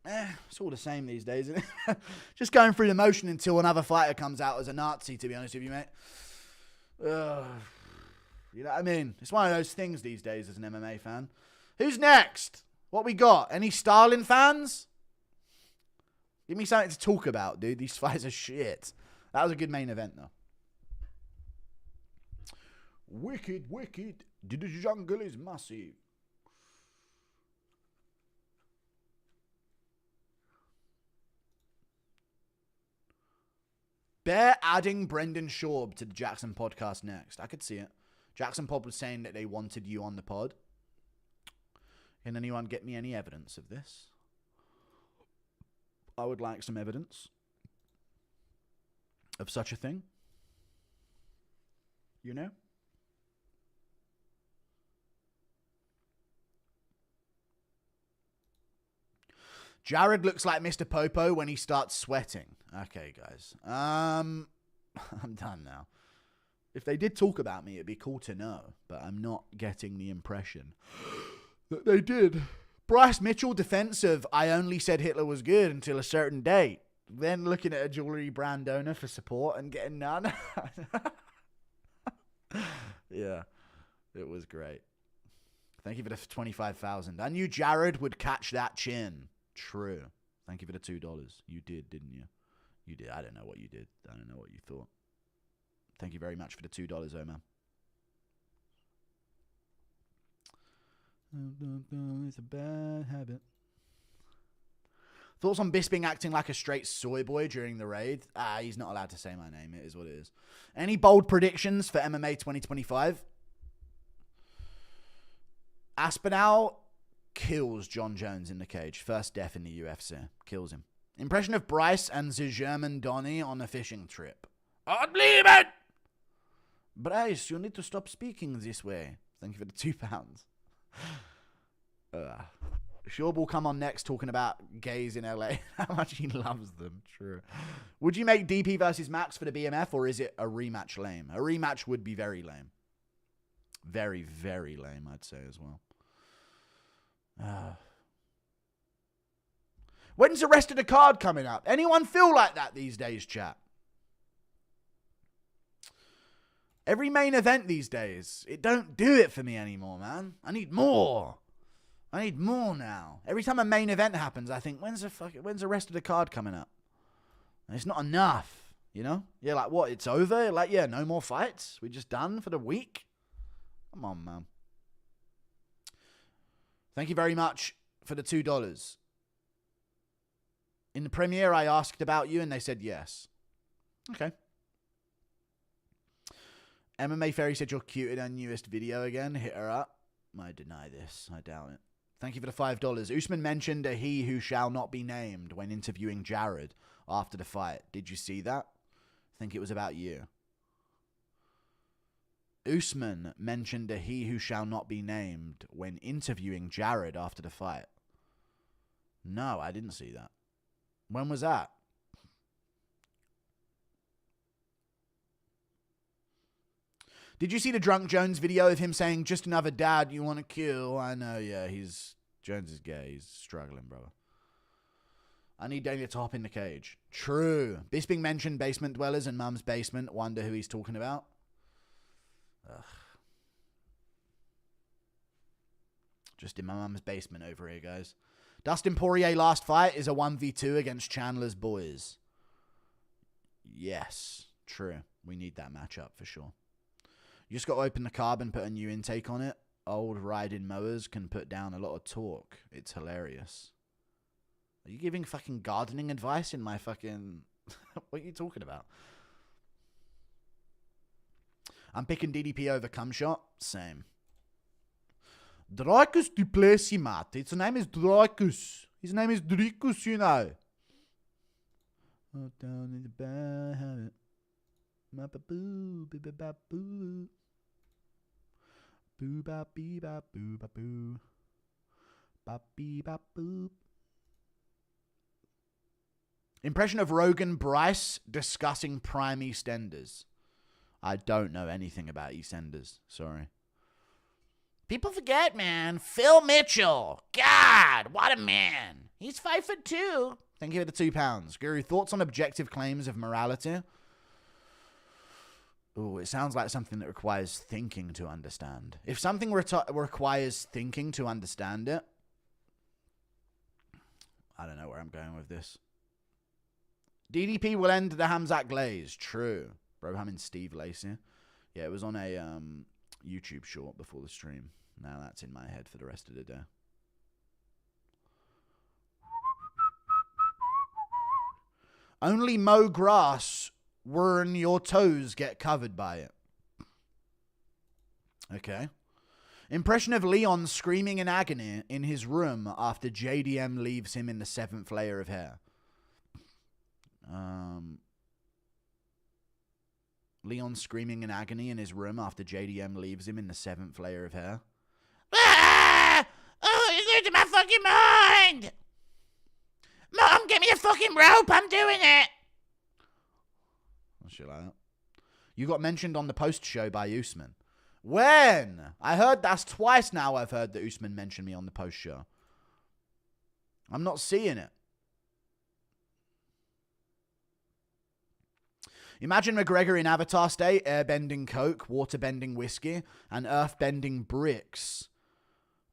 It's all the same these days, isn't it? Just going through the motion until another fighter comes out as a Nazi, to be honest with you, mate. You know what I mean? It's one of those things these days as an MMA fan. Who's next? What we got? Any Stalin fans? Give me something to talk about, dude. These fights are shit. That was a good main event, though. Wicked, wicked. The jungle is massive. Bear adding Brendan Schaub to the Jackson podcast next. I could see it. Jackson Pod was saying that they wanted you on the pod. Can anyone get me any evidence of this? I would like some evidence of such a thing. You know? Jared looks like Mr. Popo when he starts sweating. Okay, guys. I'm done now. If they did talk about me, it'd be cool to know, but I'm not getting the impression that they did. Bryce Mitchell defensive, I only said Hitler was good until a certain date. Then looking at a jewelry brand owner for support and getting none. Yeah, it was great. Thank you for the 25,000. I knew Jared would catch that chin. True. Thank you for the $2. You did, didn't you? You did. I don't know what you did. I don't know what you thought. Thank you very much for the $2, Omar. It's a bad habit. Thoughts on Bisping acting like a straight soy boy during the raid? He's not allowed to say my name. It is what it is. Any bold predictions for MMA 2025? Aspinall kills John Jones in the cage. First death in the UFC. Kills him. Impression of Bryce and the German Donny on a fishing trip. I'd believe it! Bryce, you need to stop speaking this way. Thank you for the £2. Shaw will come on next talking about gays in LA. How much he loves them. True. Would you make DP versus Max for the BMF, or is it a rematch lame? A rematch would be very lame. Very, very lame, I'd say as well. When's the rest of the card coming up? Anyone feel like that these days, chat? Every main event these days, it don't do it for me anymore, man. I need more. I need more now. Every time a main event happens, I think, when's the rest of the card coming up? And it's not enough, you know? Yeah, like what? It's over? Like, yeah, no more fights? We just done for the week? Come on, man. Thank you very much for the $2. In the premiere, I asked about you, and they said yes. Okay. MMA Fairy said you're cute in her newest video again. Hit her up. I deny this. I doubt it. Thank you for the $5. Usman mentioned a he who shall not be named when interviewing Jared after the fight. Did you see that? I think it was about you. Usman mentioned a he who shall not be named when interviewing Jared after the fight. No, I didn't see that. When was that? Did you see the Drunk Jones video of him saying, just another dad you want to kill? I know, yeah, Jones is gay. He's struggling, brother. I need Daniel to hop in the cage. True. Bisping mentioned basement dwellers and mum's basement. Wonder who he's talking about. Ugh. Just in my mum's basement over here, guys. Dustin Poirier last fight is a 1v2 against Chandler's boys. Yes, true. We need that matchup for sure. You just got to open the carb and put a new intake on it. Old riding mowers can put down a lot of torque. It's hilarious. Are you giving fucking gardening advice in my fucking... What are you talking about? I'm picking DDP over cum shot. Same. Dracus Duplessis, mate. His name is Dracus. His name is Dracus, you know. Oh, down in the bad habit. Ma ba boo, ba ba ba boo. Boo ba bee ba boo ba boo. Ba bee ba boo. Impression of Rogan Bryce discussing prime EastEnders. I don't know anything about EastEnders. Sorry. People forget, man. Phil Mitchell. God, what a man. He's 5'2". Thank you for the £2. Guru, thoughts on objective claims of morality? Oh, it sounds like something that requires thinking to understand. If something requires thinking to understand it, I don't know where I'm going with this. DDP will end the Hamzat Glaze. True. Bro, I'm in Steve Lacey. Yeah, it was on a YouTube short before the stream. Now that's in my head for the rest of the day. Only mow grass when your toes get covered by it. Okay. Impression of Leon screaming in agony in his room after JDM leaves him in the 7th layer of hair. Leon screaming in agony in his room after JDM leaves him in the 7th layer of hair. Ah! Oh, you're losing my fucking mind! Mom, give me a fucking rope. I'm doing it. Shit like that. You got mentioned on the post show by Usman. When? I heard that's twice now I've heard that Usman mentioned me on the post show. I'm not seeing it. Imagine McGregor in Avatar state, airbending coke, waterbending whiskey, and earthbending bricks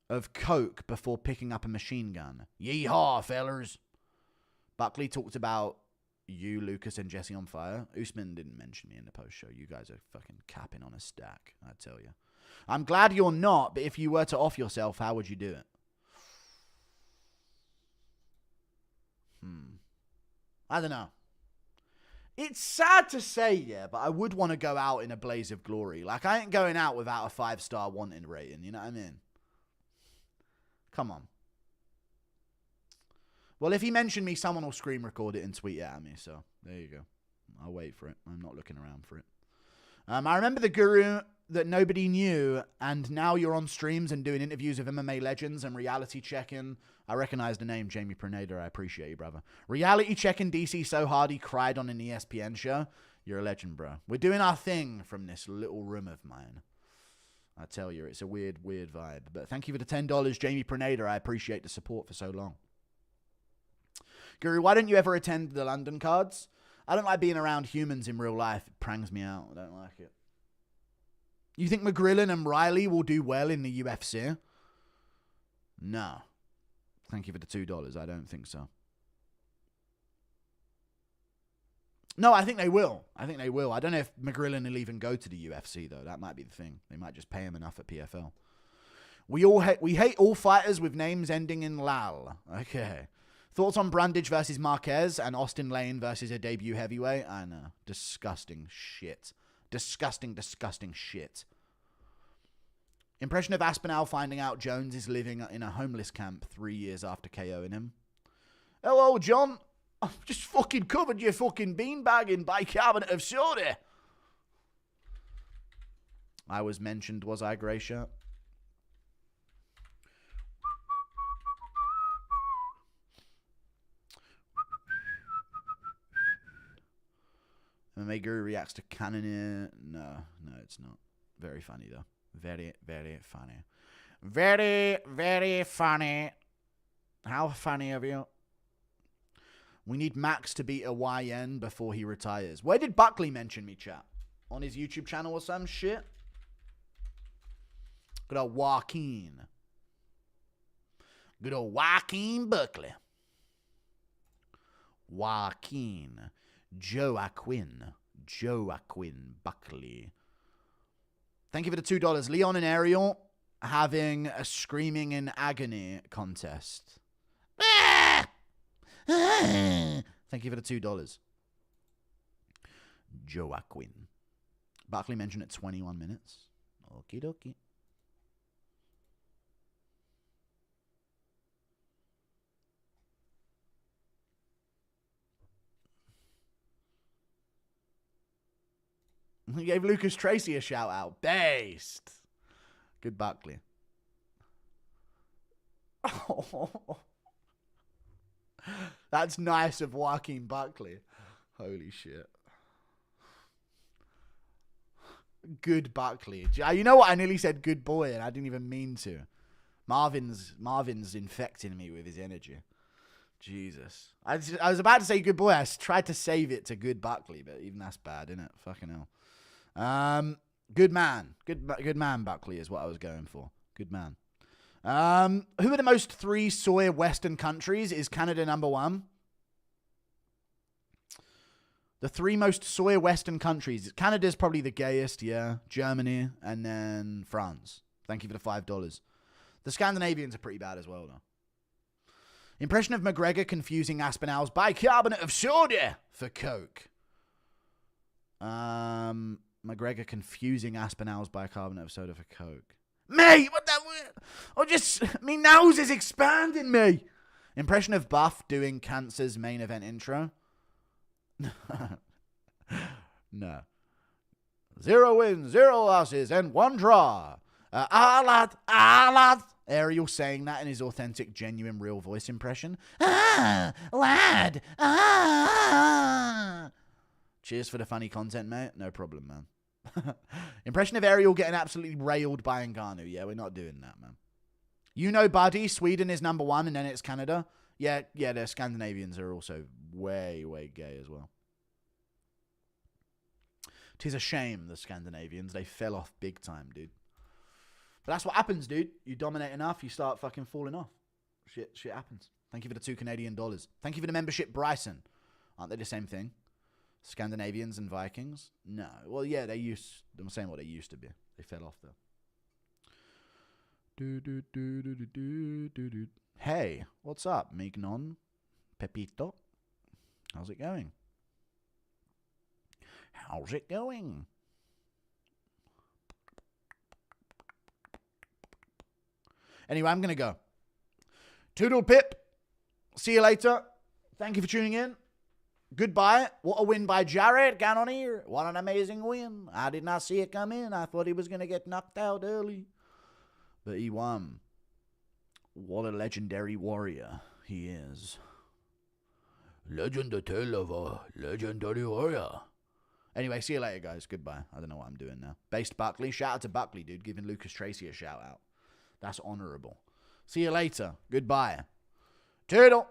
of coke before picking up a machine gun. Yeehaw, fellers. Buckley talked about you, Lucas, and Jesse on fire. Usman didn't mention me in the post show. You guys are fucking capping on a stack, I tell you. I'm glad you're not, but if you were to off yourself, how would you do it? I don't know. It's sad to say, yeah, but I would want to go out in a blaze of glory. Like, I ain't going out without a 5-star wanted rating, you know what I mean? Come on. Well, if he mentioned me, someone will screen record it and tweet it at me, so there you go. I'll wait for it. I'm not looking around for it. I remember the guru that nobody knew, and now you're on streams and doing interviews with MMA legends and reality checking. I recognize the name, Jamie Prenada. I appreciate you, brother. Reality checking DC so hard he cried on an ESPN show. You're a legend, bro. We're doing our thing from this little room of mine. I tell you, it's a weird, weird vibe. But thank you for the $10, Jamie Prenada. I appreciate the support for so long. Guru, why don't you ever attend the London cards? I don't like being around humans in real life. It prangs me out. I don't like it. You think McGrillen and Riley will do well in the UFC? No. Thank you for the $2. I don't think so. No, I think they will. I think they will. I don't know if McGrillen will even go to the UFC, though. That might be the thing. They might just pay him enough at PFL. We hate all fighters with names ending in Lal. Okay. Thoughts on Brandage versus Marquez and Austin Lane versus a debut heavyweight? I know. Disgusting shit. Disgusting, disgusting shit. Impression of Aspinall finding out Jones is living in a homeless camp 3 years after KOing him. Hello, John. I've just fucking covered your fucking beanbag in bicarbonate of soda. I was mentioned, was I, Grey Shirt? MMA Guru reacts to Cannonier. No, it's not. Very funny, though. Very, very funny. Very, very funny. How funny of you? We need Max to beat a YN before he retires. Where did Buckley mention me, chat? On his YouTube channel or some shit? Good old Joaquin. Good old Joaquin Buckley. Joaquin. Joaquin Buckley. Thank you for the $2. Leon and Ariel having a screaming in agony contest. Thank you for the $2. Joaquin. Buckley mentioned it 21 minutes. Okie dokie. He gave Lucas Tracy a shout out. Based. Good Buckley. Oh. That's nice of Joaquin Buckley. Holy shit. Good Buckley. You know what? I nearly said good boy and I didn't even mean to. Marvin's infecting me with his energy. Jesus. I was about to say good boy. I tried to save it to good Buckley, but even that's bad, isn't it? Fucking hell. Good man. Good man, Buckley is what I was going for. Good man. Who are the most 3 soy Western countries? Is Canada number 1? The 3 most soy Western countries. Canada's probably the gayest, yeah. Germany, and then France. Thank you for the $5. The Scandinavians are pretty bad as well, though. Impression of McGregor confusing Aspinall's bicarbonate of soda for Coke. McGregor confusing Aspinall's bicarbonate of soda for Coke. Mate, what the... Oh, just... Me nose is expanding, me. Impression of Buff doing Cancer's main event intro. No. 0 wins, 0 losses, and 1 draw. Lad. Ariel saying that in his authentic, genuine, real voice impression. Lad. Cheers for the funny content, mate. No problem, man. Impression of Ariel getting absolutely railed by Ngannou. Yeah, we're not doing that, man. You know, buddy, Sweden is number 1, and then it's Canada. Yeah, the Scandinavians are also way, way gay as well. 'Tis a shame, the Scandinavians. They fell off big time, dude. But that's what happens, dude. You dominate enough, you start fucking falling off. Shit happens. Thank you for the $2 Canadian. Thank you for the membership, Bryson. Aren't they the same thing? Scandinavians and Vikings? No. Well, yeah, I'm saying what they used to be. They fell off, though. Hey, what's up, Mignon? Pepito? How's it going? How's it going? Anyway, I'm going to go. Toodle pip. See you later. Thank you for tuning in. Goodbye. What a win by Jared Cannonier. What an amazing win. I did not see it come in. I thought he was going to get knocked out early. But he won. What a legendary warrior he is. Legend to tell of a legendary warrior. Anyway, see you later, guys. Goodbye. I don't know what I'm doing now. Based Buckley. Shout out to Buckley, dude. Giving Lucas Tracy a shout out. That's honorable. See you later. Goodbye. Toodle.